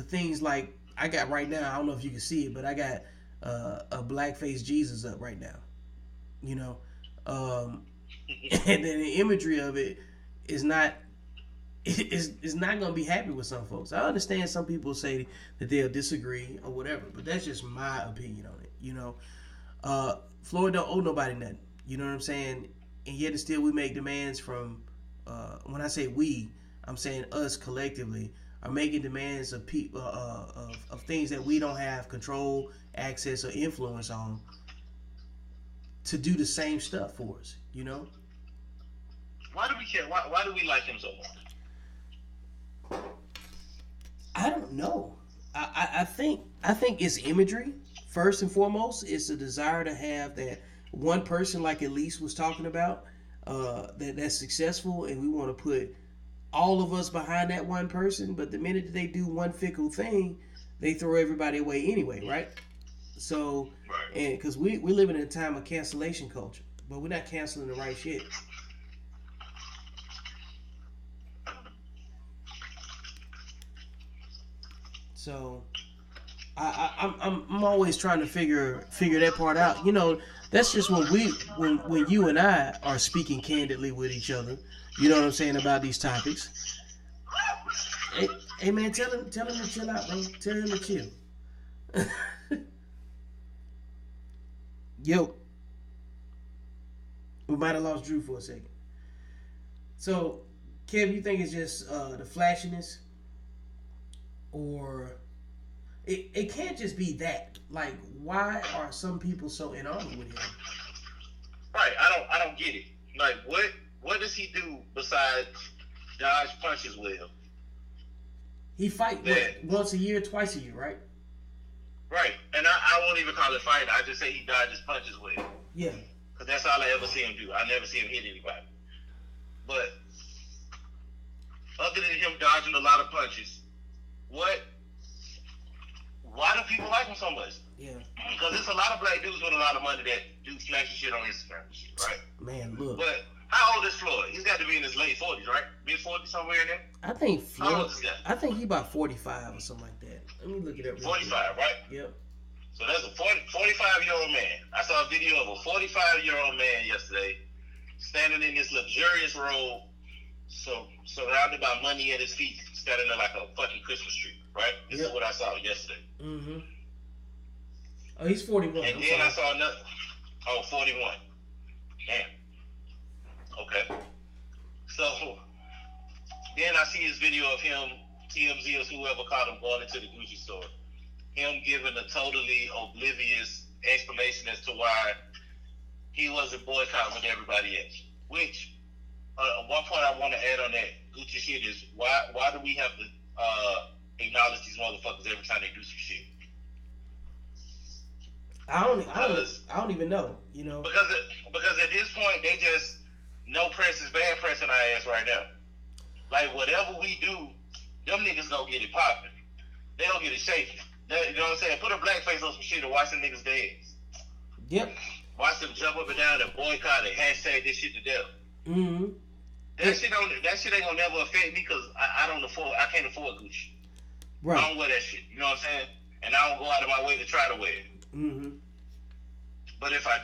things like I got right now. I don't know if you can see it, but I got a Blackface Jesus up right now. You know, and then the imagery of it is not. It's not going to be happy with some folks. I understand some people say that they'll disagree or whatever, but that's just my opinion on it. You know, Floyd don't owe nobody nothing. You know what I'm saying? And yet and still we make demands from, when I say we, I'm saying us collectively are making demands of people of things that we don't have control, access, or influence on to do the same stuff for us. You know? Why do we care? Why do we like him so much? I don't know. I think it's imagery first and foremost. It's a desire to have that one person, like Elise was talking about, that's successful, and we want to put all of us behind that one person. But the minute that they do one fickle thing, they throw everybody away anyway, right? So, and because we live in a time of cancellation culture, but we're not canceling the right shit. So I'm always trying to figure that part out. You know, that's just when you and I are speaking candidly with each other. You know what I'm saying about these topics. Hey man, tell him to chill out, bro. Tell him to chill. Yo, we might have lost Drew for a second. So, Kev, you think it's just the flashiness? Or it can't just be that. Like, why are some people so enamored with him? Right, I don't get it. Like, what does he do besides dodge punches well? He fight once a year, twice a year, right? Right, and I won't even call it fighting. I just say he dodges punches well. Yeah, because that's all I ever see him do. I never see him hit anybody. But other than him dodging a lot of punches. Why do people like him so much? Yeah. Because there's a lot of black dudes with a lot of money that do flashy shit on Instagram and shit, right? Man, look. But how old is Floyd? He's got to be in his late 40s, right? Mid-40s, somewhere in there? I think Floyd, how old is this guy? I think he about 45 or something like that. Let me look it up. 45, right? Yep. So that's a 45-year-old man. I saw a video of a 45-year-old man yesterday standing in this luxurious robe, so surrounded by money at his feet, standing there like a fucking Christmas tree, right? This is what I saw yesterday. Mm-hmm. Oh, he's 41. And then I saw another. Oh, 41. Damn. Okay. So then I see his video of him, TMZ or whoever caught him going into the Gucci store. Him giving a totally oblivious explanation as to why he wasn't boycotting with everybody else. Which, one point I want to add on that Gucci shit is why do we have to acknowledge these motherfuckers every time they do some shit? I don't even know, you know. Because at this point they just no press is bad press in our ass right now. Like whatever we do, them niggas gonna get it popping. They don't get it shaking. You know what I'm saying? Put a blackface on some shit and watch them niggas dance. Yep. Watch them jump up and down and boycott and hashtag this shit to death. Mm-hmm. That shit ain't gonna never affect me because I can't afford Gucci. Right. I don't wear that shit. You know what I'm saying? And I don't go out of my way to try to wear it. Mm-hmm. But if I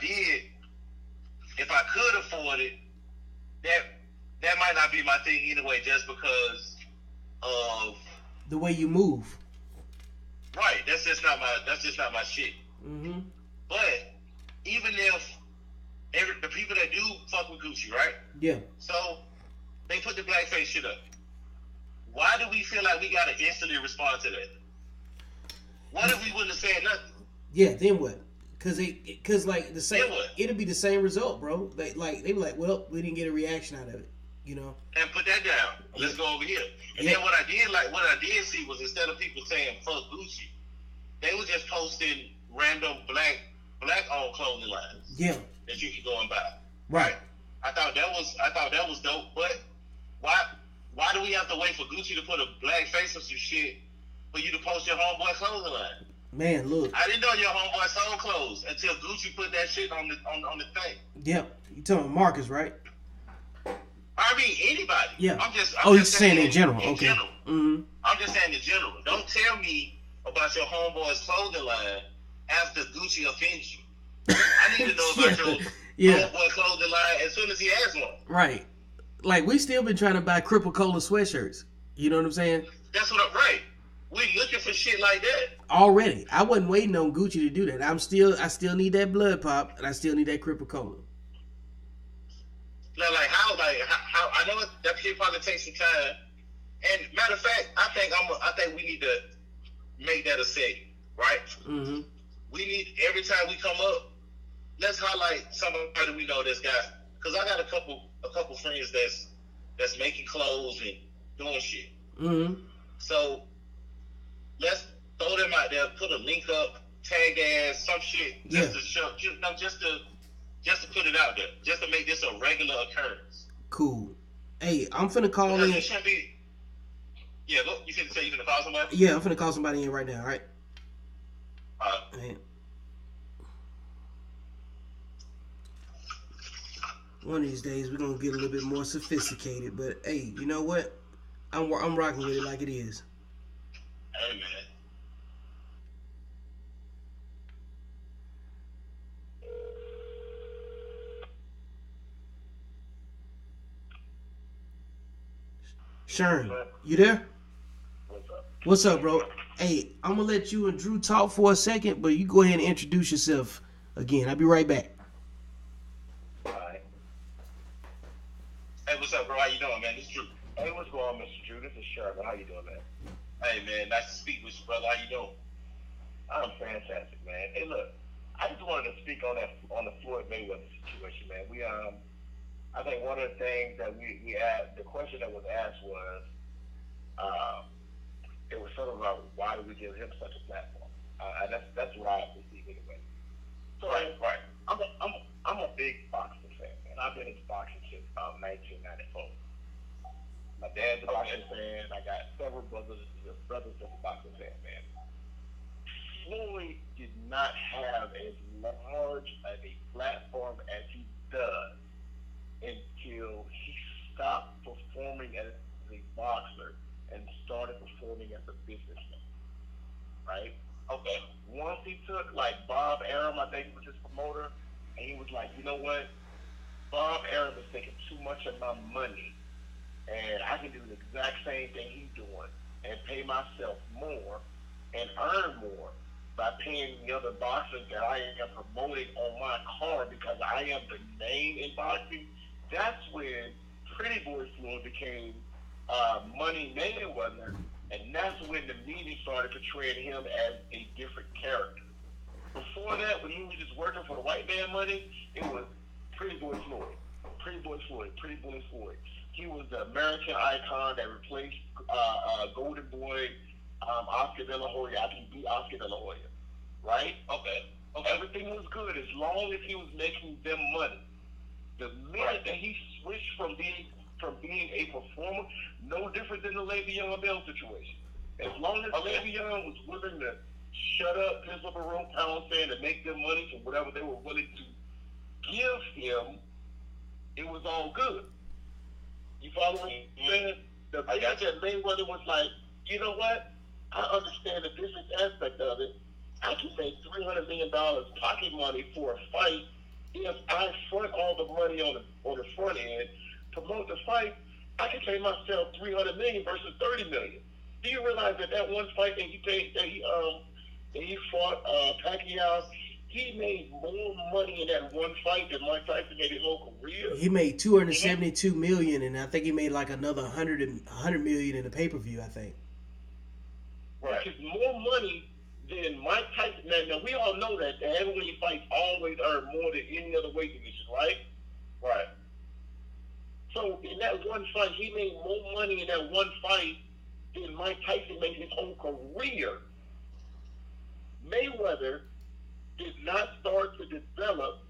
could afford it, that might not be my thing anyway, just because of the way you move. Right. That's just not my shit. Mm-hmm. But even if the people that do fuck with Gucci, right? Yeah. So they put the blackface shit up. Why do we feel like we gotta instantly respond to that? What if we wouldn't have said nothing? Yeah, then what? Cause like the same, Then what? it'll be the same result, bro. They be like, well, we didn't get a reaction out of it, you know. And put that down. Let's go over here. And then what I did see was instead of people saying fuck Gucci, they were just posting random black owned clothing lines. Yeah. That you can go and buy. Right. I thought that was dope, but why do we have to wait for Gucci to put a black face or some shit for you to post your homeboy clothing line? Man, look. I didn't know your homeboy sold clothes until Gucci put that shit on the thing. Yep. You talking Marcus, right? I mean anybody. Yeah. I'm just saying in general. Okay. General. Mm-hmm. I'm just saying in general. Don't tell me about your homeboy's clothing line after Gucci offends you. I need to know about your homeboy clothing line as soon as he has one. Right. Like, we still been trying to buy Cripple Cola sweatshirts. You know what I'm saying? That's what I'm right. We looking for shit like that. Already. I wasn't waiting on Gucci to do that. I still need that blood pop, and I still need that Cripple Cola. Now, how I know that shit probably takes some time. And matter of fact, I think we need to make that a segment, right? Mm-hmm. We need, every time we come up, let's highlight somebody we know that's got, because I got a couple friends that's making clothes and doing shit. Mm-hmm. So let's throw them out there, put a link up, tag ass, some shit, just to show, just to put it out there, just to make this a regular occurrence. Cool. Hey, I'm finna call in. It shouldn't be. Yeah, look, you finna say you finna call somebody? Yeah, I'm finna call somebody in right now. All right. Man. One of these days we're gonna get a little bit more sophisticated, but hey, you know what? I'm rocking with it like it is. Hey, man. Sharon, you there? What's up, bro? Hey, I'm gonna let you and Drew talk for a second, but you go ahead and introduce yourself again. I'll be right back. Alright. Hey, what's up, bro? How you doing, man? This is Drew. Hey, what's going on, Mr. Drew? This is Sherman. How you doing, man? Hey, man, nice to speak with you, brother. How you doing? I'm fantastic, man. Hey, look, I just wanted to speak on the Floyd Mayweather situation, man. I think one of the things that we asked, the question that was asked was, it was sort of about why do we give him such a platform? And that's what I perceive anyway. So, Right. I'm a big boxing fan, man. I've been into boxing since 1994. My dad's a boxing fan. I got several brothers that's a boxing fan, man. Floyd did not have as large of a platform as he does until he stopped performing as a boxer and started performing as a businessman. Right? Okay. Once he took, like, Bob Arum, I think was his promoter, and he was like, you know what? Bob Arum is taking too much of my money, and I can do the exact same thing he's doing and pay myself more and earn more by paying the other boxers that I am promoting on my card because I am the name in boxing. That's when Pretty Boy Floyd became Money Mayweather, and that's when the media started portraying him as a different character. Before that, when he was just working for the white man money, it was Pretty Boy Floyd, Pretty Boy Floyd, Pretty Boy Floyd. He was the American icon that replaced Golden Boy, Oscar De La Hoya. I can beat Oscar De La Hoya, right? Okay. Everything was good as long as he was making them money. The minute that he switched from being a performer, no different than the Le'Veon Bell situation. As long as Le'Veon was willing to shut up, piss up a room, pound sand, and make them money for whatever they were willing to give him, it was all good. You follow what I'm saying? The thing I said, Mayweather was like, you know what? I understand the business aspect of it. I can make $300 million pocket money for a fight if I front all the money on the front end, promote the fight. I can pay myself $300 million versus $30 million. Do you realize that one fight that he fought Pacquiao, he made more money in that one fight than Mike Tyson made his whole career? He made $272 million, and I think he made like another $100 million in the pay-per-view, I think. Right. Which is more money than Mike Tyson. Now we all know that the heavyweight fights always earn more than any other weight division, right? Right. So in that one fight, he made more money in that one fight than Mike Tyson made his whole career. Mayweather did not start to develop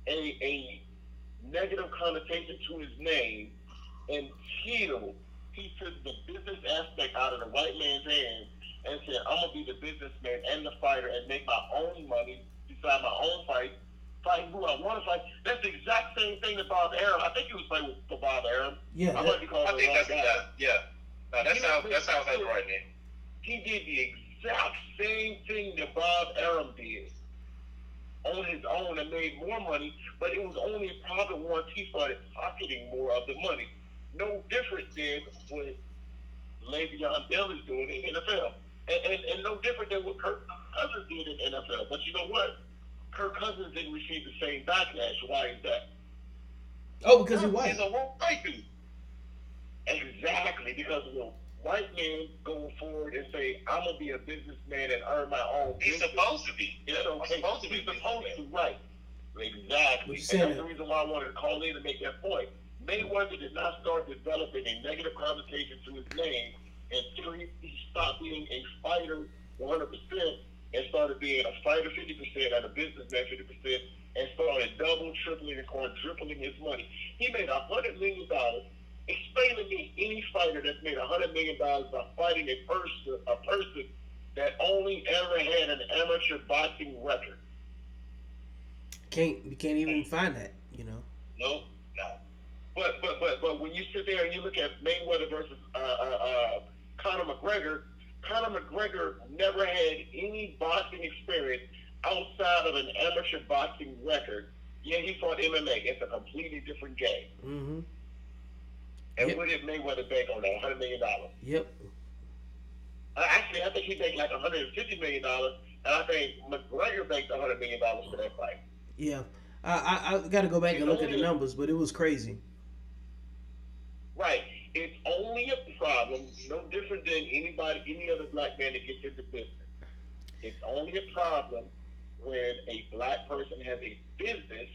a negative connotation to his name until he took the business aspect out of the white man's hands and said, I'm going to be the businessman and the fighter and make my own money, decide my own fight who I want to fight. That's the exact same thing that Bob Arum. I think he was playing for Bob Arum. Yeah. I think that's the guy. Yeah. No, that sounds like the right name. He did the exact same thing that Bob Arum did on his own and made more money, but it was only a problem once he started pocketing more of the money. No different than what Le'Veon Bell is doing in the NFL. And no different than what Kirk Cousins did in the NFL. But you know what? Kirk Cousins didn't receive the same backlash. Why is that? Oh, because he's white. He's a white dude. Exactly, because of the white man going forward and say, I'm going to be a businessman and earn my own. He's supposed to be. It's okay. He's supposed to, right. Exactly. And that's the reason why I wanted to call in to make that point. Mayweather did not start developing a negative connotation to his name until he stopped being a fighter 100% and started being a fighter 50% and a businessman 50% and started double, tripling, and quadrupling his money. He made $100 million. Explain to me any fighter that's made $100 million by fighting a person that only ever had an amateur boxing record. You can't even find that, you know. No. But when you sit there and you look at Mayweather versus Conor McGregor never had any boxing experience outside of an amateur boxing record. Yeah, he fought MMA. It's a completely different game. Mm-hmm. And what did Mayweather bank on that? $100 million. Yep. Actually, I think he banked like $150 million, and I think McGregor banked $100 million for that fight. Yeah. I got to go back and look at the numbers, but it was crazy. Right. It's only a problem, no different than any other black man that gets into business. It's only a problem when a black person has a business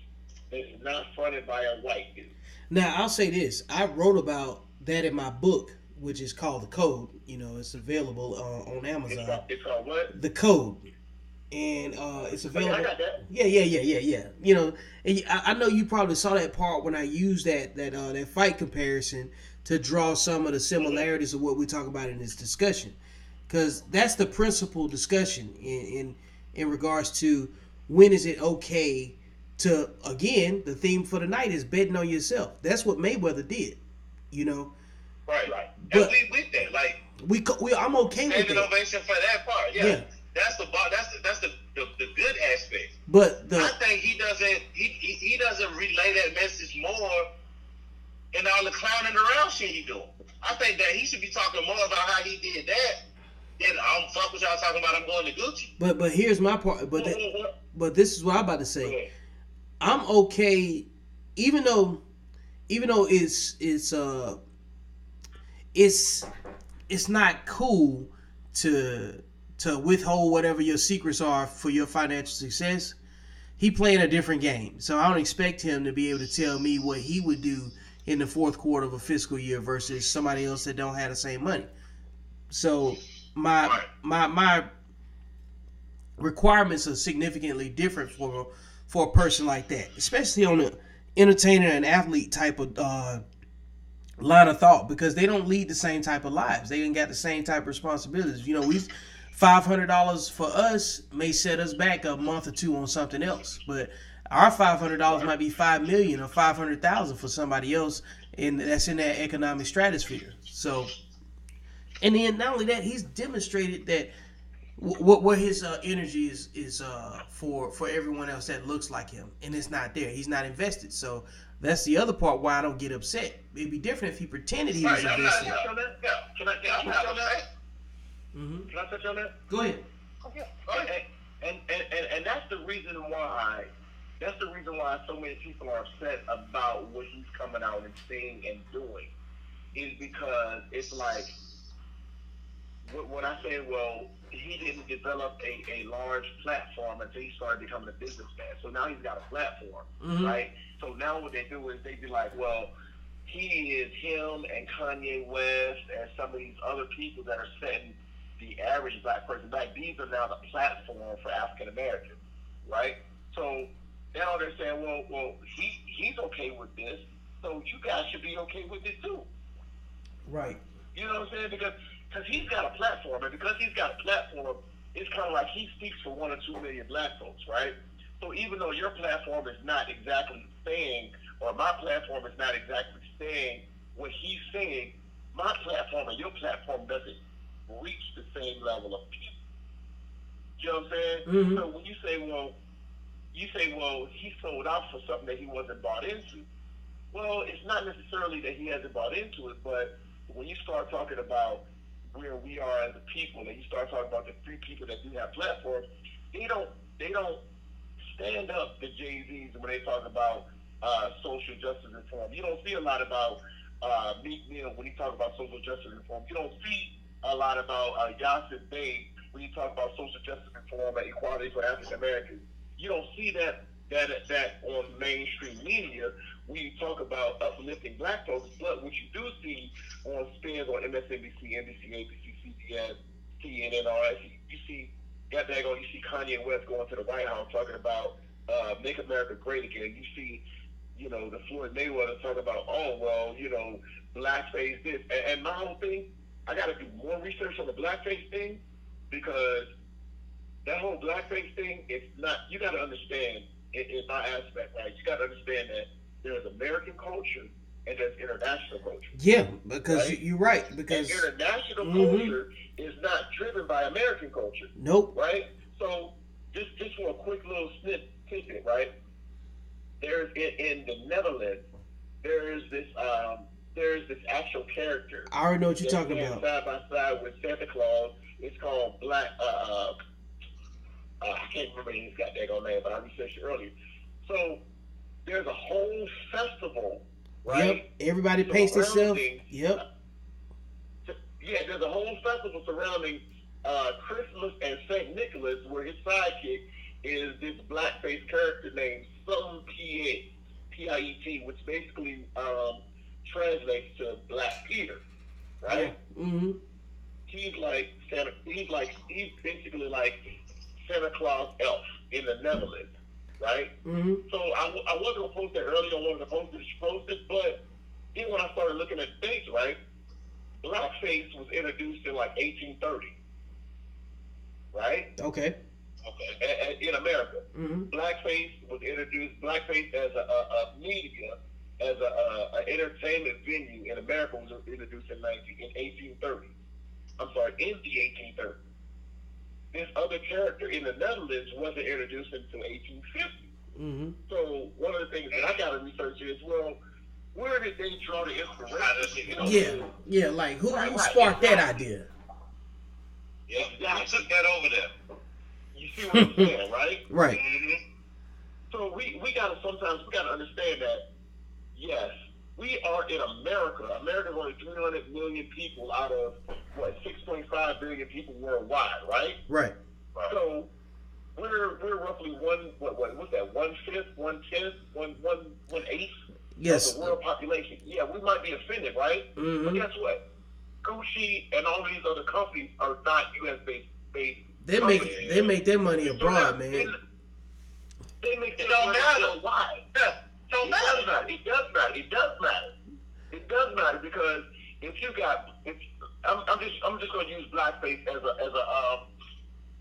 that's not fronted by a white dude. Now, I'll say this. I wrote about that in my book, which is called The Code. You know, it's available on Amazon. It's called what? The Code. And it's available. I got that. Yeah. You know, I know you probably saw that part when I used that fight comparison to draw some of the similarities of what we talk about in this discussion, because that's the principal discussion in regards to when is it okay to, again, the theme for the night is betting on yourself. That's what Mayweather did, you know. Right. But and we with that, like I'm okay with that. Innovation for that part, yeah. That's the good aspect. But I think he doesn't relay that message more in all the clowning around shit he doing. I think that he should be talking more about how he did that than fuck what y'all talking about. I'm going to Gucci. But here's my part. But this is what I'm about to say. I'm okay, even though it's not cool to withhold whatever your secrets are for your financial success. He playing a different game, so I don't expect him to be able to tell me what he would do in the fourth quarter of a fiscal year versus somebody else that don't have the same money. So my requirements are significantly different for a person like that, especially on the entertainer and athlete type of line of thought, because they don't lead the same type of lives. They ain't got the same type of responsibilities. You know, $500 for us may set us back a month or two on something else, but Our $500 might be $5 million or 500,000 for somebody else, and that's in that economic stratosphere. So, and then not only that, he's demonstrated that what his energy is for everyone else that looks like him, and it's not there. He's not invested. So that's the other part why I don't get upset. It'd be different if he pretended he was invested. Can I touch on that? Mm-hmm. Can I touch on that? Go ahead. Okay. And that's the reason why. That's the reason why so many people are upset about what he's coming out and saying and doing, is because it's like when I say, well, he didn't develop a large platform until he started becoming a businessman. So now he's got a platform, right? So now what they do is they be like, well, he is him and Kanye West and some of these other people that are setting the average black person back. These are now the platform for African Americans, right? So now they're saying, well, he's okay with this, so you guys should be okay with it too. Right. You know what I'm saying? Because he's got a platform, and because he's got a platform, it's kind of like he speaks for 1 or 2 million black folks, right? So even though your platform is not exactly saying, or my platform is not exactly saying what he's saying, my platform and your platform doesn't reach the same level of people. You know what I'm saying? Mm-hmm. So when you say, well, he sold out for something that he wasn't bought into. Well, it's not necessarily that he hasn't bought into it, but when you start talking about where we are as a people, and you start talking about the 3 people that do have platforms, they don't stand up to Jay-Z's when they talk about social justice reform. You don't see a lot about Meek Mill when he talks about social justice reform. You don't see a lot about Yasir Bey when you talk about social justice reform and equality for African Americans. You don't see that on mainstream media when you talk about uplifting black folks. But what you do see on spins on MSNBC, NBC, ABC, CBS, CNN, all that, you see Kanye West going to the White House talking about make America great again. You see, the Floyd Mayweather talking about, blackface this. And my whole thing, I got to do more research on the blackface thing, because that whole blackface thing, it's not, you got to understand, in my aspect, right? You got to understand that there's American culture and there's international culture. Yeah, because right? you're right. Because and international culture is not driven by American culture. Nope. Right? So just for a quick little tidbit, right? There's in the Netherlands, there's this actual character. I already know what you're talking about. Side by side with Santa Claus. It's called I can't remember his goddamn name, but I researched it earlier. So there's a whole festival, right? Yep. Everybody paints themselves. Yep. Yeah, there's a whole festival surrounding Christmas and St. Nicholas, where his sidekick is this blackface character named Some Piet, Piet, which basically translates to Black Peter, right? Yeah. Mm-hmm. He's basically like Santa Claus elf in the Netherlands, right? Mm-hmm. So I wasn't going to post that earlier. I wasn't going to post it, but then when I started looking at dates, right, blackface was introduced in like 1830, right? Okay. In America. Mm-hmm. Blackface was introduced, blackface as a media, as a entertainment venue in America was introduced in 1830. I'm sorry, in the 1830s. This other character in the Netherlands wasn't introduced until 1850. Mm-hmm. So one of the things that I got to research is, well, where did they draw the inspiration? Yeah, like who sparked that idea? Yeah, I took that over there. You see what I'm saying, right? Right. Mm-hmm. So we gotta understand that, yes, we are in America. America's only 300 million people out of 6.5 billion people worldwide, right? Right. So we're roughly what's that? 1/5, 1/10, 1/8 yes. of the world population. Yeah, we might be offended, right? Mm-hmm. But guess what? Gucci and all these other companies are not U.S. based. They make their money abroad, man. They make their money abroad. Why? It does matter. It does matter because I'm just going to use blackface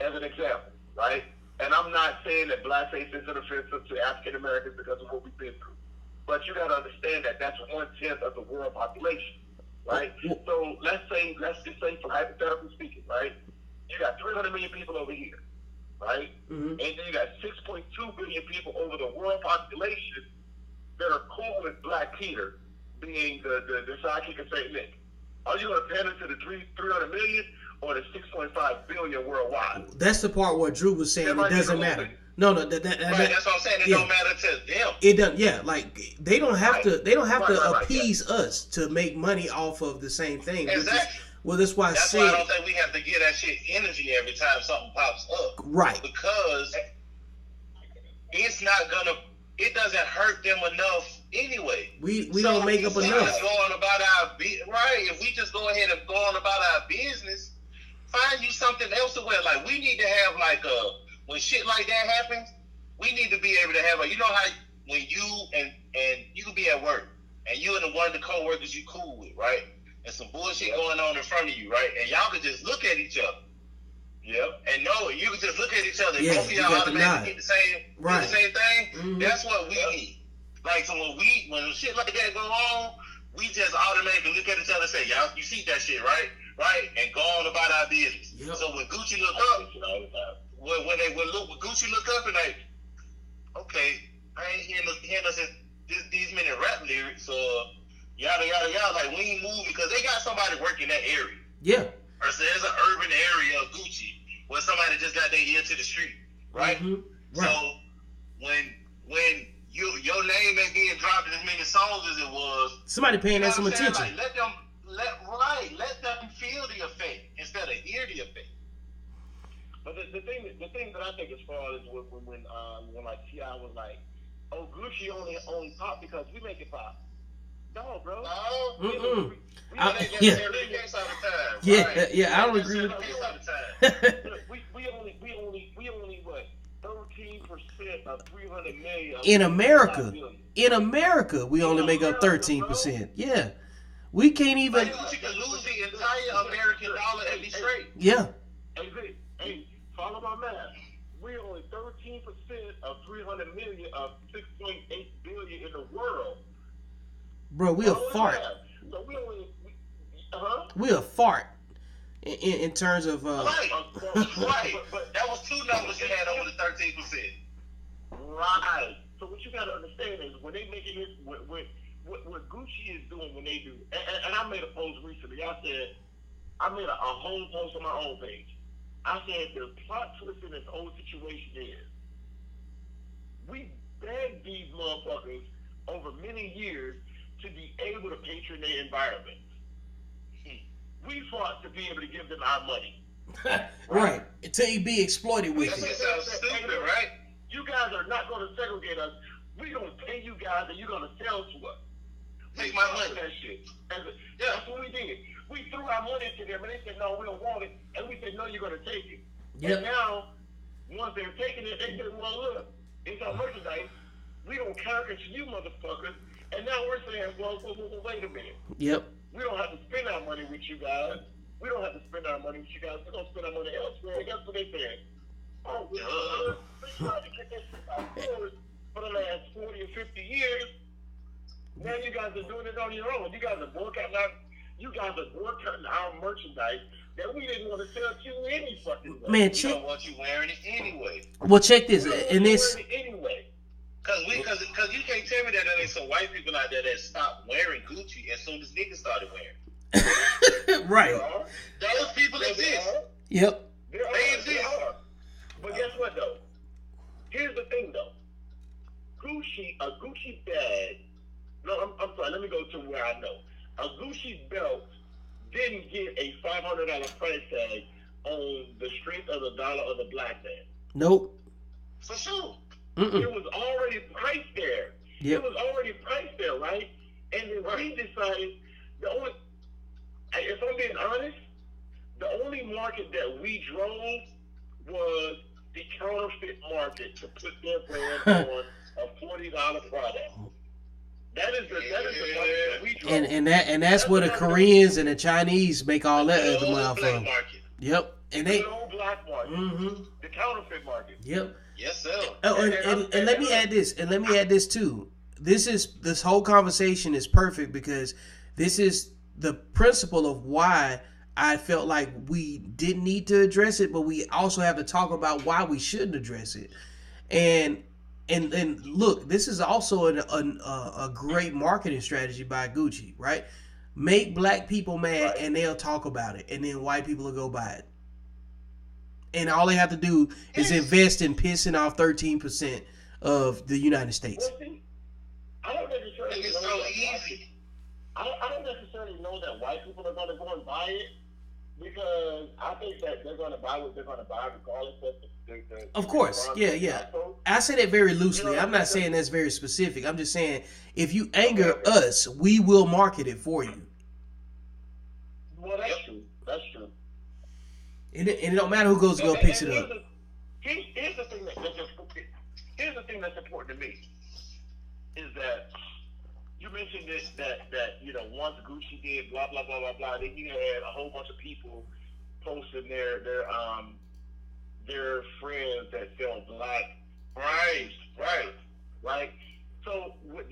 as an example, right? And I'm not saying that blackface isn't offensive to African Americans because of what we've been through. But you got to understand that that's 1/10 of the world population, right? So let's just say, for hypothetical speaking, right? You got 300 million people over here, right? Mm-hmm. And then you got 6.2 billion people over the world population that are cool with Black Peter being the sidekick of Saint Nick. Are you going to pander to the 300 million or the 6.5 billion worldwide? That's the part where Drew was saying it doesn't matter. No, right, that's what I'm saying. It don't matter to them. It doesn't. Yeah, like they don't have to. They don't have to appease us to make money off of the same thing. Exactly. Well, that's why I don't think we have to get that shit energy every time something pops up. Right. Because it's not gonna. It doesn't hurt them enough anyway. We don't make up enough. Just going about our right. If we just go ahead and go on about our business, find you something else to wear. Like we need to have like a. When shit like that happens, we need to be able to have a, you know how when you and you could be at work and you and one of the coworkers you cool with, right? And some bullshit going on in front of you, right? And y'all could just look at each other. Yep. And know it. You could just look at each other and both of y'all automatically get the same thing. Mm-hmm. That's what we need. Like so when shit like that go on, we just automatically look at each other and say, y'all, you see that shit, right? Right? And go on about our business. Yep. So when Gucci look up, when Gucci look up and like, okay, I ain't hearing us these many rap lyrics or yada yada yada. Like we ain't moving because they got somebody working that area. Yeah. Or so there's an urban area of Gucci where somebody just got their ear to the street, right? Mm-hmm. Right. So when your name ain't being dropped in as many songs as it was, somebody paying that some attention. Like, let them feel the effect instead of hear the effect. But the thing that I think as far as when like T.I. was like, oh, Gucci only pop because we make it pop. No, bro. No. Yeah, I don't agree with that. we only what 13% of 300 million. In America, we only make up 13%. Yeah, we can't even. You can lose the entire American dollar and be straight. Yeah. Hey, follow my math. We're only 13% of 300 million of 6.8 billion in the world. Bro, we a fart. So we a fart in terms of right. But that was two numbers you had over the 13%. Right. So what you gotta understand is when they making it, what Gucci is doing when they do, and I made a post recently. I made a whole post on my own page. I said the plot twist in this whole situation is we begged these motherfuckers over many years to be able to patron their environment. We fought to be able to give them our money. Right. Until you be exploited with it. That sounds stupid, right? You guys are not going to segregate us. We're going to pay you guys and you're going to sell to us. Take my money. That shit. That's what we did. We threw our money to them and they said, no, we don't want it. And we said, no, you're going to take it. Yep. And now, once they're taking it, they said, well, look, it's our merchandise. We don't conquer to you motherfuckers. And now we're saying, well, wait a minute. Yep. We don't have to spend our money with you guys. We don't have to spend our money with you guys. We're going to spend our money elsewhere. And guess what they said? Oh, we're trying to get this out for the last 40 or 50 years. Now you guys are doing it on your own. You guys are boycotting our merchandise that we didn't want to sell to you any fucking way. Man, we don't want you wearing it anyway. Well, check this. And this. Anyway. Because you can't tell me that there ain't some white people out there that stopped wearing Gucci as soon as niggas started wearing. Right. Those people exist. Yep. They exist. But guess what though? Here's the thing though. A Gucci bag. No, I'm sorry. Let me go to where I know. A Gucci belt didn't get a $500 price tag on the strength of the dollar of the black man. Nope. For sure. Mm-mm. It was already priced there. Yep. It was already priced there, right? And then we decided if I'm being honest, the only market that we drove was the counterfeit market to put their brand on a $40 product. That is the market that we drove. And that's where the Koreans and the Chinese make all that other mouth from. Market. Yep. And they black market. Mm-hmm. The counterfeit market. Yep. Yes, sir. Oh, and let me add this. And let me add this too. This whole conversation is perfect because this is the principle of why I felt like we didn't need to address it, but we also have to talk about why we shouldn't address it. And look, this is also a great marketing strategy by Gucci, right? Make black people mad and they'll talk about it, and then white people will go buy it. And all they have to do is invest in pissing off 13% of the United States. Well, see, I don't necessarily It's know so that easy. I don't necessarily know that white people are going to go and buy it, because I think that they're going to buy what they're going to buy regardless of the Of course, yeah. I say that very loosely. I'm not saying that's very specific. I'm just saying if you anger us, we will market it for you. Well, that's true. That's true. And it don't matter who goes to go picks it up. Here's the thing here's the thing that's important to me is that you mentioned this that once Gucci did blah blah blah blah blah, then you had a whole bunch of people posting their friends that sell black. Right. So what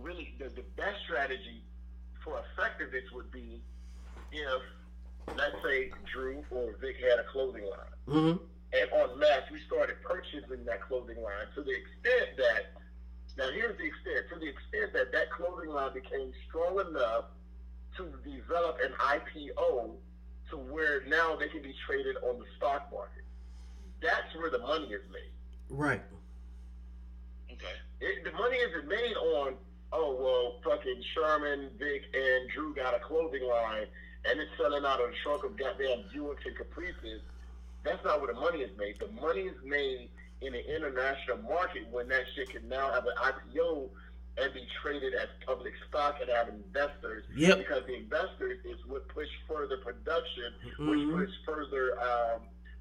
really the best strategy for effectiveness would be if, let's say, Drew or Vic had a clothing line, and en masse we started purchasing that clothing line to the extent that, now here's the extent, to the extent that that clothing line became strong enough to develop an IPO to where now they can be traded on the stock market. That's where the money is made. Right. Okay. The money isn't made on, oh, well, fucking Sherman, Vic, and Drew got a clothing line and it's selling out of the trunk of goddamn Buicks and Caprices. That's not where the money is made. The money is made in the international market when that shit can now have an IPO and be traded as public stock and have investors. Yep. Because the investors is what push further production, which push further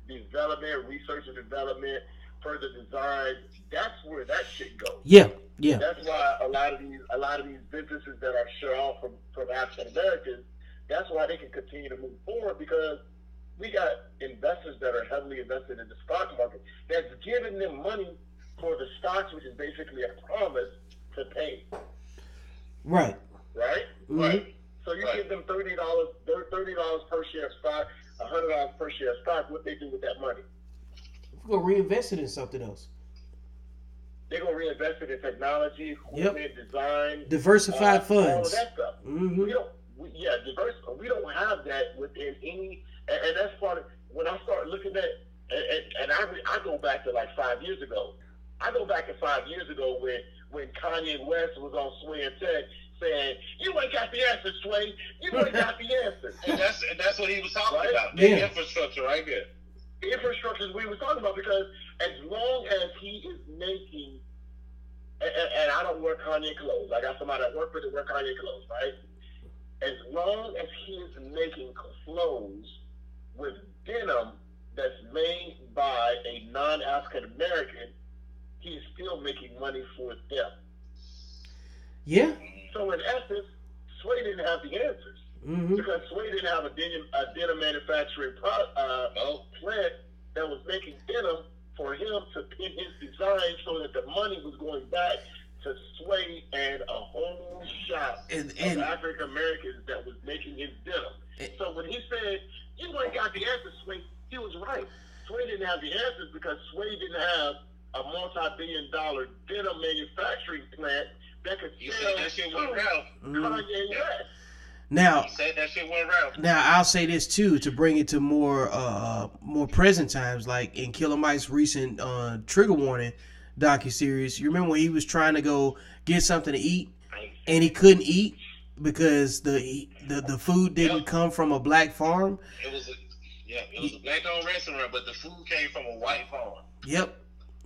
development, research and development, further design. That's where that shit goes. Yeah. That's why a lot of these businesses that are shut off from African Americans, that's why they can continue to move forward, because we got investors that are heavily invested in the stock market that's giving them money for the stocks, which is basically a promise to pay. Right. So you give them $30 per share of stock, $100 per share of stock. What they do with that money? We're gonna reinvest it in something else. They're gonna reinvest it in technology, equipment, design, diversified funds, all of that stuff. We don't have that within any, and that's part of when I start looking at, and I go back to like 5 years ago. I go back to 5 years ago when Kanye West was on Sway and Tech saying, "You ain't got the answer, Sway. You ain't got the answer." And that's what he was talking about. Yeah. The infrastructure right there. The infrastructure is what he was talking about, because as long as he is making, and I don't wear Kanye clothes. I got somebody that work with that wear Kanye clothes, right? As long as he is making clothes with denim that's made by a non-African American, he's still making money for them. Yeah. So in essence, Sway didn't have the answers, because Sway didn't have a denim manufacturing plant that was making denim for him to pin his design, so that the money was going back to Sway and a whole shop of African Americans that was making his denim. So when he said, "You ain't got the answers, Sway," he was right. Sway didn't have the answers because Sway didn't have a multi-billion-dollar denim manufacturing plant that could sell that shit went round. Kanye West. Now, He said that shit went round. Now I'll say this too, to bring it to more present times, like in Killer Mike's recent Trigger Warning docuseries. You remember when he was trying to go get something to eat and he couldn't eat because the food didn't come from a black farm? It was a black-owned restaurant, but the food came from a white farm. Yep.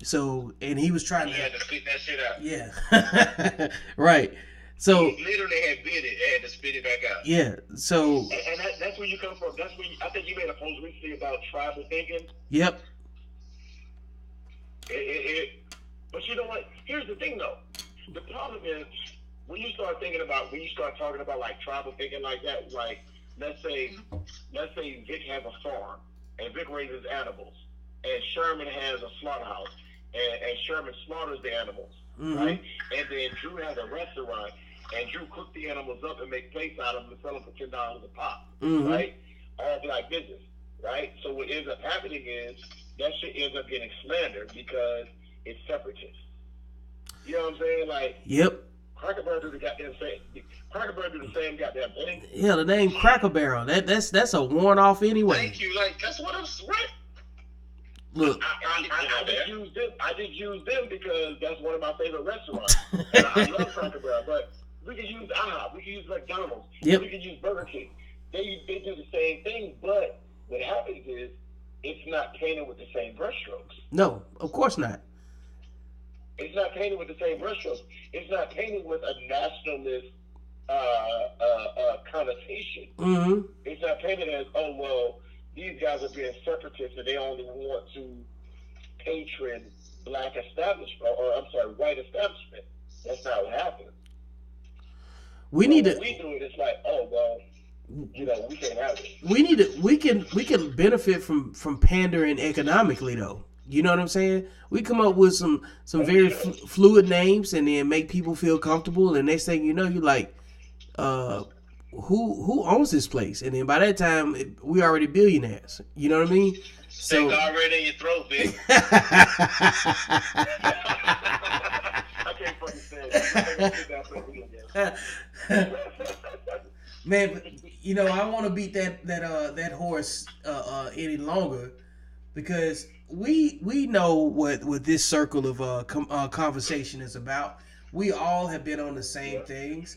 So, and he was trying He had to spit that shit out. Yeah. Right. So he literally had bit it and had to spit it back out. Yeah. So and that's where you come from. That's where I think you made a post recently about tribal thinking. Yep. But you know what? Here's the thing, though. The problem is when you start talking about like tribal thinking like that. Like let's say Vic has a farm and Vic raises animals, and Sherman has a slaughterhouse, and Sherman slaughters the animals, Mm-hmm. right? And then Drew has a restaurant, and Drew cooks the animals up and make plates out of them and sell them for $10 a pop, Mm-hmm. right? All black business, right? So what ends up happening is that shit ends up getting slandered because it's separatist. You know what I'm saying? Like, Yep. Cracker Barrel do the goddamn same. Cracker Barrel do the same goddamn thing. Yeah, the name Cracker Barrel. That's a worn off anyway. Thank you. Like, that's what I'm right. Look. I just use them because that's one of my favorite restaurants. And I love Cracker Barrel, but we can use IHOP, we can use McDonald's, Yep. we can use Burger King. They do the same thing, but what happens is it's not painted with the same brushstrokes. No, of course not. It's not painted with the same brushstrokes. It's not painted with a nationalist connotation. Mm-hmm. It's not painted as, oh, well, these guys are being separatists and they only want to patron black establishment, or I'm sorry, white establishment. That's not what happens. We need to. When we do it, it's like, oh, well, you know, we can't have it. We need to. We can benefit from pandering economically though. You know what I'm saying? We come up with some very fluid names and then make people feel comfortable. And next thing you know, you're like, who owns this place? And then by that time, we already billionaires. You know what I mean? Steak already in your throat, bitch. I can't fucking say it. Man, but, you know, I want to beat that horse any longer because we know what this circle of conversation is about. We all have been on the same things.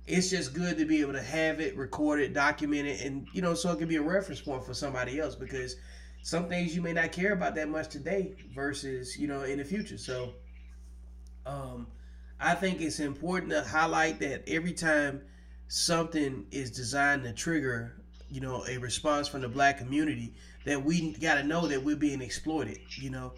It's just good to be able to have it, record it, document it, and you know, so it can be a reference point for somebody else because some things you may not care about that much today versus, you know, in the future. So I think it's important to highlight that every time something is designed to trigger, you know, a response from the black community, that we got to know that we're being exploited, you know,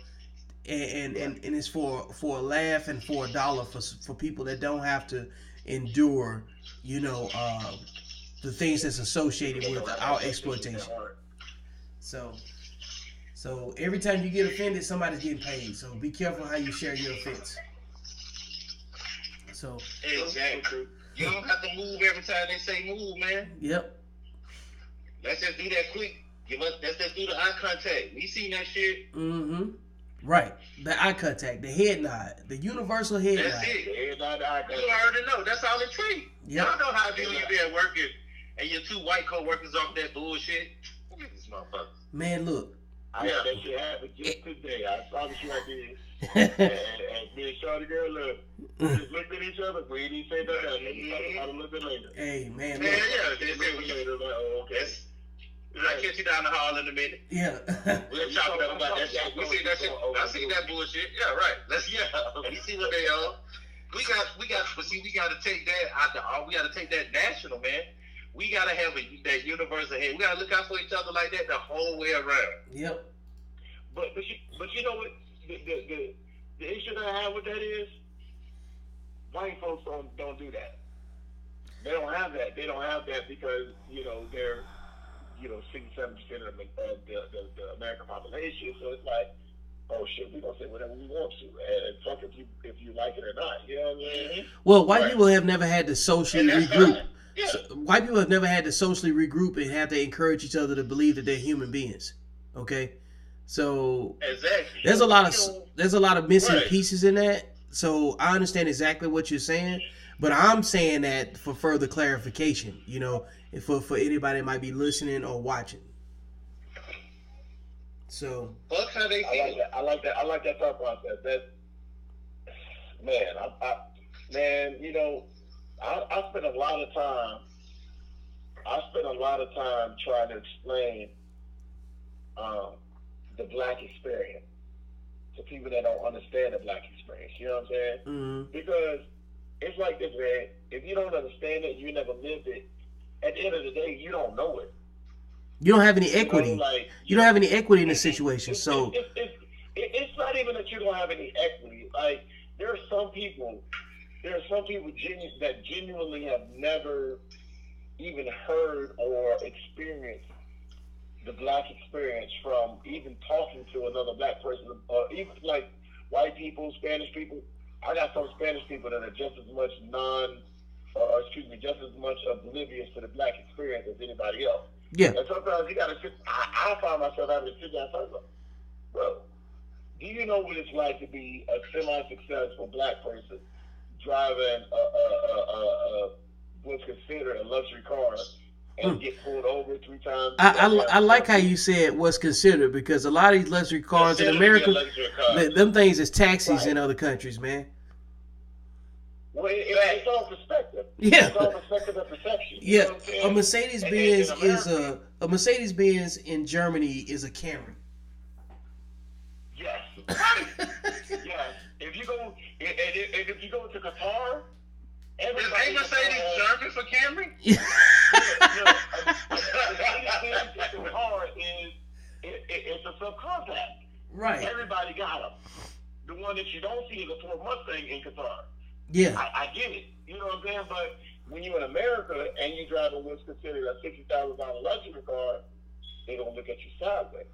and it's for a laugh and for $1 for people that don't have to endure, you know, the things that's associated with our exploitation. So every time you get offended, somebody's getting paid. So be careful how you share your offense. So exactly. You don't have to move every time they say move, man. Yep. Let's just do that quick. Let's just do the eye contact. We seen that shit. Mm-hmm. Right. The eye contact, the head nod, the universal head nod. That's it. Head nod, the eye contact. You already know. That's all it takes. Yep. Y'all know how it be when you be at work and your two white co-workers off that bullshit. Look at this motherfucker. Man, look. I had that shit happen just today. I promise you I did. and me and Shawty girl, look, just looked at each other, we didn't say nothing. Maybe talk about it a little bit later. Hey, man. Yeah, Look. yeah. They say we later, like, oh, okay. I'll catch you down the hall in a minute. Yeah. We'll chop it up about that shit. We see that shit. I see that bullshit. Yeah, right. We see what they are. We got, but see, we got to take that out the. We got to take that national, man. We got to have that universal head. We got to look out for each other like that the whole way around. Yep. But you know what? The issue that I have with that is white folks don't do that. They don't have that. They don't have that because, you know, they're, you know, 67% of the American population. So it's like, oh shit, we gonna say whatever we want to, and fuck if you like it or not. You know what I mean? Well, white people have never had to socially regroup. Fine. Yeah. So, white people have never had to socially regroup and have to encourage each other to believe that they're human beings. Okay, so Exactly. there's a lot of missing Right. pieces in that. So I understand exactly what you're saying, but I'm saying that for further clarification. You know, and for anybody that might be listening or watching. So Fuck how they feel. I like that thought process. That man, you know, I spent a lot of time trying to explain the black experience to people that don't understand the black experience. You know what I'm saying? mm-hmm. Because it's like this, man. If you don't understand it, you never lived it. At the end of the day, you don't know it. You don't have any equity. You know, like, You don't have any equity in the situation. So it's not even that you don't have any equity. Like there are some people that genuinely have never even heard or experienced the black experience from even talking to another black person, or even like white people, Spanish people. I got some Spanish people that are just as much just as much oblivious to the black experience as anybody else. Yeah. And sometimes you gotta sit. I find myself having to sit down and talk about, bro, do you know what it's like to be a semi-successful black person driving what's considered a luxury car and get pulled over 3 times? I like how you said what's considered, because a lot of these luxury cars in America, them things is taxis in other countries, man. Well, it's all perspective. Yeah. It's all perspective and perception. Yeah, a Mercedes Benz is a Mercedes Benz in Germany is a Camry. Yes. Yes. If you go to Qatar, everybody Is Mercedes German for Camry? Qatar it's a subcontract. Right. Everybody got them. The one that you don't see is a Ford Mustang in Qatar. Yeah. I get it. You know what I'm saying? But when you're in America and you're driving what's considered a $60,000 luxury car, they're going to look at you sideways.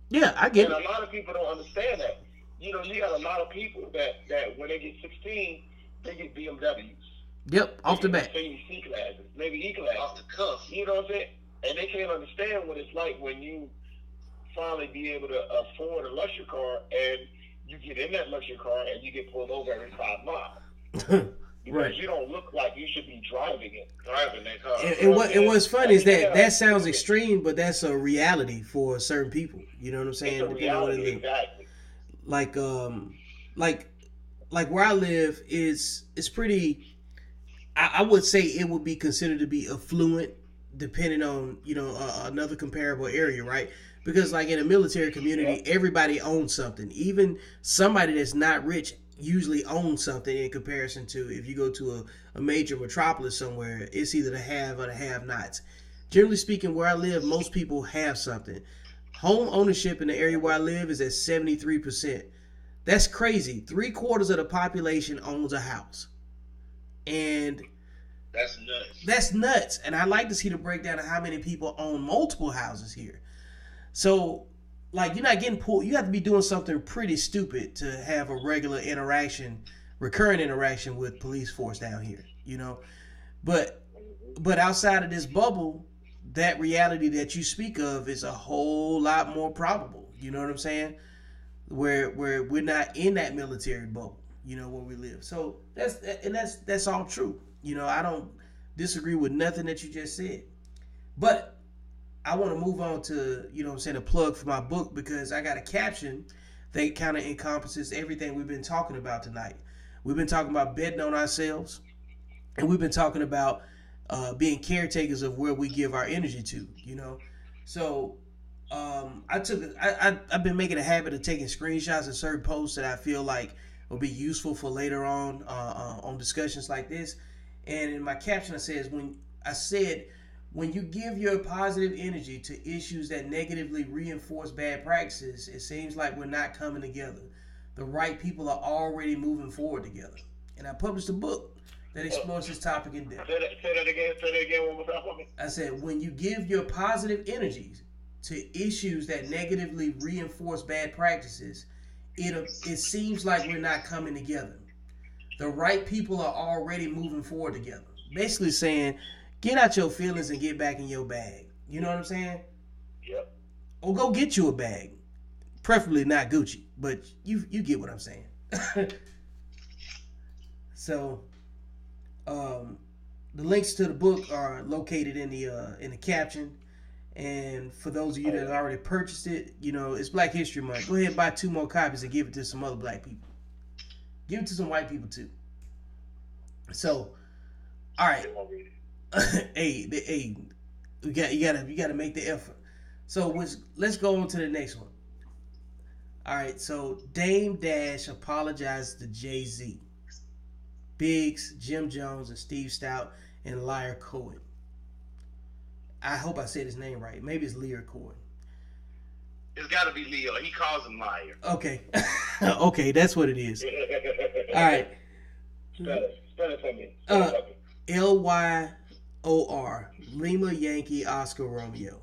Yeah, I get and it. A lot of people don't understand that. You know, you got a lot of people that when they get 16, they get BMWs. Yep, off the bat. Maybe C-classes, maybe E-classes. Off the cuff. You know what I'm saying? And they can't understand what it's like when you finally be able to afford a luxury car and you get in that luxury car and you get pulled over every 5 miles. Because right. you don't look like you should be driving that car. And what's funny is that sounds extreme, but that's a reality for certain people. You know what I'm saying? It's a reality, exactly. Like where I live is pretty. I would say it would be considered to be affluent, depending on another comparable area, right? Because like in a military community, everybody owns something. Even somebody that's not rich usually owns something in comparison to if you go to a major metropolis somewhere, it's either the have or the have-nots. Generally speaking, where I live, most people have something. Home ownership in the area where I live is at 73%. That's crazy. 3/4 of the population owns a house. And that's nuts. That's nuts. And I'd like to see the breakdown of how many people own multiple houses here. So, like, you're not getting pulled. You have to be doing something pretty stupid to have a regular interaction, recurrent interaction with police force down here, But outside of this bubble, that reality that you speak of is a whole lot more probable. You know what I'm saying? Where we're not in that military bubble, where we live. So that's all true. I don't disagree with nothing that you just said. But I want to move on to, a plug for my book, because I got a caption that kind of encompasses everything we've been talking about tonight. We've been talking about betting on ourselves, and we've been talking about being caretakers of where we give our energy to, So I've been making a habit of taking screenshots of certain posts that I feel like will be useful for later on discussions like this. And in my caption, when you give your positive energy to issues that negatively reinforce bad practices, it seems like we're not coming together. The right people are already moving forward together. And I published a book that explores this topic in depth. Say that again one more time for me. I said, when you give your positive energies to issues that negatively reinforce bad practices, it seems like we're not coming together. The right people are already moving forward together. Basically saying, get out your feelings and get back in your bag. You know what I'm saying? Yep. Or go get you a bag. Preferably not Gucci, but you get what I'm saying. So, the links to the book are located in the caption. And for those of you that have already purchased it, it's Black History Month. Go ahead and buy 2 more copies and give it to some other black people. Give it to some white people too. So, all right. Hey, you gotta make the effort. So let's go on to the next one. All right, so Dame Dash apologized to Jay-Z, Biggs, Jim Jones, and Steve Stout, and Liar Cohen. I hope I said his name right. Maybe it's Lear Cohen. It's got to be Leo. He calls him Liar. Okay. Okay, that's what it is. All right. Spell it for me. Lyor, Lima Yankee Oscar Romeo.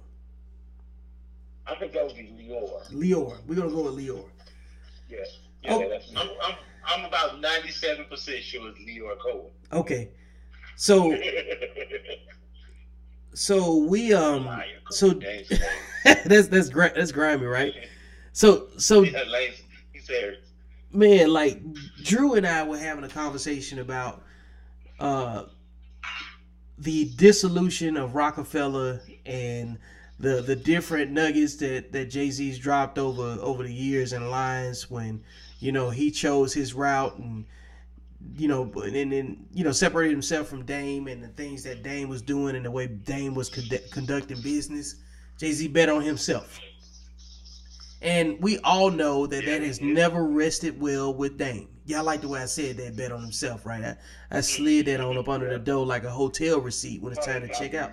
I think that would be Lior. Lior. We're gonna go with Lior. Yeah. Oh. That's me. I'm about 97% sure it's Leor Cohen. Okay. So we so that's grimy, right? So he said, man, like Drew and I were having a conversation about the dissolution of Rockefeller and the different nuggets that Jay-Z's dropped over the years and lines when, you know, he chose his route and, you know, and then, you know, separated himself from Dame and the things that Dame was doing and the way Dame was conducting business. Jay-Z bet on himself. And we all know that has never rested well with Dame. Y'all like the way I said that, bet on himself, right? I slid that on up under the door like a hotel receipt when it's time to check out.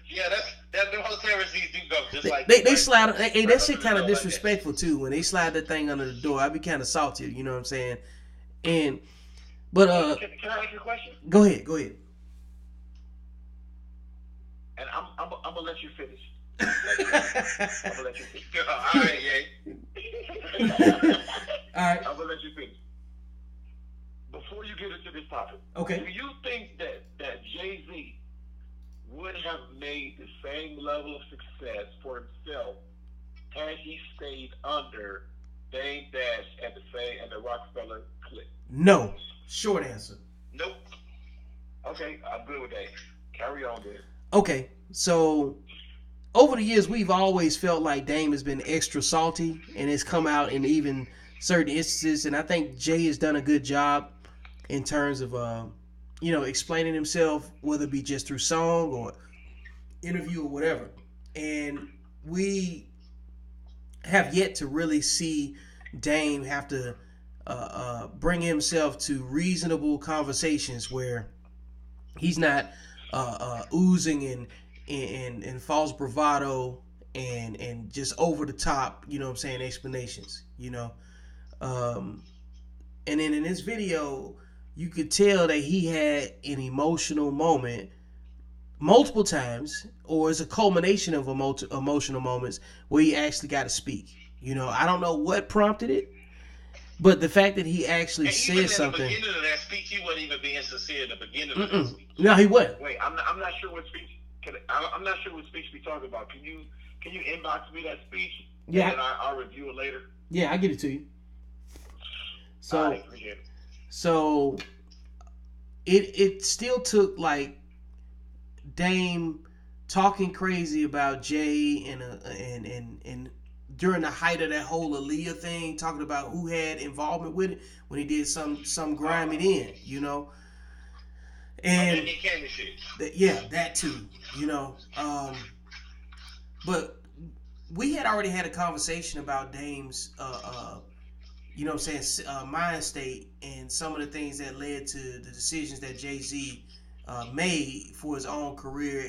Yeah, that's the hotel receipts do go just like they slide. Hey, that shit kind of disrespectful too. When they slide that thing under the door, I be kind of salty. You know what I'm saying? But Can I ask you a question? Go ahead. And I'm gonna let you finish. I'm gonna let you finish. All right, All right. I'm gonna let you finish. Before you get into this topic, okay. Do you think that Jay-Z would have made the same level of success for himself had he stayed under Dame Dash and the Rockefeller clique? No. Short answer. Nope. Okay, I'm good with that. Carry on, then. Okay, so over the years, we've always felt like Dame has been extra salty, and it's come out in even certain instances. And I think Jay has done a good job in terms of, you know, explaining himself, whether it be just through song or interview or whatever. And we have yet to really see Dame have to bring himself to reasonable conversations where he's not oozing in false bravado and just over the top, you know what I'm saying, explanations, you know. And then in this video, you could tell that he had an emotional moment multiple times, or it's a culmination of emotional moments where he actually got to speak. You know, I don't know what prompted it, but the fact that he actually said something. At the beginning of that speech, he wasn't even being sincere at the beginning of that speech. No, he wasn't. Wait, I'm not sure what speech. I'm not sure what speech we're talking about. Can you inbox me that speech? Yeah. And I'll review it later. Yeah, I get it to you. So, all right, appreciate it. So it still took like Dame talking crazy about Jay and during the height of that whole Aaliyah thing, talking about who had involvement with it when he did some grimy then, you know. And that too, you know. But we had already had a conversation about Dame's you know what I'm saying, mind state and some of the things that led to the decisions that Jay-Z made for his own career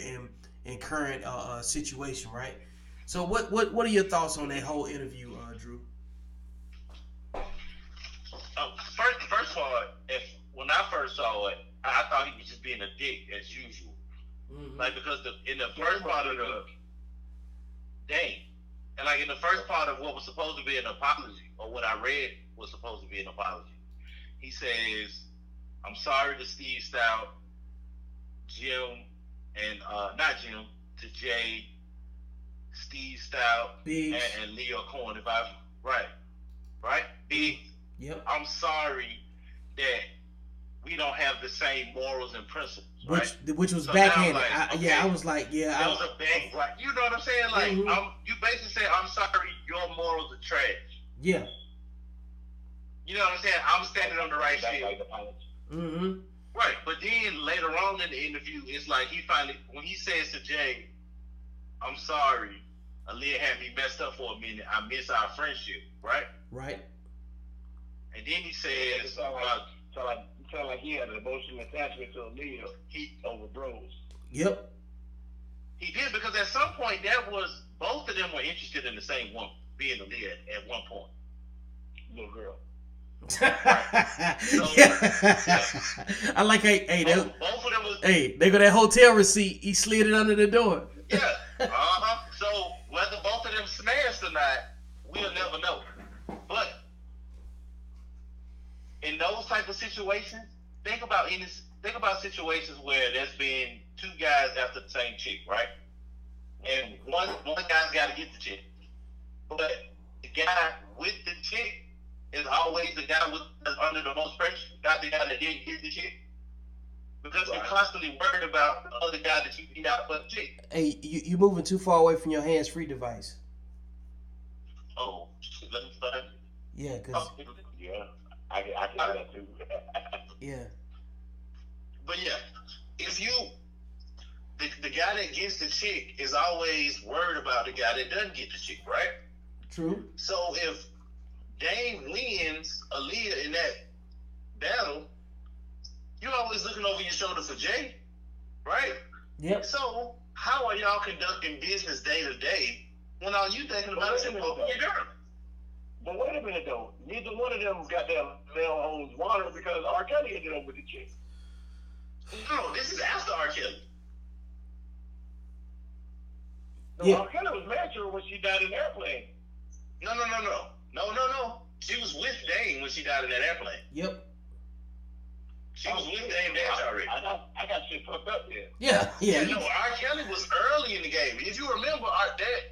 and current situation, right? So what are your thoughts on that whole interview, Drew? First of all, when I first saw it, I thought he was just being a dick as usual. Mm-hmm. Like, because in the first part of the Dang. And like in the first part of what was supposed to be an apology, or what I read was supposed to be an apology, he says, "I'm sorry to Steve Stout, Jim, and not Jim, to Jay, Steve Stout, and Leo Cohen. If I right, Big. Yep. I'm sorry that we don't have the same morals and principles." Which was so backhanded. Like, I was like, yeah. That was a back, like, you know what I'm saying? Like, mm-hmm. You basically say, "I'm sorry, your morals are trash." Yeah. You know what I'm saying? I'm standing on the right shit. Mm-hmm. Right, but then later on in the interview, it's like he finally, when he says to Jay, "I'm sorry, Aaliyah had me messed up for a minute. I miss our friendship," right? Right. And then he says, sound like he had an emotional attachment to Aaliyah. He over bros. Yep. He did, because at some point both of them were interested in the same woman, being Aaliyah at one point. Little girl. So, I like both of them was. Hey, they got that hotel receipt. He slid it under the door. Yeah. So whether both situations, think about situations where there's been two guys after the same chick, right? And one guy's got to get the chick, but the guy with the chick is always the guy that's under the most pressure, not the guy that didn't get the chick. Because you're constantly worried about the other guy that you beat out for the chick. Hey, you moving too far away from your hands-free device. Oh, shit, let me start. Yeah, cause Yeah, I can do that too. yeah. But yeah, if you the guy that gets the chick is always worried about the guy that doesn't get the chick, right? True. So if Dame wins Aaliyah in that battle, you're always looking over your shoulder for Jay, right? Yep. So how are y'all conducting business day to day when all you thinking about is your girl? But wait a minute though, neither one of them got their male hoes water because R. Kelly ended up with the chick. No, this is after R. Kelly. No, Yeah. R. Kelly was married to her when she died in an airplane. No. She was with Dame when she died in that airplane. Yep. She was with Dame Dash already. I got shit fucked up there. Yeah. Yeah, no, R. Kelly was early in the game. If you remember,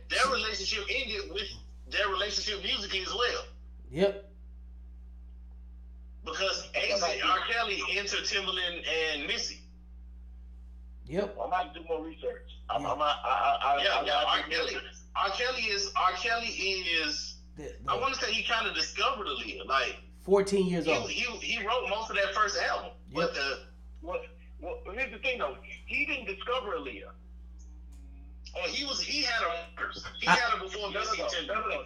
their relationship ended with their relationship musically as well. Yep. Because R. Kelly entered Timbaland and Missy. Yep. I might do more research. R. Kelly is. I want to say he kind of discovered Aaliyah. Like 14 years old. He wrote most of that first album. Yep. But Well, here's the thing though. He didn't discover Aaliyah. He had her first. He had her before Missy and Timbaland. No.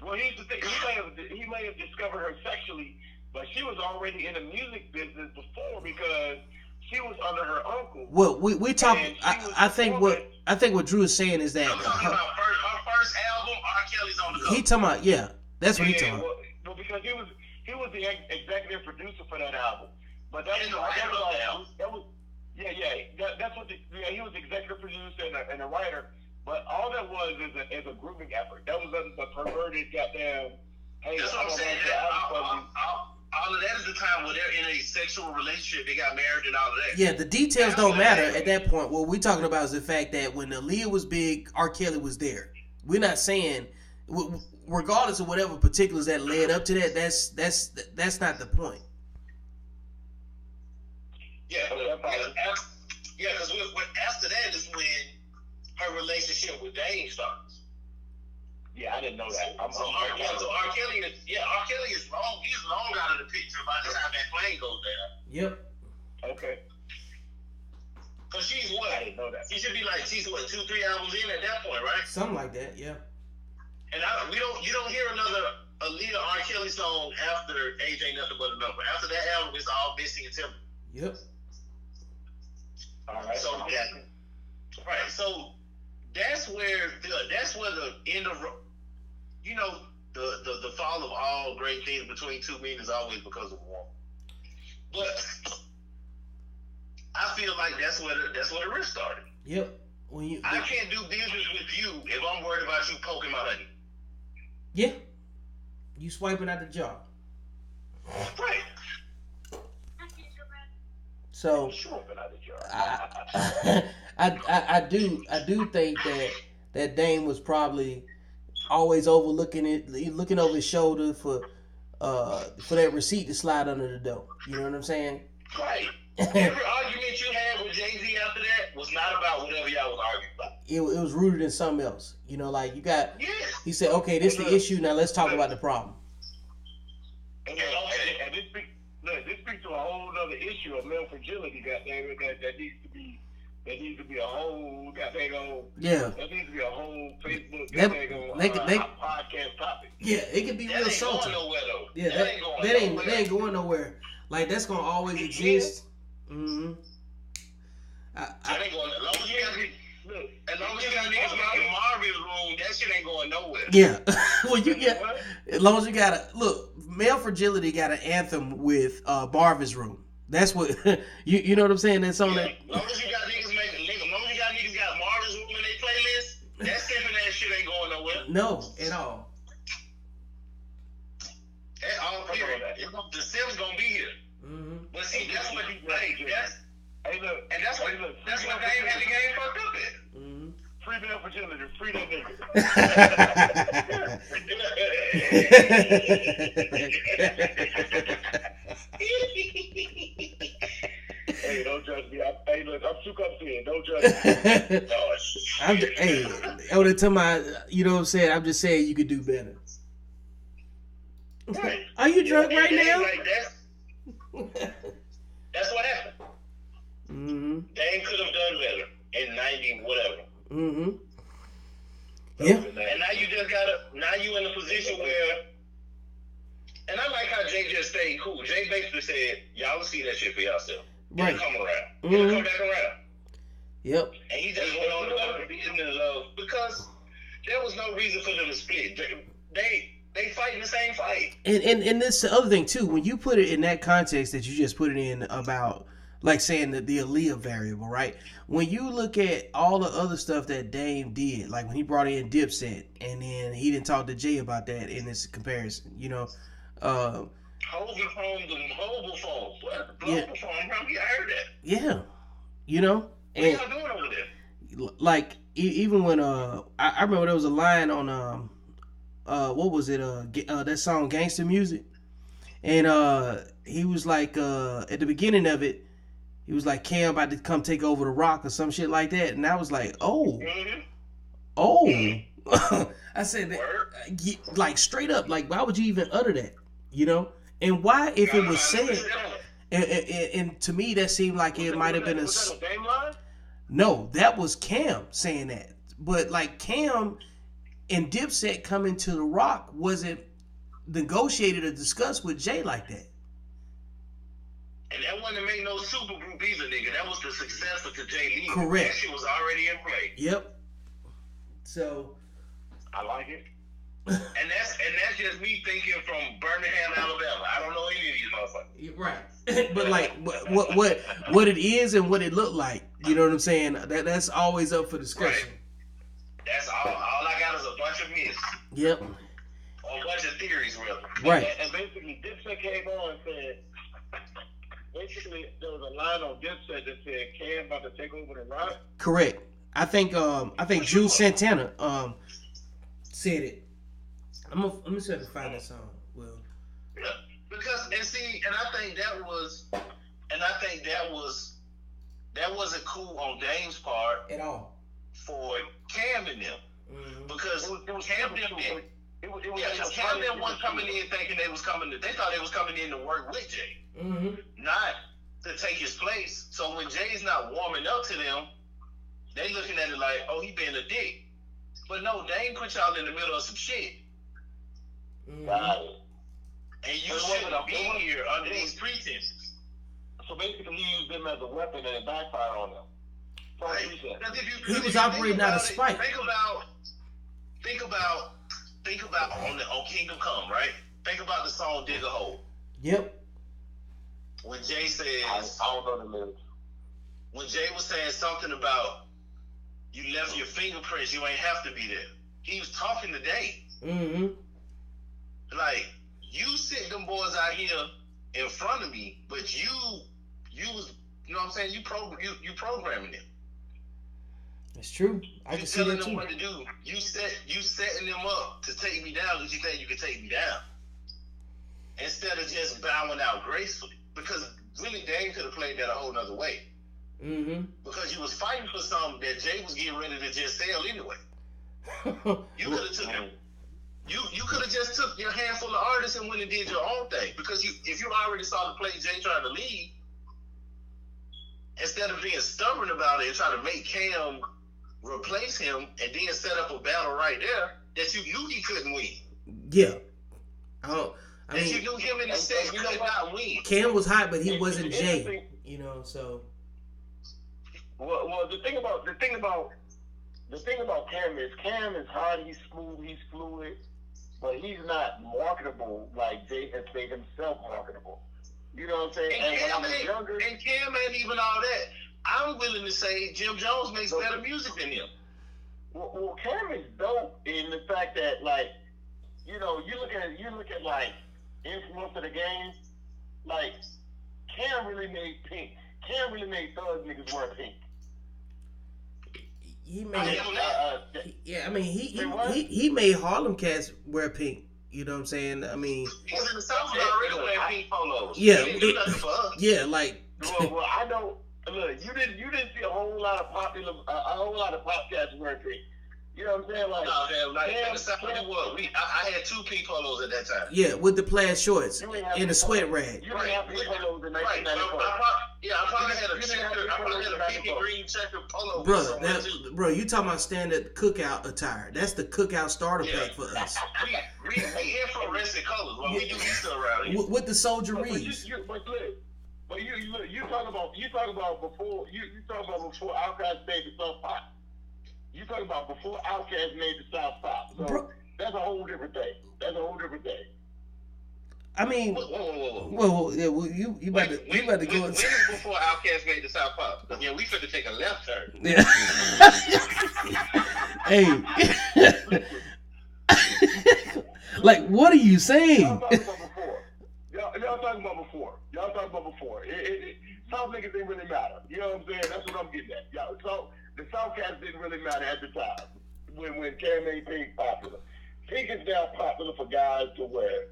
Well, here's the thing. He may have discovered her sexually, but she was already in the music business before because she was under her uncle. Well, we talk. I think what Drew is saying is that I'm talking about her first album. R. Kelly's on the cover. he talking about that's what he talking about. Well, because he was the executive producer for that album. But that was he was the executive producer and a writer. But all that was is a grouping effort. That was a perverted goddamn. Hey, that's what I'm saying. All of that is the time where they're in a sexual relationship. They got married and all of that. Yeah, the details don't matter at that point. What we're talking about is the fact that when Aaliyah was big, R. Kelly was there. We're not saying, regardless of whatever particulars that led up to that, that's not the point. Because after that is when her relationship with Dame starts. Yeah, I didn't know that. R. Kelly is long. He's long out of the picture by the time that plane goes down. Yep. Okay. Cause she's what? I didn't know that. She should be like 2-3 albums in at that point, right? Something like that. Yeah. And you don't hear another Aaliyah R. Kelly song after Age Ain't Nothing But a Number. After that album, it's all Missy and Timbaland. Yep. All right. So So that's where the end of the fall of all great things between two men is always because of one. But I feel like that's where the risk started. Yep. I can't do business with you if I'm worried about you poking my honey. Yeah. You swiping out the jar. Right. So I do think that Dame was probably always looking over his shoulder for that receipt to slide under the door. You know what I'm saying? Right. Every argument you had with Jay-Z after that was not about whatever y'all was arguing about. It was rooted in something else. You know, like you got. Yes. He said, "Okay, this is the issue. Now let's talk about the problem." And this speaks to a whole other issue of male fragility. Goddamn it, that needs to be a whole goddamn. Yeah. That needs to be a whole Facebook podcast topic. Yeah, it could be real salty. Yeah, that ain't going nowhere. Like that's gonna always exist. Mm-hmm. That ain't going. As long as you got niggas making Marvin's room, that shit ain't going nowhere. Yeah. Well, as long as you got male fragility got an anthem with Marvin's room. That's what you know what I'm saying. That's on that. As long as you got niggas got Marvin's room in their playlist, that skipping that shit ain't going nowhere. No, at all. At all, period. The Sims gonna be here. Mm-hmm. But see, that's what he like. Hey, look. And that's what Dame had the game fucked up at. Mm-hmm. Free male virginity, free that nigga. Hey, don't judge me. Hey, look, I'm too confident. Don't judge me. Hey, every time you know what I'm saying, I'm just saying you could do better. Right. Are you drunk right now? Like that's what happened. Mm-hmm. Dame could have done better in 90 whatever. Mm-hmm. Yeah. And now you just now you in a position where, and I like how Jay just stayed cool. Jay basically said, y'all will see that shit for yourself. It'll Right. come around. Mm-hmm. It'll come back around. Yep. And he just went on about the business of, because there was no reason for them to split. They fighting the same fight. And this the other thing too, when you put it in that context that you just put it in about like saying that the Aaliyah variable, right? When you look at all the other stuff that Dame did, like when he brought in Dipset and then he didn't talk to Jay about that in this comparison, you know. Hove phone, the mobile phone. What? The mobile phone, I heard that. Yeah. You know? What y'all doing over there? Like even when I remember there was a line on what was it that song Gangster Music, and he was like at the beginning of it he was like Cam about to come take over the Rock or some shit like that, and I was like I said that, like straight up, like why would you even utter that, you know? And why, if it was said, and to me that seemed like it might have been was that a Dame line? No, that was Cam saying that. But like Cam and Dipset coming to the Rock wasn't negotiated or discussed with Jay like that. And that wouldn't make no super group either, nigga. That was the successor to Jay Lee. Correct. That shit was already in play. Yep. So I like it. And that's just me thinking from Birmingham, Alabama. I don't know any of these motherfuckers. right. But like what it is and what it looked like, you know what I'm saying? That's always up for discussion. Right. That's all I got is a bunch of myths. Yep. Or a bunch of theories, really. Right. And basically, Dipset came on and said, basically, there was a line on Dipset that said, Cam about to take over the Rock. Correct. I think Jules Santana said it. I'm gonna try to find that song. Well, yeah, because and I think that wasn't cool on Dame's part at all for Cam and them. Mm-hmm. Because Cam wasn't coming in thinking they thought they was coming in to work with Jay, not to take his place. So when Jay's not warming up to them, they looking at it like, oh, he being a dick. But no, Dame put y'all in the middle of some shit. Mm-hmm. And you shouldn't be here under these pretenses. So basically, he used them as a weapon and it backfired on them. Right. He was operating out of spite. Think about on Kingdom Come, right? Think about the song Dig a Hole. Yep. When Jay says, I don't know the lyrics. When Jay was saying something about you left your fingerprints, you ain't have to be there. He was talking to Dave. Mm-hmm. Like, you sit them boys out here in front of me, but you was, you know what I'm saying? You programming them. It's true. I can see that too. You telling them what to do. You setting them up to take me down because you think you can take me down. Instead of just bowing out gracefully. Because really, Dame could have played that a whole nother way. Mm-hmm. Because you was fighting for something that Jay was getting ready to just sell anyway. You could have took him. You could have just took your handful of artists and went and did your own thing. Because if you already saw the play Jay trying to leave, instead of being stubborn about it and trying to make Cam replace him and then set up a battle right there that you knew he couldn't win. Yeah. I mean, you knew him in the set could not win. Cam was hot, but he wasn't Jay. You know, so. Well, the thing about Cam is hot, he's smooth, he's fluid, but he's not marketable like Jay has made himself marketable. You know what I'm saying? And Cam ain't even all that. I'm willing to say Jim Jones makes better music than him. Well, Cam is dope in the fact that, like, you know, you look at like influence of the game, like Cam really made pink. Cam really made thug niggas wear pink. He made he made Harlem cats wear pink. You know what I'm saying? I mean, Because in the South, we already wear pink polos. Yeah, They didn't do nothing for us. yeah, like well, I know. Look, you didn't see a whole lot of pop cats wearing pink. You know what I'm saying? Like, No, like in the South, I had 2 pink polos at that time. yeah, with the plaid shorts and the sweat rag. You didn't have pink polos in Right. 1994. I probably had a pink and green checker polo. Bro, you talking about standard cookout attire? That's the cookout starter pack for us. We infrared colors. Well, we do Easter around here. With the soldieries. But you talk about before Outkast made the South pop. You talk about before Outkast made the South pop. So that's a whole different thing. I mean, whoa. Yeah, well, you about to go. When is before Outkast made the South pop? Yeah, we finna take a left turn. Yeah. Hey. Like, what are you saying? Y'all talking about before. South niggas didn't really matter. You know what I'm saying? That's what I'm getting at. So the South cats didn't really matter at the time when Cam made pink popular. Pink is now popular for guys to wear.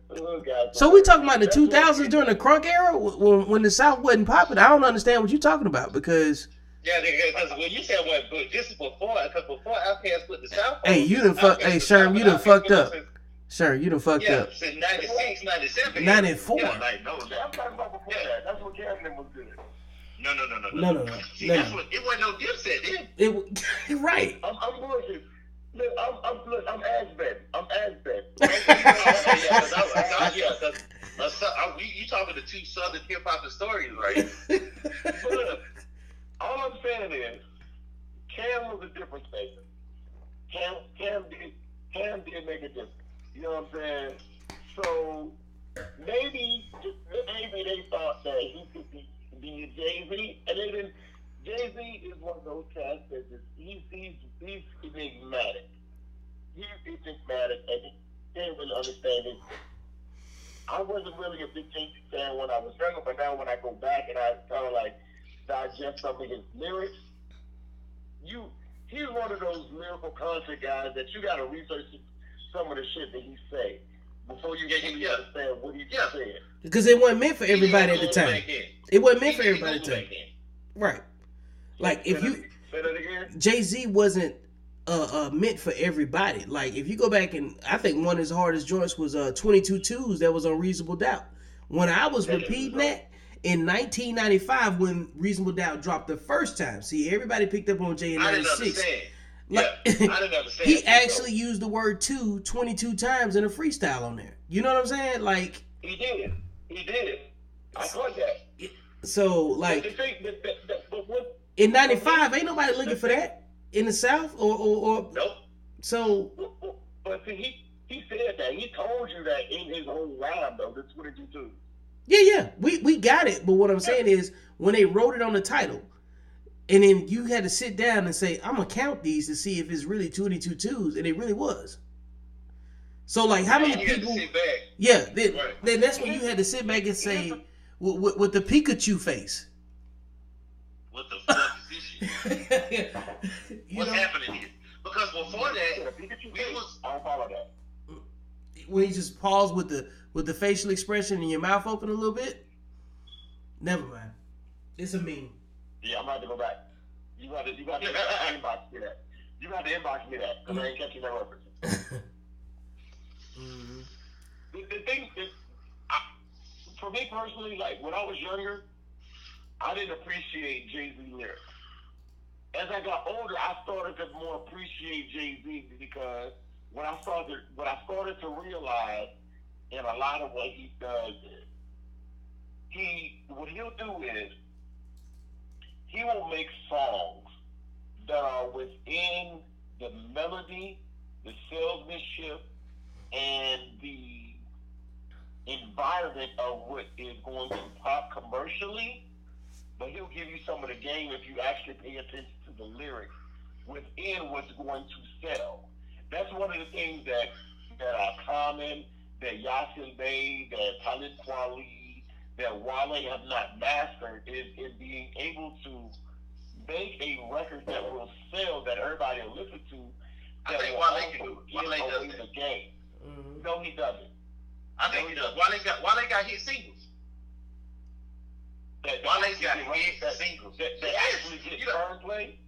So we talking about the 2000s during the crunk era when the South wasn't popular. I don't understand what you're talking about because. Yeah, because when you said this is before Outkast put the South. Hey, you done fucked. Hey, Sherm, you done fucked up. Sure, you done fucked up. Since 96, 97. 94. Yeah, I'm talking about before that. That's what Camden was doing. No. See, that's what it wasn't no Dipset then. Right. I'm bullshit. Look, I'm ass bent. You talking to 2 Southern hip hop historians, right? But look, all I'm saying is, Cam was a different statement. Cam did make a difference. You know what I'm saying? So maybe they thought that he could be a Jay-Z, and they didn't. Jay-Z is one of those cats that he's enigmatic. He's enigmatic, and he didn't really understand it. I wasn't really a big Jay-Z fan when I was younger, but now when I go back and I kind of like digest some of his lyrics, he's one of those lyrical concert guys that you got to research some of the shit that he say before you really understand what he just said. Because it wasn't meant for everybody at the time. It wasn't meant for everybody at the time. Right. Like if you say that again, Jay-Z wasn't meant for everybody. Like if you go back and I think one of his hardest joints was 22 Twos that was on Reasonable Doubt. When I was repeating that in 1995 when Reasonable Doubt dropped the first time. See, everybody picked up on Jay in 96. I didn't understand. Like, I didn't understand. He actually used the word 22 times in a freestyle on there. You know what I'm saying? Like he did. I caught that. So like but what, in 95, ain't nobody looking for that in the South or nope. So but see, he said that. He told you that in his whole rhyme though. That's what he do. Yeah. We got it. But what I'm saying is when they wrote it on the title, and then you had to sit down and say, I'm gonna count these to see if it's really 22 twos, and it really was. So like how many people? Yeah, then that's when you had to sit back and say with the Pikachu face. What the fuck is this shit? What's happening here? Because before that, we was I don't follow that. When you just pause with the facial expression and your mouth open a little bit. Never mind. It's a meme. Yeah, I'm about to go back. You got to inbox me that. You got to inbox me that because I ain't catching that reference. Mm-hmm. The thing is, for me personally, like when I was younger, I didn't appreciate Jay-Z lyrics. As I got older, I started to more appreciate Jay-Z because what I started to realize in a lot of what he does is what he'll do is he will make songs that are within the melody, the salesmanship, and the environment of what is going to pop commercially, but he'll give you some of the game if you actually pay attention to the lyrics within what's going to sell. That's one of the things that are common, that Yasin Bey, that Talib Kweli, that Wale have not mastered is being able to make a record that will sell, that everybody will listen to. I think Wale can do it. Wale does the that. game. No, he doesn't. I think he does. Wale got hit singles. Wale's got hit singles. That actually get turn play.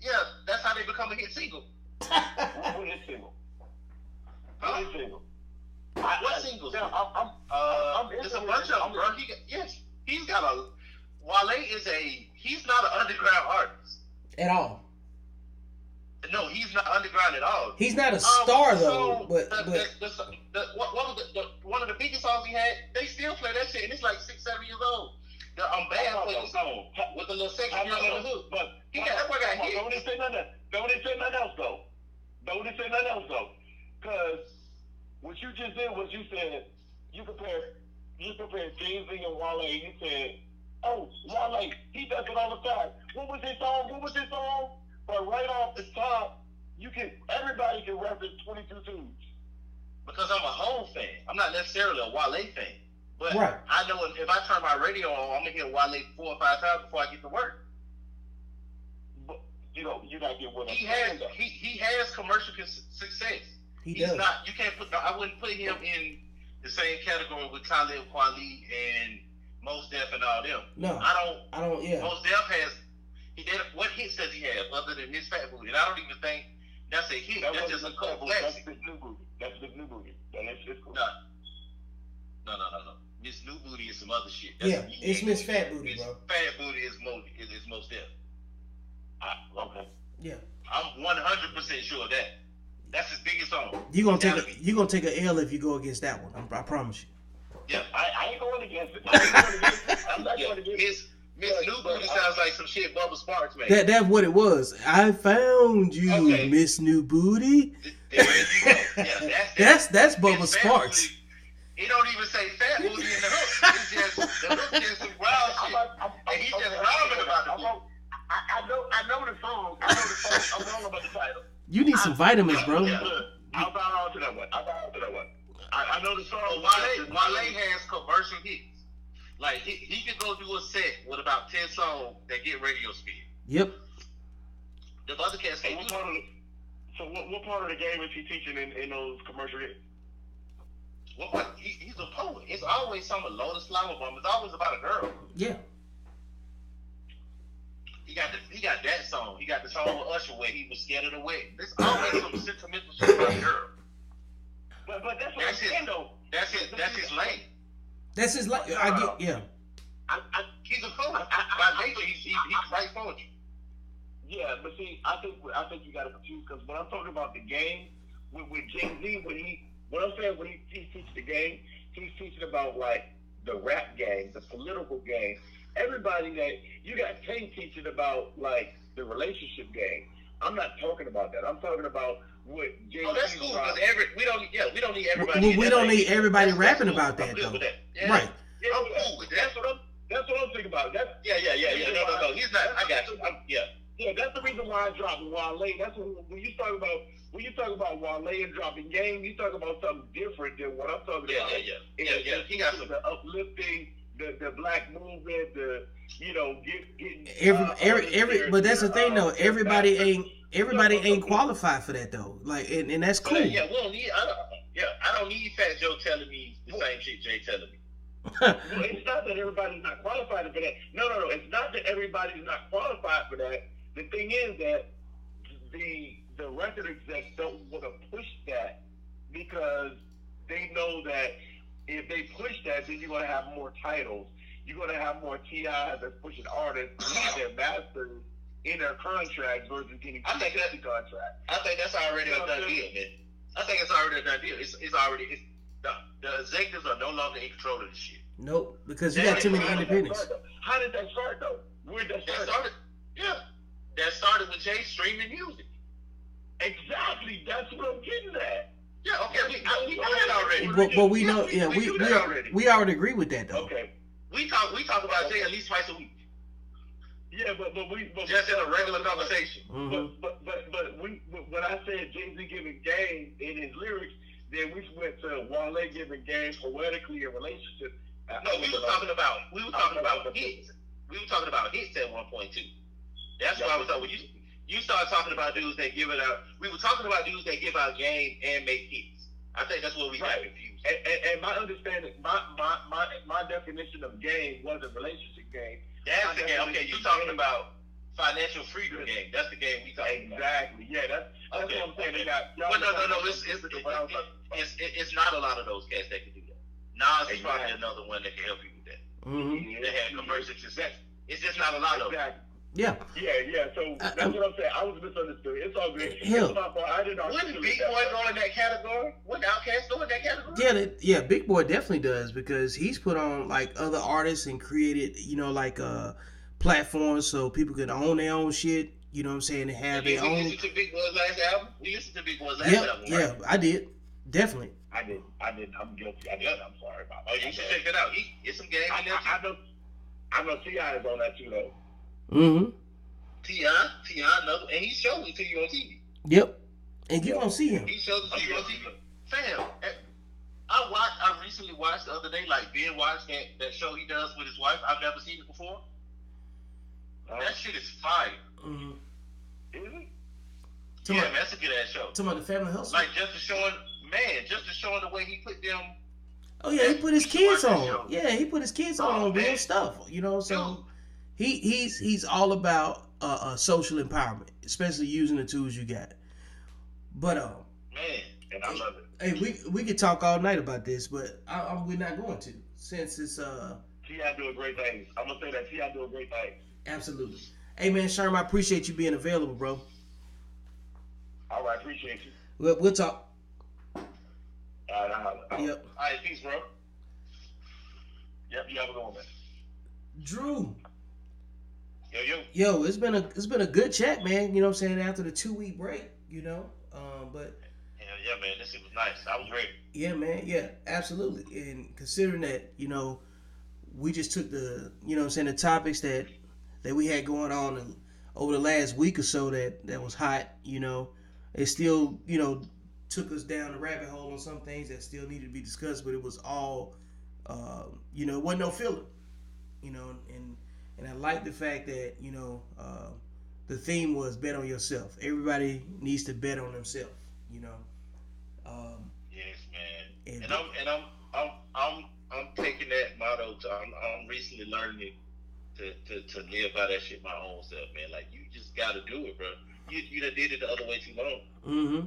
Yeah, that's how they become a hit single. What is single? What is single? What singles? There's a bunch of them, bro. He's got a. Wale he's not an underground artist at all. No, he's not underground at all. He's not a star though. But one of the biggest songs he had, they still play that shit, and it's like 6-7 years old. The Bad played the song with the little section on the hook. But that boy got hit. Don't say nothing else though. Because what you just did was you said you compared Jay-Z and Wale, and you said, oh, Wale, he does it all the time. What was his song? But right off the top, everybody can reference 22 Tunes. Because I'm a Hov fan. I'm not necessarily a Wale fan. But right. I know if I turn my radio on, I'm going to hear Wale 4 or 5 times before I get to work. But, you're not getting what he has commercial success. He's does. Not. You can't I wouldn't put him in the same category with Talib Kweli and Mos Def and all them. No. I don't. Yeah. Mos Def has. He did. What hits does he have other than Miss Fat Booty? And I don't even think that's a hit. That's just a cult classic. That's the new booty. That's just cool. No. Miss New Booty is some other shit. It's Miss Fat Booty, bro. Fat Booty is Mos Def. Okay. Yeah. I'm 100% sure of that. That's his biggest song. You gonna take a L if you go against that one. I promise you. Yeah, I ain't going against it. I'm not going against it. Miss New Booty sounds like some shit Bubba Sparks made. That's what it was. I found you, Miss New Booty. There you go. Yeah, that's Bubba Sparks. Booty, he don't even say Fat Booty in the hook. It's just the hook is some wild shit, and he's just rhyming about the hook. I know the song. I'm wrong about the title. You need some vitamins, bro. I'll bow out to that one. I know the song. Wale has commercial hits. Like he could go do a set with about 10 songs that get radio speed. Yep. The other cats can't do that. So what part of the game is he teaching in those commercial hits? He's a poet. It's always something Lotus Flower Bomb. It's always about a girl. Yeah. He got that song. He got the song with Usher where he was scared of the wedding. There's always some sentimental shit about a girl. But that's what I'm saying though. That's his lane. That's his lane. I get, yeah. He's a poet. By nature, he writes poetry. Yeah, but see, I think you got to confuse, because when I'm talking about the game with Jay-Z, when he's teaching the game, he's teaching about like the rap game, the political game. Everybody that you got Tank teaching about like the relationship game. I'm not talking about that. I'm talking about what Jay-Z. Oh, that's cool. Because we don't need everybody. We don't need everybody rapping about that though. Yeah. Right. Yeah, I'm cool with that. That's what I'm thinking about. Yeah. No. He's not. I got you. Yeah, that's the reason why I dropped Wale. That's when you talk about Wale and dropping game, you talk about something different than what I'm talking about. Yeah. He got some uplifting the black movement, getting every. But that's the thing though. Everybody ain't qualified for that though. Like, and that's cool. Yeah, I don't need Fat Joe telling me the same shit Jay telling me. Well, it's not that everybody's not qualified for that. No. It's not that everybody's not qualified for that. The thing is that the record execs don't want to push that because they know that if they push that, then you're going to have more titles. You're going to have more TIs that's pushing artists to leave their masters in their contracts versus getting contracts. I think that's already a done deal, man. I think it's already a done deal. The executives are no longer in control of this shit. Nope, because you got too many independents. How did that start, though? Where did that start? That started with Jay streaming music. Exactly. That's what I'm getting at. Yeah, okay. We know that already. But we know, we already agree with that, though. Okay. We talk about Jay at least twice a week. Yeah, but just in a regular conversation. Mm-hmm. But when I said Jay-Z giving game in his lyrics, then we went to Wale giving game poetically in relationships. No, we were talking about hits. We were talking about hits at one point too. That's why I was talking. When you started talking about dudes that give it out. We were talking about dudes that give out game and make hits. I think that's what we got confused. And my understanding, my definition of game wasn't relationship game. That's the game. Okay, you're talking about financial freedom game. That's the game we talking about. Exactly. Yeah, that's okay. What I'm saying. They got. Well, no. It's not a lot of those cats that can do that. Nas is probably another one that can help you with that. Mm-hmm. That have conversive success. It's just not a lot of them. Yeah. So that's what I'm saying. I was misunderstood. It's all good. I didn't know. Wouldn't Big Boy go in that category? Wouldn't Outkast go in that category? Yeah, Big Boy definitely does because he's put on like other artists and created, like platforms so people could own their own shit. You know what I'm saying? And have their own. We listened to Big Boy's last album. We listened to Big Boy's last album. Right? Yeah, I did. Definitely. I did. I'm guilty. I did. I'm sorry about that. Oh, you should check it out. It's some game in there too. I know T.I. is on that too, though. Mm-hmm. T.I. another, and he showed it to you on TV. Yep. And you gonna see him. He showed it to you on TV. Fam, I recently watched the other day, like Ben watched that show he does with his wife. I've never seen it before. That shit is fire. Mm-hmm. Is it? Yeah, man, that's a good ass show. Talking about the Family Hustle. Like just to showing the way he put them. Oh yeah, he put his kids on. Yeah, he put his kids on real stuff. So he's all about social empowerment, especially using the tools you got. But man, and I love it. Hey, we could talk all night about this, but we're not going to since it's T.I. doing great things. I'm gonna say that T.I. doing great things. Absolutely. Hey man, Sherm, I appreciate you being available, bro. All right, appreciate you. We'll talk. All right, Yep. All right, peace, bro. Yep, you have a good one, man. Drew. Yo. It's been a good chat, man. You know what I'm saying? After the 2-week break, but yeah, man, this shit was nice. I was ready. Yeah, man. Yeah, absolutely. And considering that, we just took the, the topics that we had going on over the last week or so that was hot, it still, took us down the rabbit hole on some things that still needed to be discussed, but it was all, it wasn't no filler, and I like the fact that, the theme was bet on yourself. Everybody needs to bet on themselves, Yes, man. And I'm taking that motto to, I'm recently learning to live by that shit my own self, man. Like, you just gotta do it, bro. You done did it the other way too long. Mm-hmm.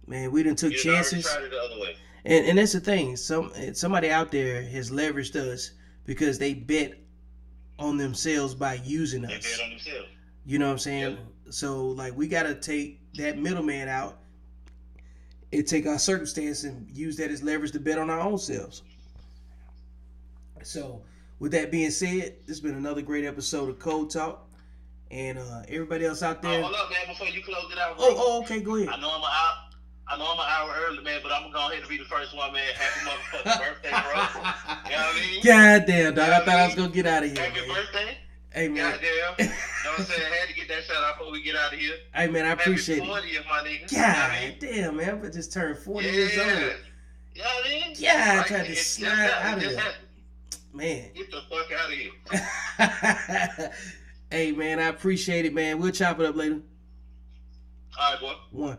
Man, we done took chances. Tried it the other way. And that's the thing. Somebody out there has leveraged us because they bet on themselves by using us. They bet on themselves. You know what I'm saying? Yep. So, like, we got to take that middleman out and take our circumstance and use that as leverage to bet on our own selves. So, with that being said, this has been another great episode of Code Talk. And everybody else out there. Hold up, man, before you close it out. Bro. Oh, okay, go ahead. I know I'm an hour early, man, but I'm going to go ahead and be the first one, man. Happy motherfucking birthday, bro. You know what I mean? God damn, dog. I thought I was going to get out of here. Happy birthday. Hey, man. Goddamn. You know what I'm saying? I had to get that shout out before we get out of here. Hey, man, I appreciate Happy 40th, my nigga. God damn, man. I just turned 40 years old. You know what I mean? Yeah, I tried to slide out of there. Man. Get the fuck out of here. Hey, man, I appreciate it, man. We'll chop it up later. All right, boy. One.